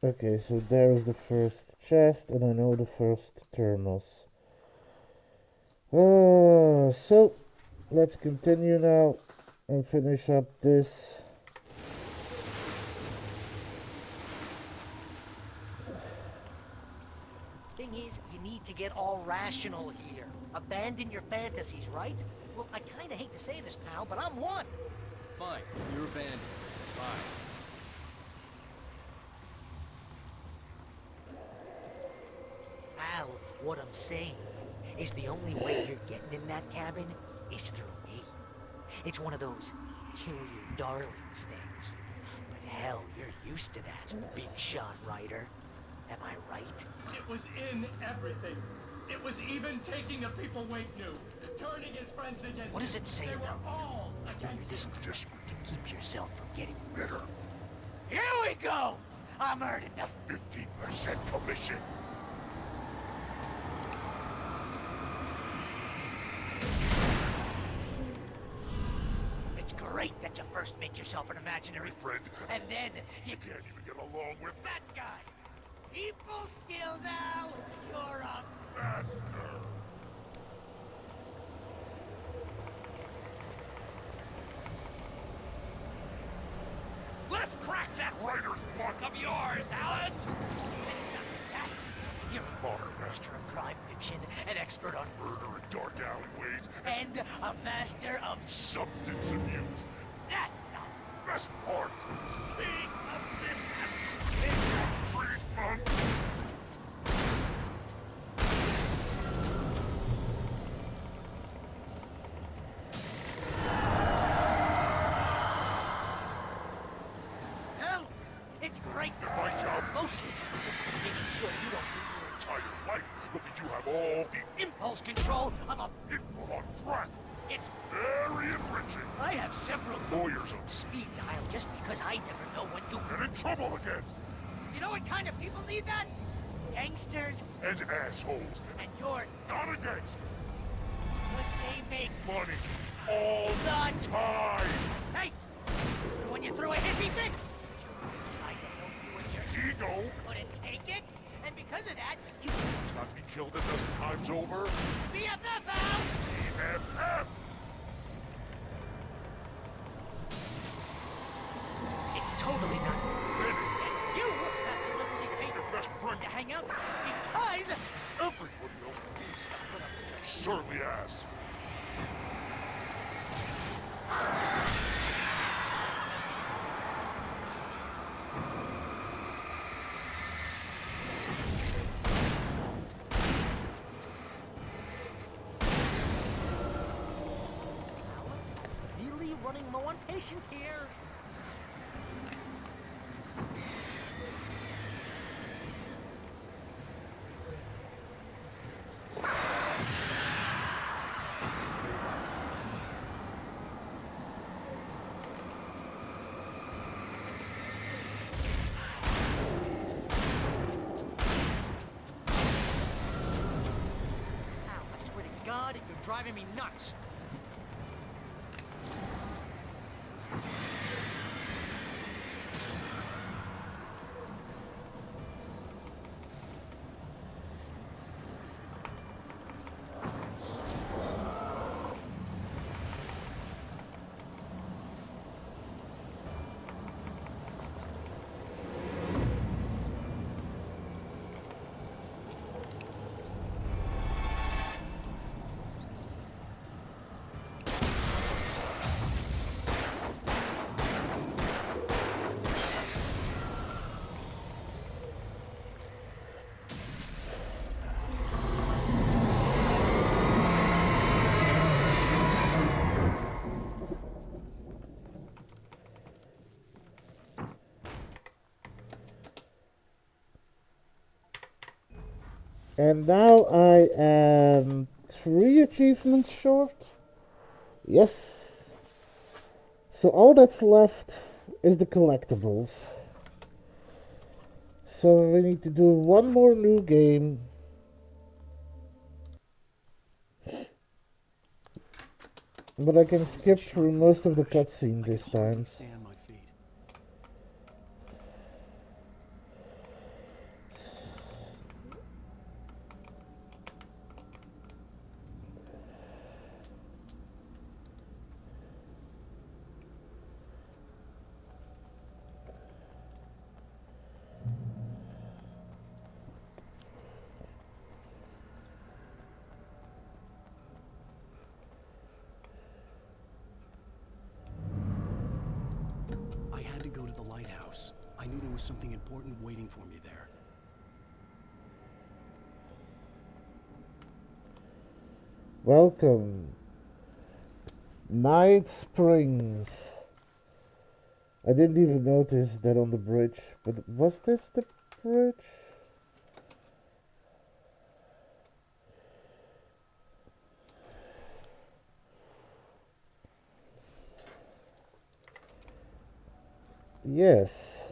Okay, so there is the first chest, and I know the first thermos. So let's continue now and finish up this. Thing is, you need to get all rational here. Abandon your fantasies, right? Well, I kinda hate to say this, pal, but I'm one. Fine, you're abandoned. Fine. Al, what I'm saying is the only way you're getting in that cabin is through me. It's one of those kill your darlings things. But hell, you're used to that, big shot writer. Am I right? It was in everything. It was even taking a people Wake knew, turning his friends against. What does it say They were about all when against. you're this desperate to keep yourself from getting bitter? Here we go! I'm earning the 50% commission. It's great that you first make yourself an imaginary Friend, and then you can't even get along with that guy. People skills, Al. You're a master. Let's crack that Writer's block of yours, Alan! And it's not just that. You're a Modern master of crime fiction, an expert on murder in dark alleyways, and a master of substance abuse. that's the Best part. thing of business. Treatment. Hell, it's great. And my job Mostly consists of making sure you don't leave entire life. Look at you have all the your impulse control of a... input on crack. It's... Very enriching. I have several Lawyers on speed dial just because I never know when to... and in trouble again. You know what kind of people need that? Gangsters And assholes. and you're... Not a gangster. Because they make Money. All the... time. Hey! When you threw a hissy fit, I can help you with your Ego. couldn't take it, and because of that, you Not be killed a dozen times over. BFF out! BFF. It's totally not. Then And you have to literally pay your best friend. to hang out because Everybody else refuses to put up with your surly ass. really running low on patience here. I swear to God, you're driving me nuts. And now I am 3 achievements short. Yes. So all that's left is the collectibles. So we need to do one more new game. But I can skip through most of the cutscene this time. Stay on my feet. I had to go to the lighthouse. I knew there was something important waiting for me there. Welcome. Night Springs. I didn't even notice that on the bridge, but was this the bridge? Yes.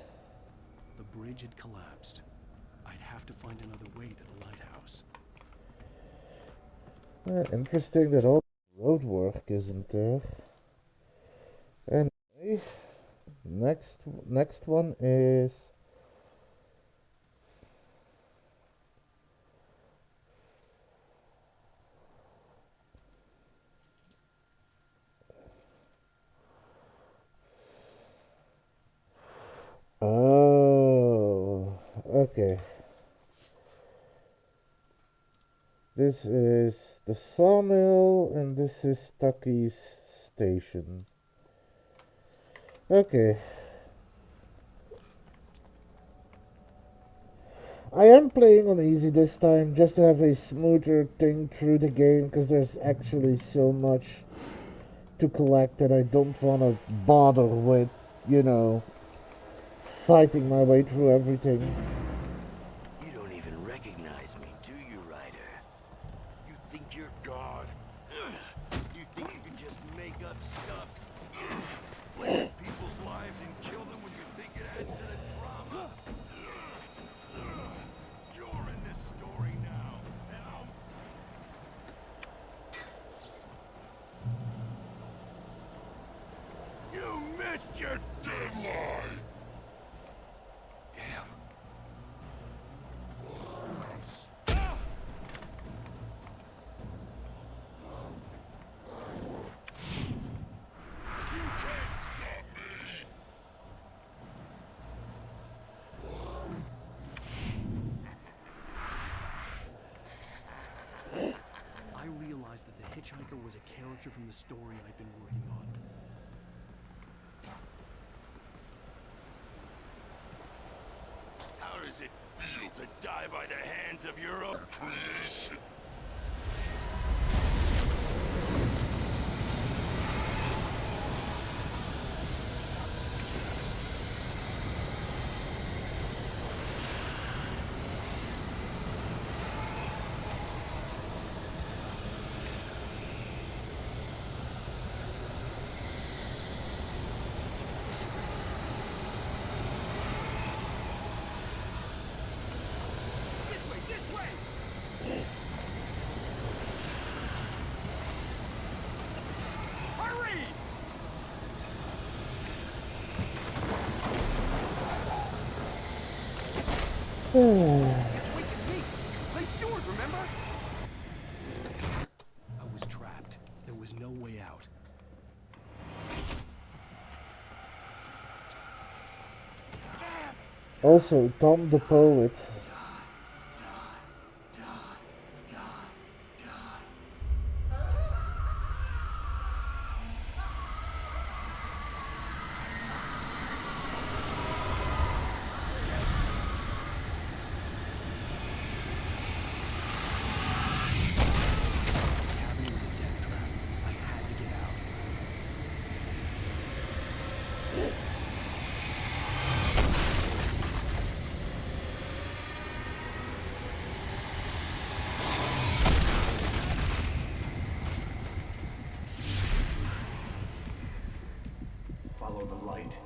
The bridge had collapsed. I'd have to find another way to the lighthouse. Interesting that all road work isn't there. Anyway, next one is oh, okay. This is the sawmill and this is Tucky's station. Okay. I am playing on easy this time just to have a smoother thing through the game because there's actually so much to collect that I don't want to bother with, you know, fighting my way through everything. You don't even recognize me, do you, Ryder? You think you're God? You think you can just make up stuff? Waste people's lives and kill them when you think it adds to the drama? You're in this story now, and you missed your deadline! Damn. You can't stop me! I realized that the hitchhiker was a character from the story I'd been working on. How does it feel to die by the hands of your own creation? It's me! Play Stewart, remember? I was trapped. There was no way out. Also, Tom the Poet. the light.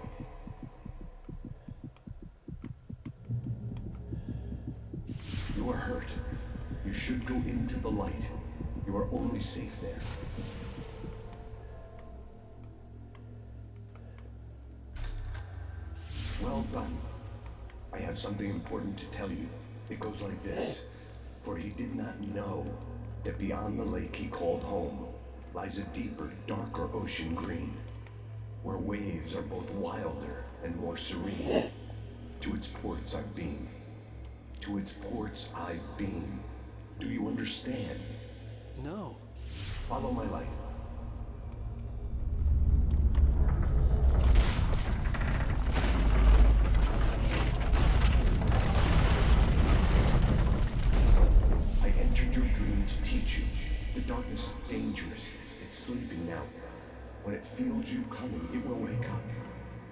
You are hurt. You should go into the light. You are only safe there. Well done. I have something important to tell you. It goes like this. For he did not know that beyond the lake he called home lies a deeper, darker ocean green, where waves are both wilder and more serene. To its ports I've been. To its ports I've been. Do you understand? No. Follow my light. I entered your dream to teach you. The darkness is dangerous. It's sleeping now. When it feels you coming, it will wake up.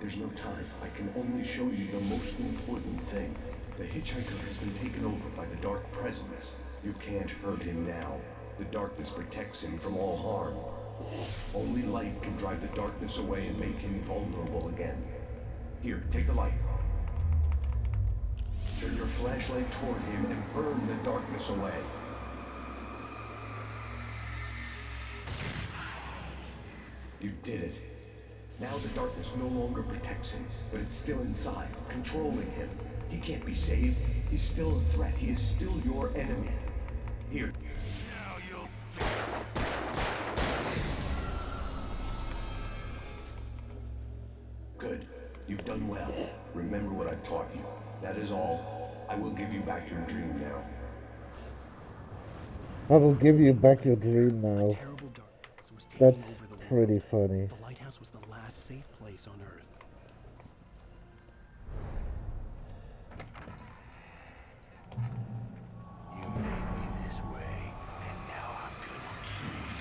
There's no time. I can only show you the most important thing. The hitchhiker has been taken over by the dark presence. You can't hurt him now. The darkness protects him from all harm. Only light can drive the darkness away and make him vulnerable again. Here, take the light. Turn your flashlight toward him and burn the darkness away. You did it. Now the darkness no longer protects him, but it's still inside, controlling him. He can't be saved. He's still a threat. He is still your enemy. Here. Now you'll die. Good. You've done well. Remember what I've taught you. That is all. I will give you back your dream now. I will give you back your dream now. A terrible darkness was taking That's over the pretty world. funny. The lighthouse was the last safe place on Earth. You made me this way, and now I'm gonna kill you.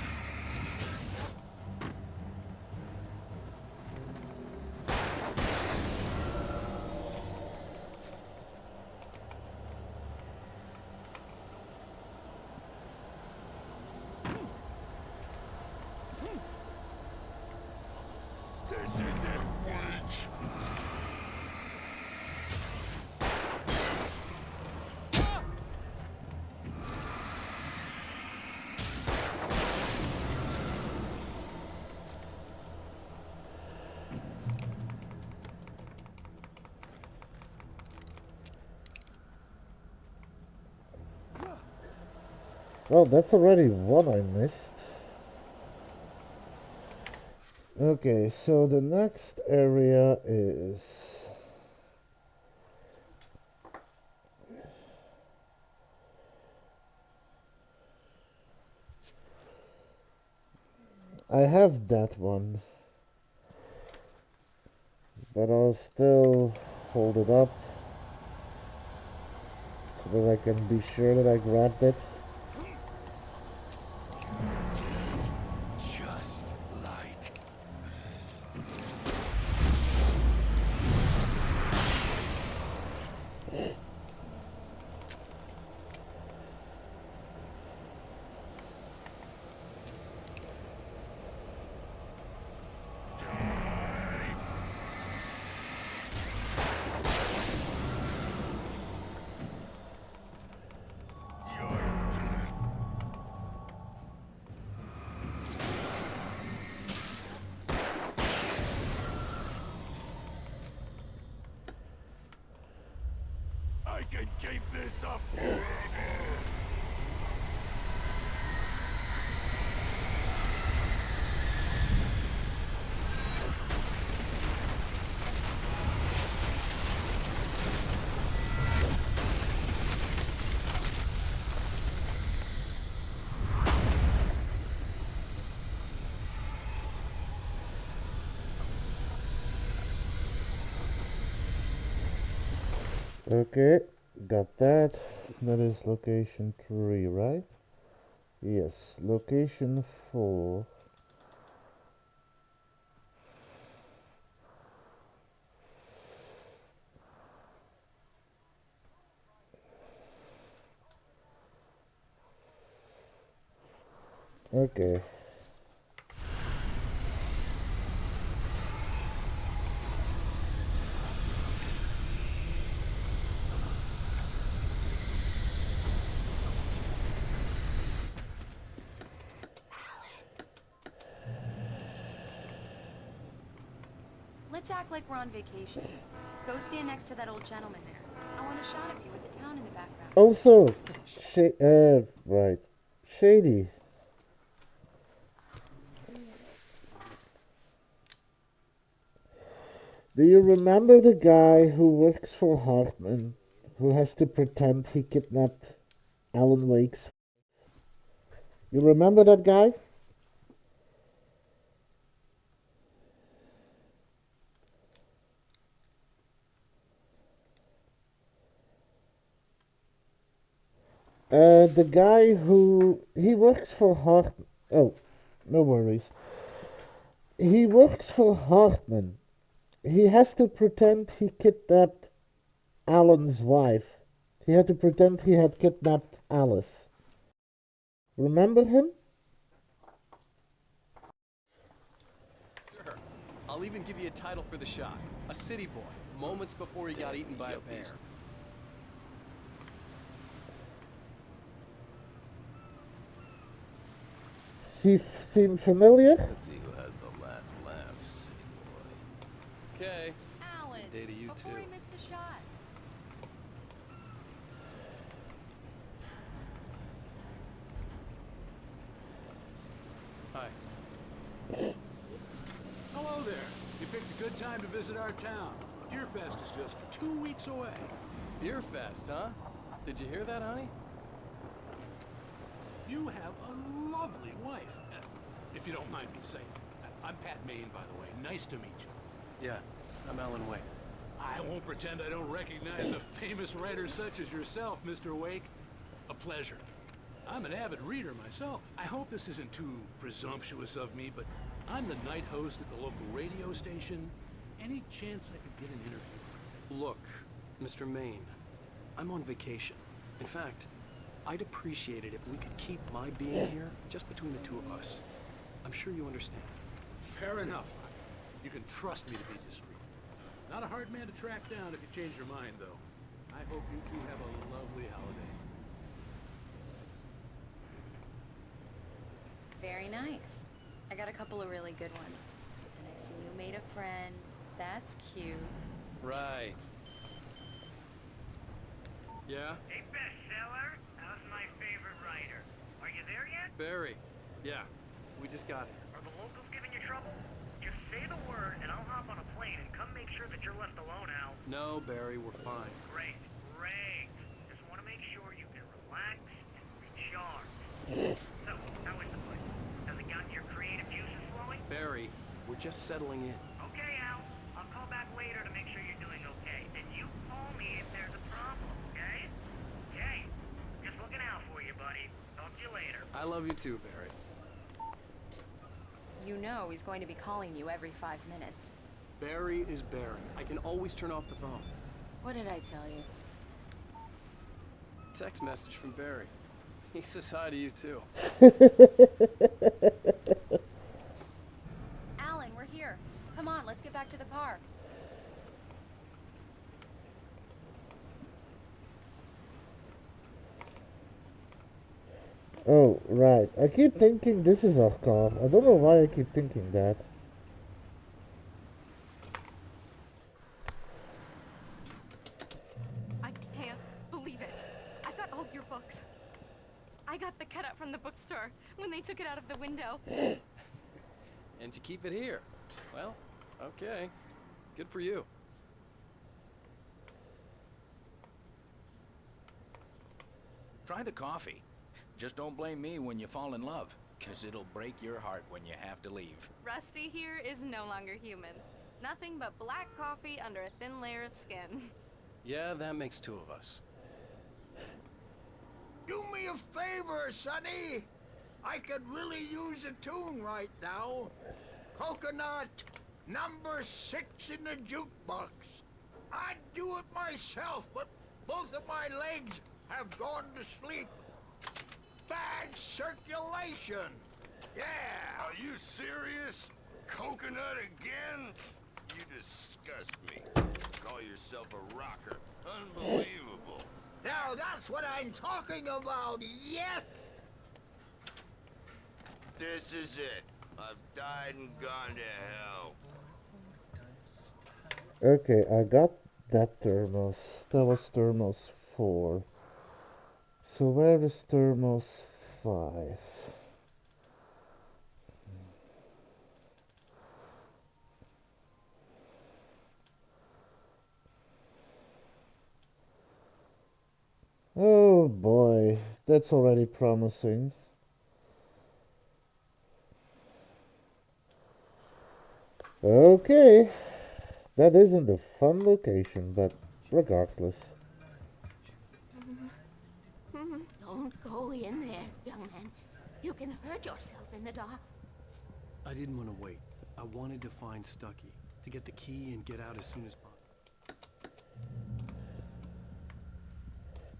This isn't witch. Well, that's already one I missed. Okay, so the next area is... I have that one, but I'll still hold it up so that I can be sure that I grabbed it. Just like I can keep this up forever. Okay, got that. That is location 3, right? Yes, location 4. Okay. Let's act like we're on vacation. Go stand next to that old gentleman there. I want a shot of you with the town in the background. Also, right. Shady. Do you remember the guy who works for Hartman, who has to pretend he kidnapped Alan Wake's? You remember that guy? The guy he works for Hartman. Oh, no worries. He works for Hartman. He has to pretend he kidnapped Alan's wife. He had to pretend he had kidnapped Alice. Remember him? Sure. I'll even give you a title for the shot. A city boy, moments before he got eaten by a bear. Seem familiar? Let's see who has the last laugh, city boy. Okay. Alan, Day to you before too. he missed the shot. Hi. Hello there. You picked a good time to visit our town. Deerfest is just 2 weeks away. Deerfest, huh? Did you hear that, honey? You have a lovely wife. If you don't mind me saying. I'm Pat Maine, by the way. Nice to meet you. Yeah, I'm Alan Wake. I won't pretend I don't recognize a famous writer such as yourself, Mr. Wake. A pleasure. I'm an avid reader myself. I hope this isn't too presumptuous of me, but I'm the night host at the local radio station. Any chance I could get an interview? Look, Mr. Maine, I'm on vacation. In fact, I'd appreciate it if we could keep my being here just between the two of us. I'm sure you understand. Fair enough. You can trust me to be discreet. Not a hard man to track down if you change your mind, though. I hope you two have a lovely holiday. Very nice. I got a couple of really good ones. And I see you made a friend. That's cute. Right. Yeah? Hey, bestseller, how's my favorite writer? Are you there yet? Barry. Yeah, we just got here. Are the locals giving you trouble? Just say the word and I'll hop on a plane and come make sure that you're left alone, Al. No, Barry, we're fine. Great, great. Just want to make sure you can relax and recharge. So, how is the place? Has it gotten your creative juices flowing? Barry, we're just settling in. Okay, Al. I'll call back later to make sure you're doing okay. And you call me if there's a problem, okay? Okay. Just looking out for you, buddy. Talk to you later. I love you too, Barry. You know he's going to be calling you every 5 minutes. Barry is Barry. I can always turn off the phone. What did I tell you? Text message from Barry. He says hi to you too. Alan, we're here. Come on, let's get back to the car. Oh, right. I keep thinking this is our car. I don't know why I keep thinking that. I can't believe it. I've got all your books. I got the cutout from the bookstore when they took it out of the window. And you keep it here. Well, okay. Good for you. Try the coffee. Just don't blame me when you fall in love, 'cause it'll break your heart when you have to leave. Rusty here is no longer human. Nothing but black coffee under a thin layer of skin. Yeah, that makes two of us. Do me a favor, Sonny. I could really use a tune right now. Coconut, number 6 in the jukebox. I'd do it myself, but both of my legs have gone to sleep. Bad circulation. Yeah. Are you serious? Coconut again? You disgust me. Call yourself a rocker. Unbelievable. Now that's what I'm talking about, yes! This is it. I've died and gone to hell. Okay, I got that thermos. That was thermos 4. So where is thermos 5? Oh boy, that's already promising. Okay, that isn't a fun location, but regardless. Don't go in there, young man. You can hurt yourself in the dark. I didn't want to wait. I wanted to find Stucky, to get the key and get out as soon as possible.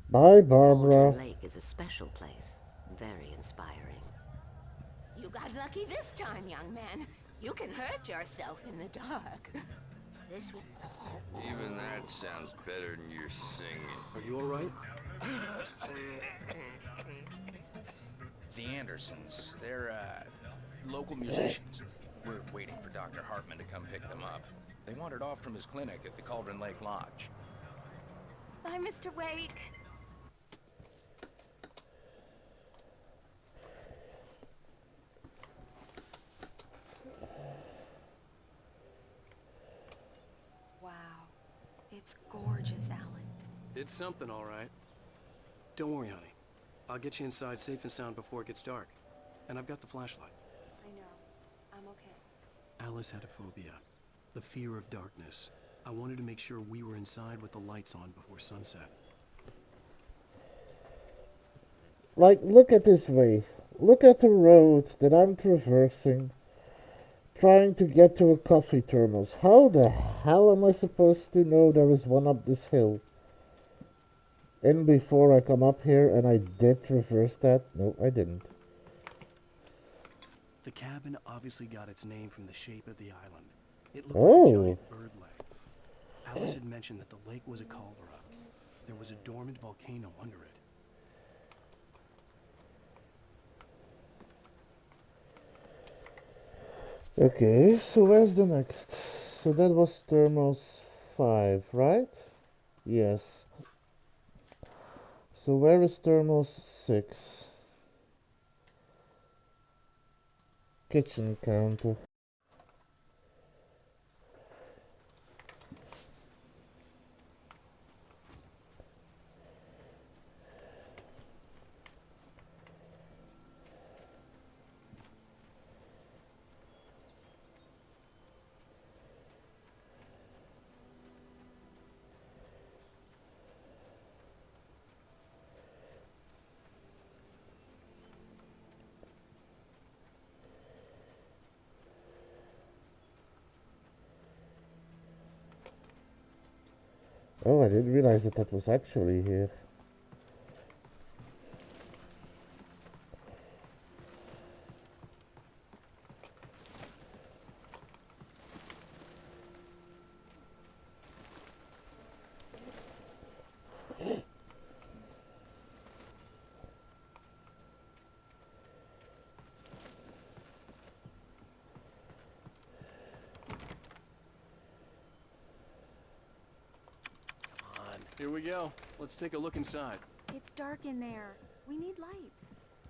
Bye, Barbara. Cauldron Lake is a special place. Very inspiring. You got lucky this time, young man. You can hurt yourself in the dark. This would... Even that sounds better than your singing. Are you all right? The Andersons, they're, local musicians. We're waiting for Dr. Hartman to come pick them up. They wandered off from his clinic at the Cauldron Lake Lodge. Bye, Mr. Wake. Wow. It's gorgeous, Alan. It's something, all right. Don't worry, honey. I'll get you inside safe and sound before it gets dark. And I've got the flashlight. I know. I'm okay. Alice had a phobia. The fear of darkness. I wanted to make sure we were inside with the lights on before sunset. Like, look at this way. Look at the road that I'm traversing, trying to get to a coffee thermos. How the hell am I supposed to know there is one up this hill? And before I come up here, and I did traverse that. No, I didn't. The cabin obviously got its name from the shape of the island. It looked like a giant bird leg. Alice had mentioned that the lake was a caldera. There was a dormant volcano under it. Okay, so where's the next? So that was thermos 5, right? Yes. So where is thermos 6? Kitchen counter. Oh, I didn't realize that that was actually here. Here we go. Let's take a look inside. It's dark in there. We need lights.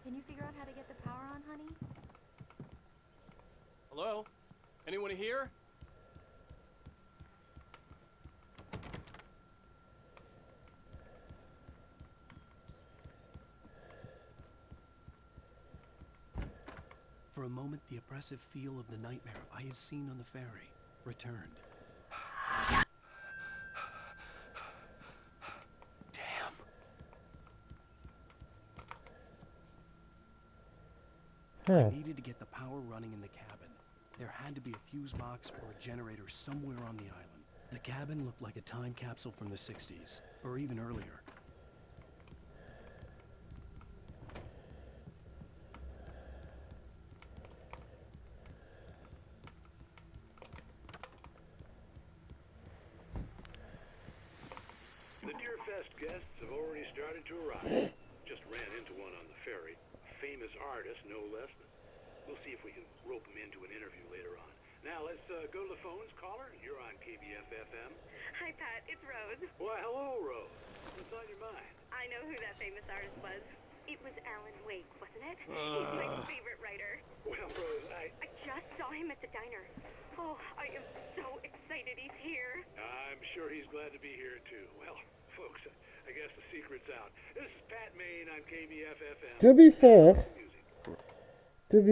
Can you figure out how to get the power on, honey? Hello? Anyone here? For a moment, the oppressive feel of the nightmare I had seen on the ferry returned. Damn. I needed to get the power running in the cabin. There had to be a fuse box or a generator somewhere on the island. The cabin looked like a time capsule from the 60s, or even earlier. The Deerfest guests have already started to arrive. Just ran into one on the ferry. A famous artist, no less. We'll see if we can rope him into an interview later on. Now let's go to the phones. Caller, you're on KBF-FM. Hi, Pat. It's Rose. Why, hello, Rose. What's on your mind? I know who that famous artist was. It was Alan Wake, wasn't it? He's my favorite writer. Well, Rose, I just saw him at the diner. Oh, I am so excited he's here. I'm sure he's glad to be here, too. Well, folks, I guess the secret's out. This is Pat Maine on KBF-FM. To be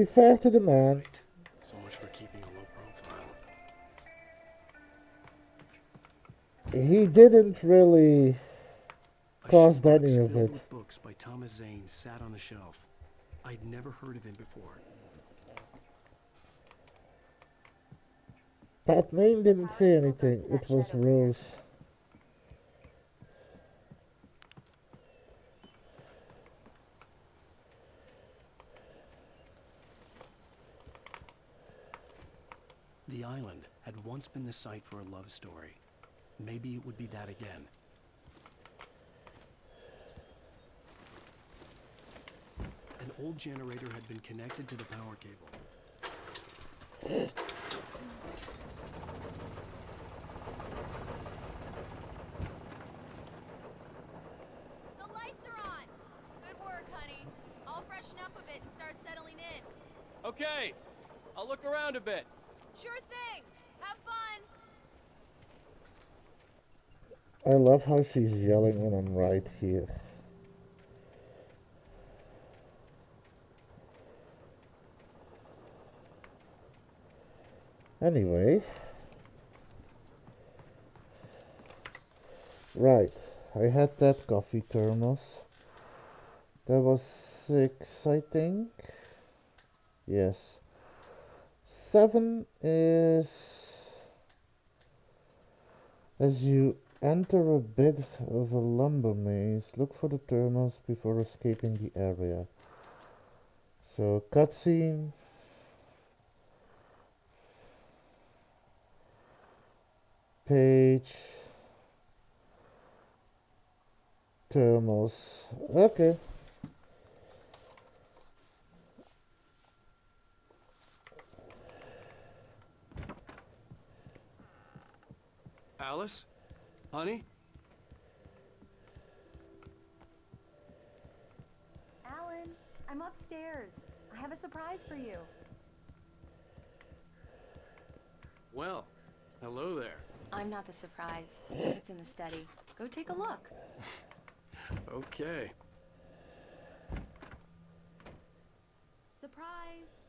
fair to the man. So much for keeping a low profile. He didn't really cause any of it. With books by Thomas Zane sat on the shelf. I'd never heard of him before. Pat Maine didn't say anything. It was Rose. The island had once been the site for a love story. Maybe it would be that again. An old generator had been connected to the power cable. The lights are on! Good work, honey. I'll freshen up a bit and start settling in. Okay, I'll look around a bit. Sure thing! Have fun! I love how she's yelling when I'm right here. Anyway. Right. I had that coffee thermos. There was 6, I think. Yes. 7 is as you enter a bit of a lumber maze, look for the thermos before escaping the area. So, cutscene. Page. Thermos. Okay. Alice? Honey? Alan, I'm upstairs. I have a surprise for you. Well, hello there. I'm not the surprise. It's in the study. Go take a look. Okay. Surprise!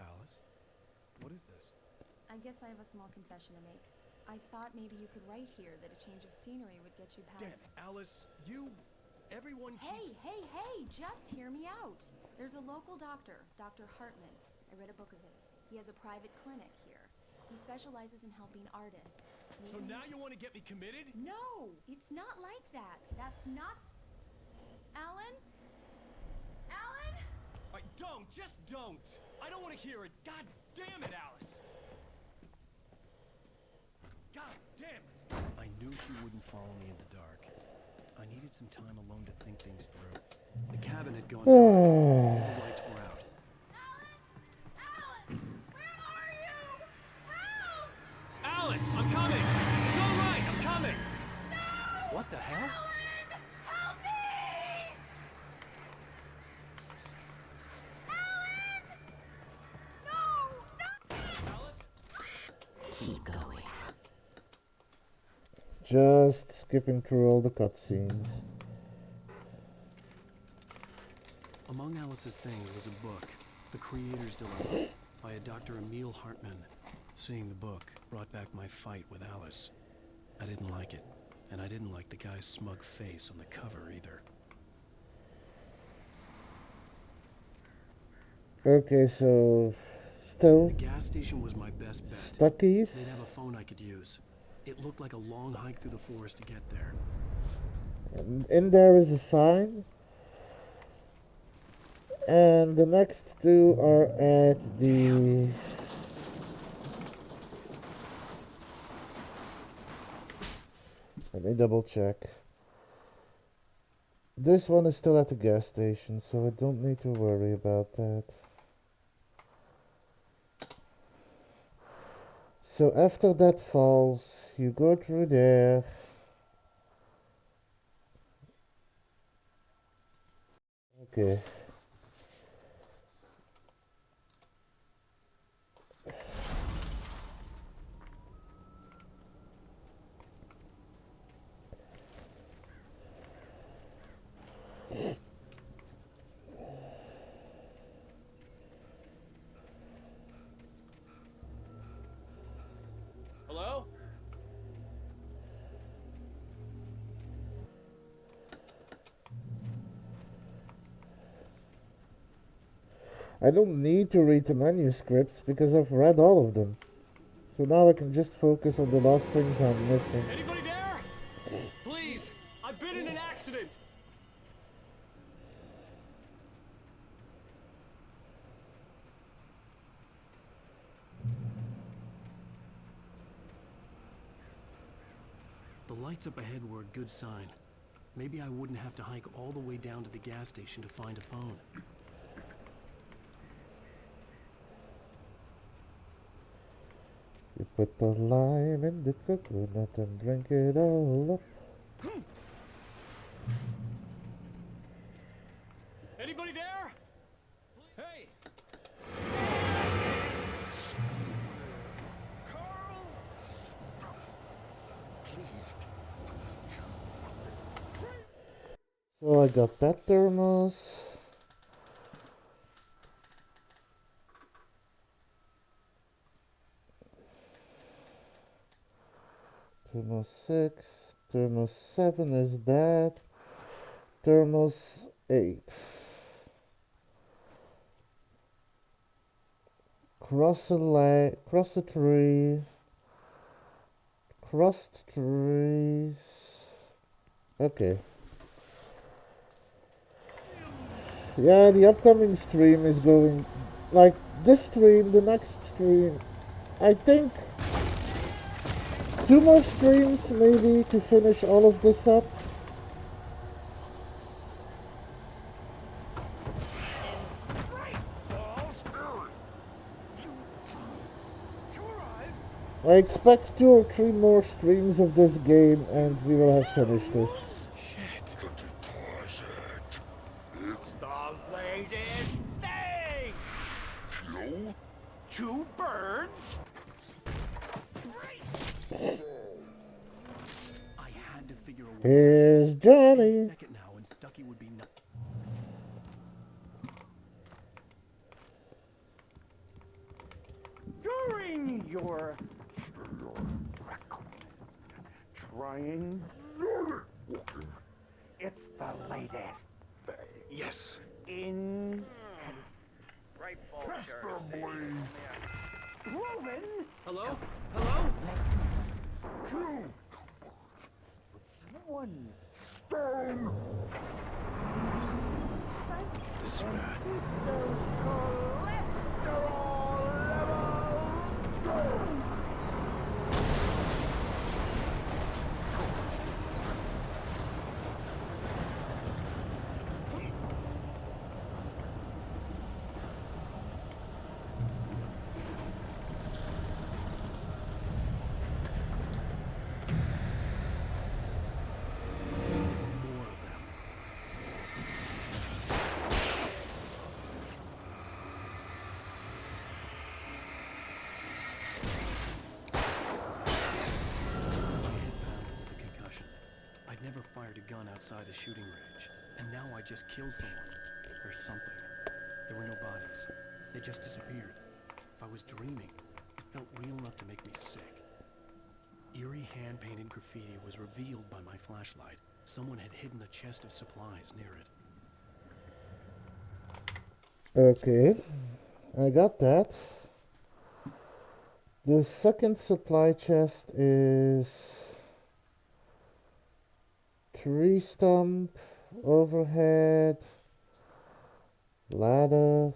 Alice? What is this? I guess I have a small confession to make. I thought maybe you could write here that a change of scenery would get you past... Damn, Alice, everyone Hey, just hear me out. There's a local doctor, Dr. Hartman. I read a book of his. He has a private clinic here. He specializes in helping artists. So now you want to get me committed? No, it's not like that. That's not... Alan? Alan? Just don't. I don't want to hear it. God damn it, Alice. God damn it! I knew she wouldn't follow me in the dark. I needed some time alone to think things through. The cabin had gone dark. All the lights were out. Alan! Where are you? Help! Alice, I'm coming! It's all right, I'm coming! No! What the hell? Alan! Help me! Alan! No! Alice? Keep going. Just skipping through all the cutscenes. Among Alice's things was a book, The Creator's Dilemma, by a Dr. Emil Hartman. Seeing the book brought back my fight with Alice. I didn't like it, and I didn't like the guy's smug face on the cover either. Okay, so still The gas station was my best bet. Stuckies. They'd have a phone I could use. It looked like a long hike through the forest to get there. And in there is a sign. And the next two are at the... Let me double check. This one is still at the gas station, so I don't need to worry about that. So after that falls, you go through there. Okay. Hello? I don't need to read the manuscripts because I've read all of them. So now I can just focus on the last things I'm missing. Anybody there? Please, I've been in an accident. The lights up ahead were a good sign. Maybe I wouldn't have to hike all the way down to the gas station to find a phone. You put the lime in the coconut and drink it all up. Anybody there? Hey! So I got that thermos. Thermos 6. Thermos 7 is that. Thermos 8. Cross a tree. Crossed trees. Okay. Yeah, the upcoming stream is going like this stream, the next stream. I think 2 more streams maybe to finish all of this up. I expect 2 or 3 more streams of this game and we will have finished this. It's the latest thing! Kill 2 birds? I had to figure a way. Here's Johnny. Second now, and Stucky would be During your trying it's the latest thing. Yes. In preferably proven. Hello? Hello? Two. One stone. This is bad. Those cholesterol levels down. Never fired a gun outside a shooting range, and now I just killed someone, or something. There were no bodies. They just disappeared. If I was dreaming, it felt real enough to make me sick. Eerie hand-painted graffiti was revealed by my flashlight. Someone had hidden a chest of supplies near it. Okay, I got that. The second supply chest is tree stump, overhead, ladder.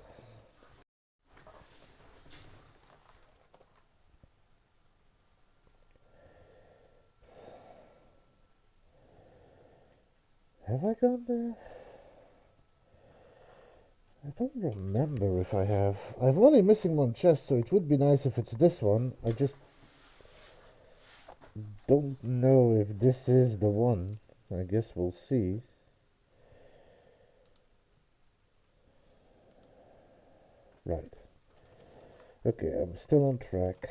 Have I gone there? I don't remember if I have. I'm only missing one chest, so it would be nice if it's this one. I just don't know if this is the one. I guess we'll see. Right. Okay, I'm still on track.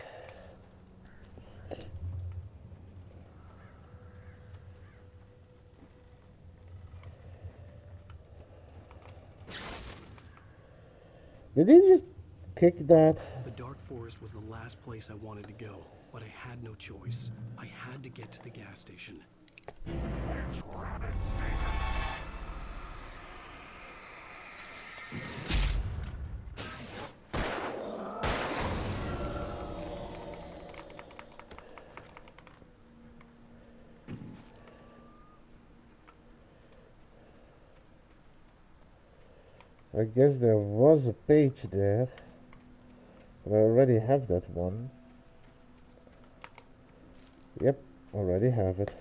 Did he just kick that? The dark forest was the last place I wanted to go, but I had no choice. I had to get to the gas station. It's rabbit season. I guess there was a page there, but I already have that one. Yep, already have it.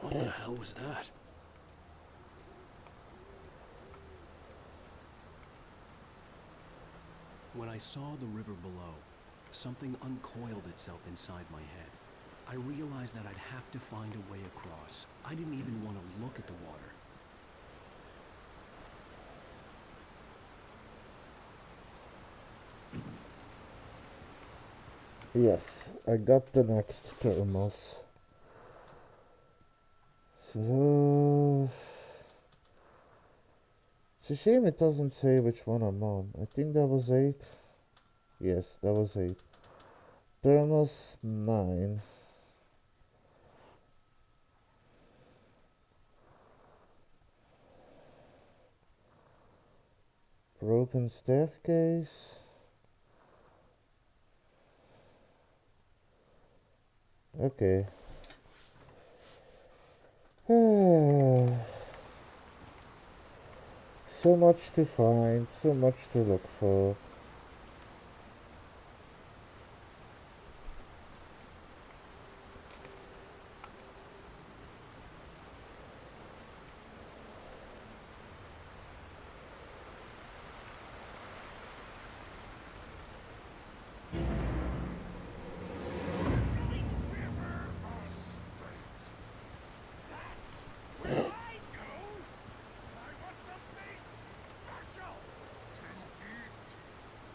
What the hell was that? When I saw the river below, something uncoiled itself inside my head. I realized that I'd have to find a way across. I didn't even want to look at the water. Yes, I got the next thermos. So it's a shame it doesn't say which one I'm on. I think that was 8. Yes, that was 8. Thermos 9. Broken staircase. Okay. So much to find, so much to look for.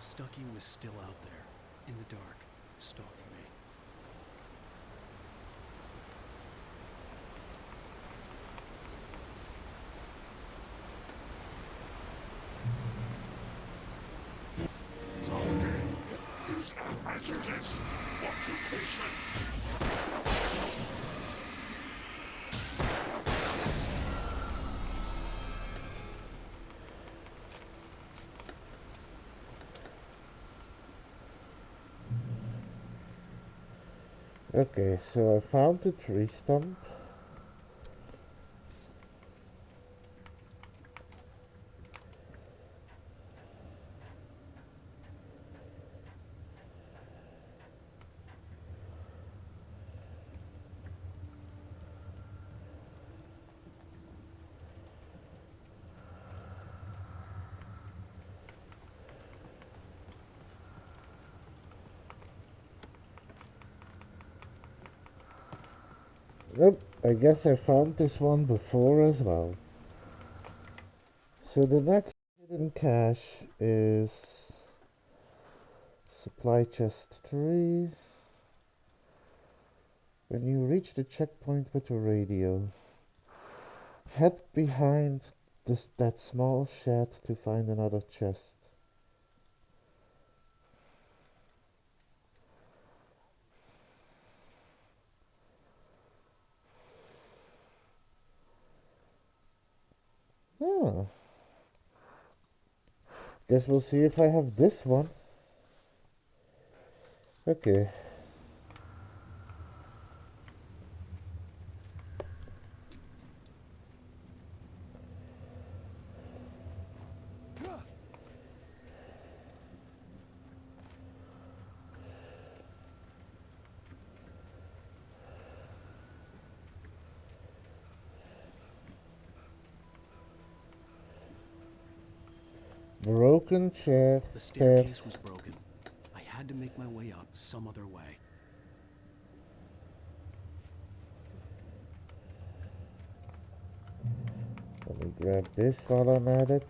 Stucky was still out there, in the dark, stalking me. Is a hazardous occupation. Okay, so I found the tree stump. Nope, I guess I found this one before as well. So the next hidden cache is supply chest 3. When you reach the checkpoint with the radio, head behind that small shed to find another chest. Ah. Guess we'll see if I have this one. Okay. Broken chair, The stairs. staircase was broken. I had to make my way up some other way. Let me grab this while I'm at it.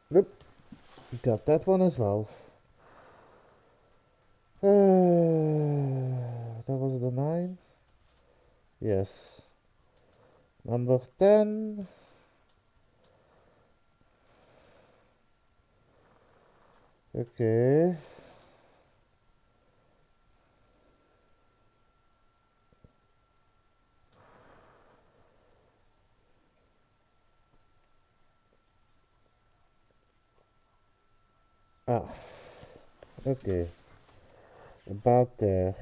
Nope. Got that one as well. That was the 9. Yes. Number 10. Okay. Ah. Okay. About there.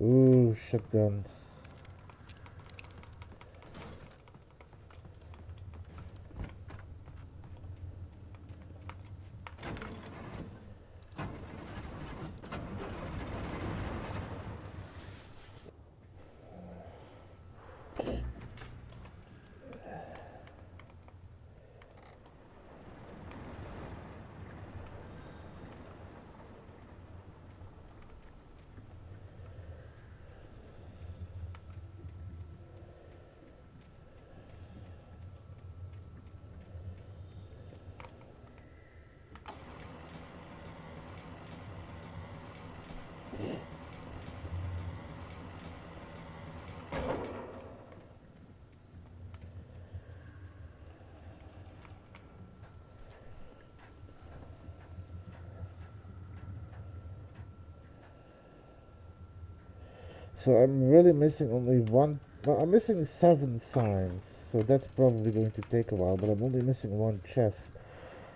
Ooh, shotgun. So I'm really missing only one. Well, I'm missing 7 signs, so that's probably going to take a while, but I'm only missing 1 chest.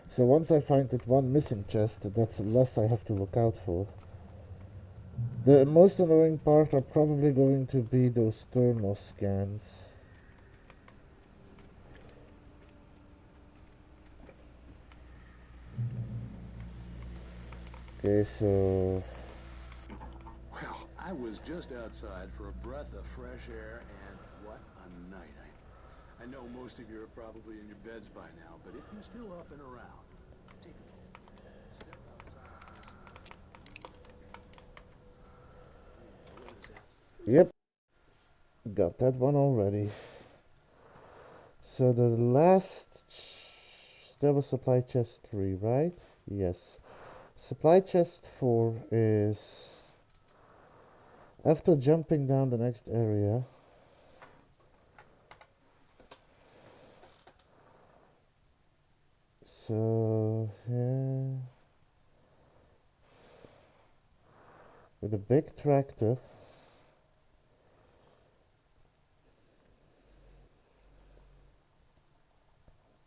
So once I find that 1 missing chest, that's less I have to look out for. The most annoying part are probably going to be those thermal scans. Okay, so... Well, I was just outside for a breath of fresh air, and what a night. I know most of you are probably in your beds by now, but if you're still up and around, take a moment. Step outside. Yep. Got that one already. So the last... That was supply chest 3, right? Yes. Supply chest 4 is... After jumping down the next area... So... Yeah... With a big tractor...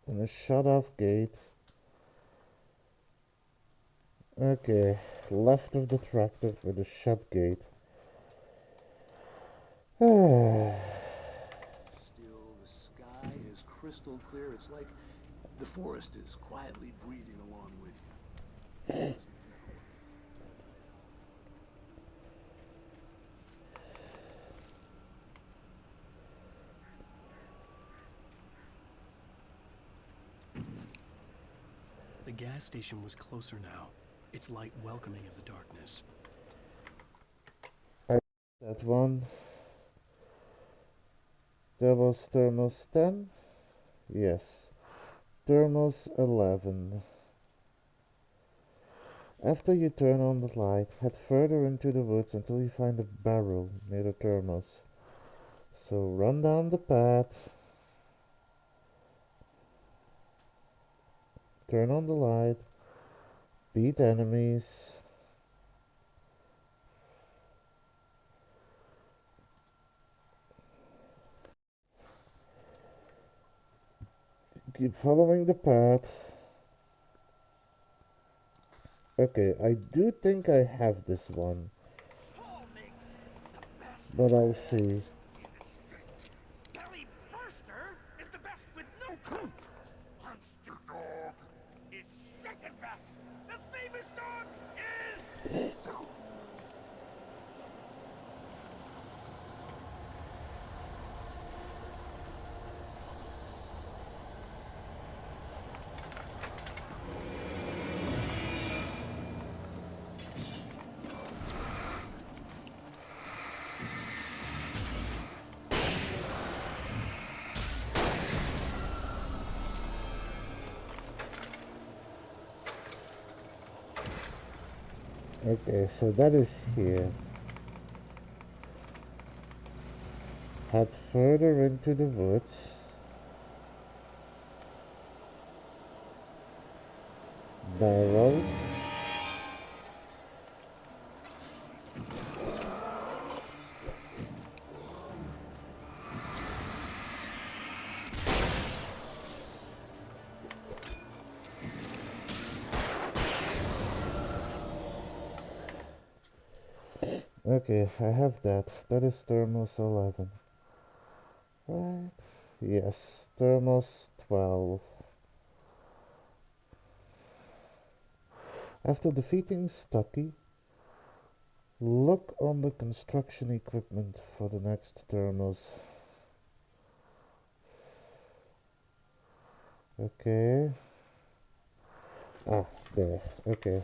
And a shut-off gate... Okay, left of the tractor with a shut gate. Still, the sky is crystal clear. It's like the forest is quietly breathing along with you. The gas station was closer now, its light welcoming in the darkness. That one. There was thermos 10. Yes. Thermos 11. After you turn on the light, head further into the woods until you find a barrel near the thermos. So run down the path. Turn on the light. Beat enemies. Keep following the path. Okay, I do think I have this one. But I'll see. Belly Burster is the best with no coat. Monster Dog is second best. The famous dog is... Okay, so that is here. Head further into the woods. Barrel. Okay, I have that. That is Thermos 11. Right? Yes, Thermos 12. After defeating Stucky, look on the construction equipment for the next Thermos. Okay. Ah, there. Okay.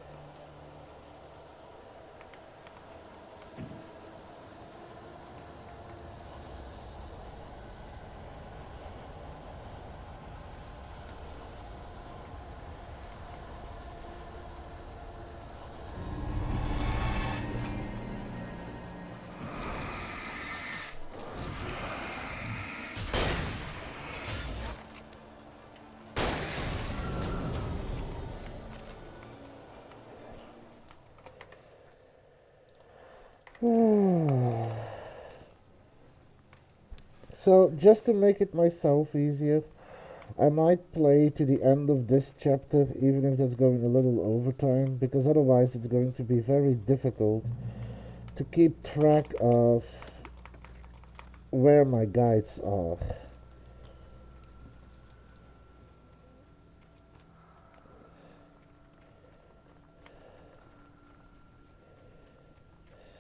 So, just to make it myself easier, I might play to the end of this chapter, even if that's going a little overtime, because otherwise it's going to be very difficult to keep track of where my guides are.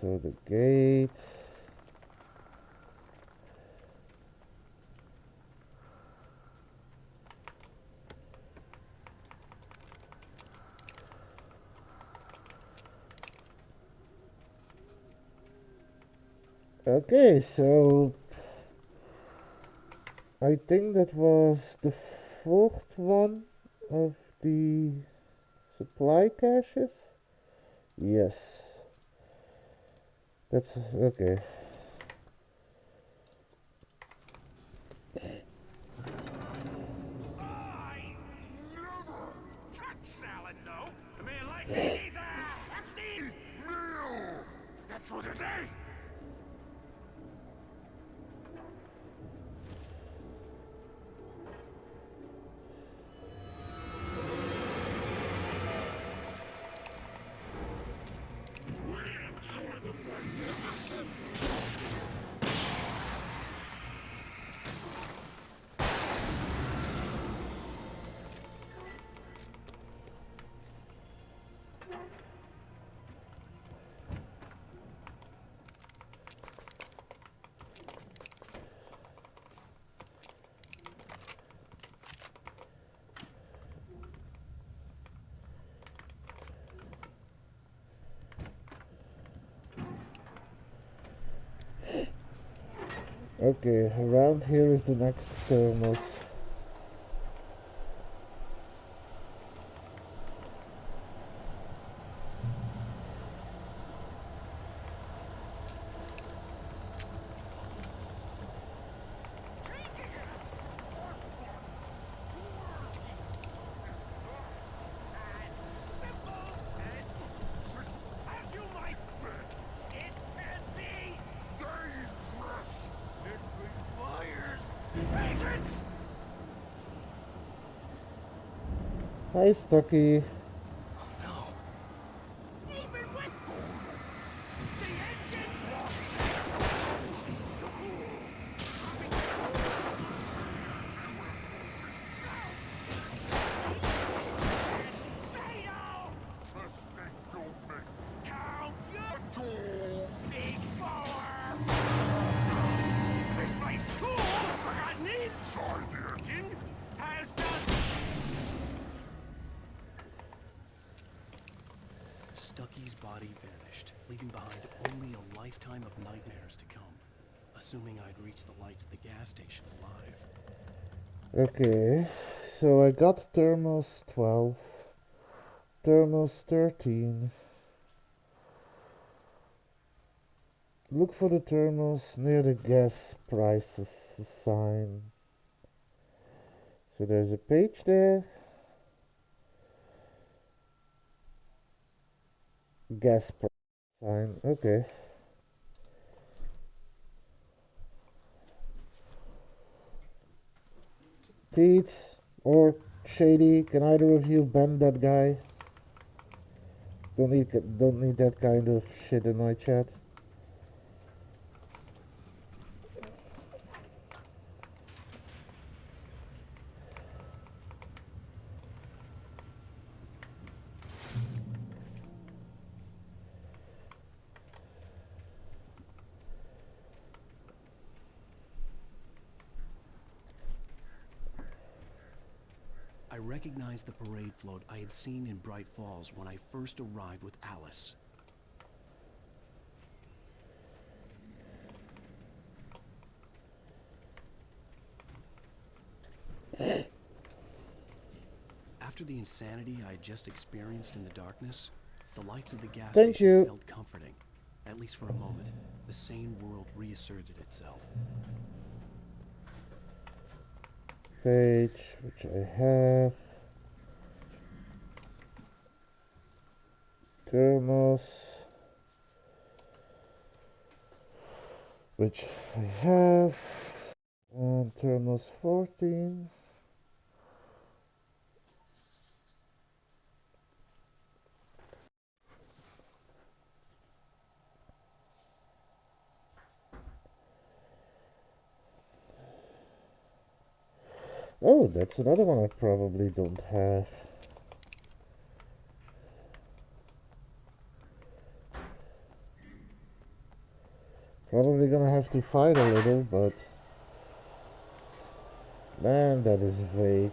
So the gate. Okay, so I think that was the fourth one of the supply caches. Yes. That's okay. Salad, no. A man like me needs a hefty meal. That's for today. Okay, around here is the next thermos. Hi, Stucky. This place cool, forgotten inside the engine has just... Stucky's body vanished, leaving behind only a lifetime of nightmares to come. Assuming I'd reach the lights at the gas station alive. Okay, so I got thermos 12, thermos 13. Look for the thermos near the gas prices sign. So there's a page there. Gas price sign, okay. Teats or Shady, can either of you ban that guy? Don't need that kind of shit in my chat. I recognized the parade float I had seen in Bright Falls when I first arrived with Alice. After the insanity I had just experienced in the darkness, the lights of the gas station felt comforting. At least for a moment, the sane world reasserted itself. Page, which I have. Thermos, which I have. And thermos 14. Oh, that's another one I probably don't have. Probably gonna have to fight a little, but... Man, that is vague.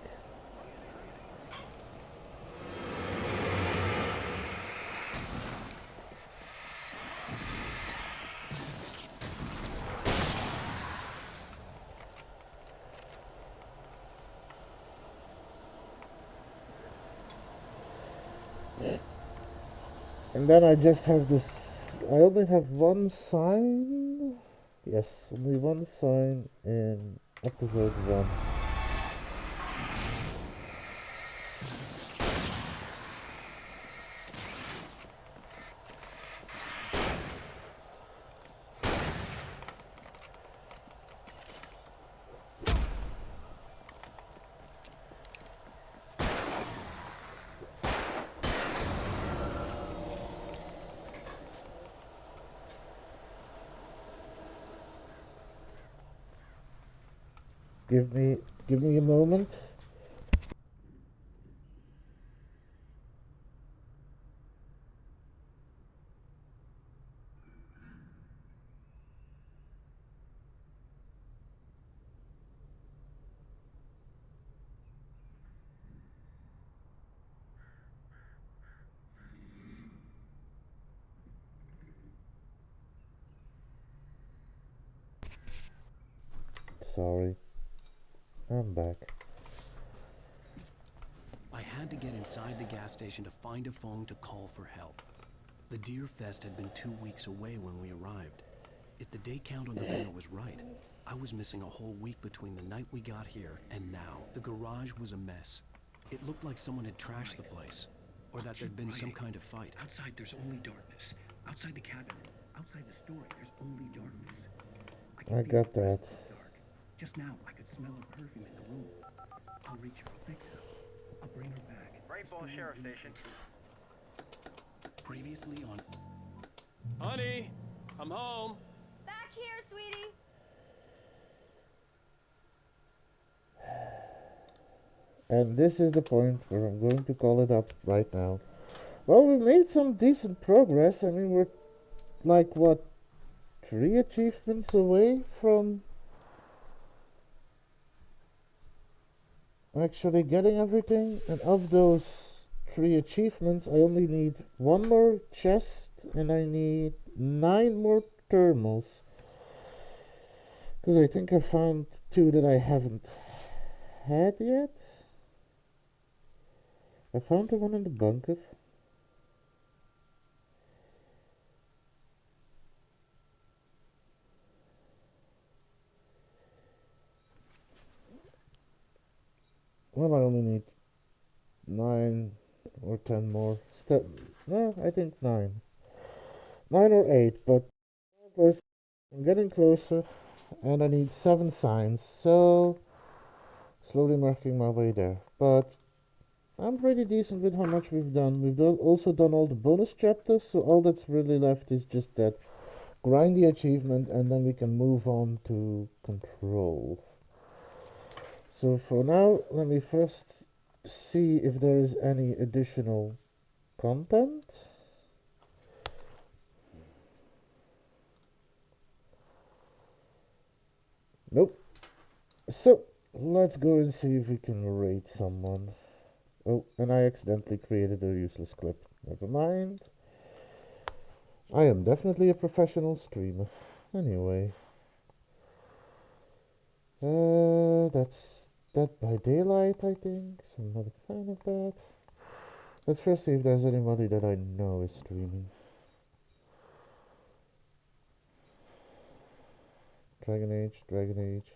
And then I just have this... I only have one sign? Yes, only one sign in episode 1. Give me a moment. Sorry. I'm back. I had to get inside the gas station to find a phone to call for help. The Deer Fest had been 2 weeks away when we arrived. If the day count on the banner was right, I was missing a whole week between the night we got here and now. The garage was a mess. It looked like someone had trashed the place, or that there'd been some kind of fight. Outside, there's only darkness. Outside the cabin, outside the story, there's only darkness. I got that. Just now, I could smell her perfume in the room. I'll reach her, I'll fix her. I'll bring her back. Great Falls Sheriff Station. Previously on... Honey, I'm home. Back here, sweetie. And this is the point where I'm going to call it up right now. Well, we made some decent progress. I mean, we're like, what, 3 achievements away from actually getting everything. And of those 3 achievements, I only need 1 more chest and I need 9 more thermals. Because I think I found 2 that I haven't had yet. I found the one in the bunker. Well, I only need 9 or 10 more. No, I think 9. 9 or 8, but I'm getting closer. And I need 7 signs, so slowly working my way there. But I'm pretty decent with how much we've done. We've also done all the bonus chapters, so all that's really left is just that grindy achievement, and then we can move on to control. So for now, let me first see if there is any additional content. Nope. So let's go and see if we can rate someone. Oh, and I accidentally created a useless clip. Never mind. I am definitely a professional streamer. Anyway. That's Dead by Daylight, I think. So I'm not a fan of that. Let's first see if there's anybody that I know is streaming. Dragon Age, Dragon Age.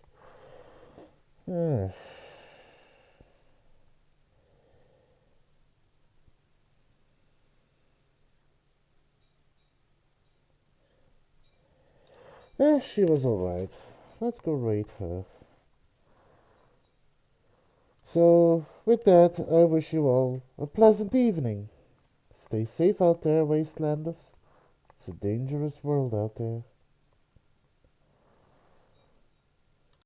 She was alright. Let's go rate her. So, with that, I wish you all a pleasant evening. Stay safe out there, Wastelanders. It's a dangerous world out there.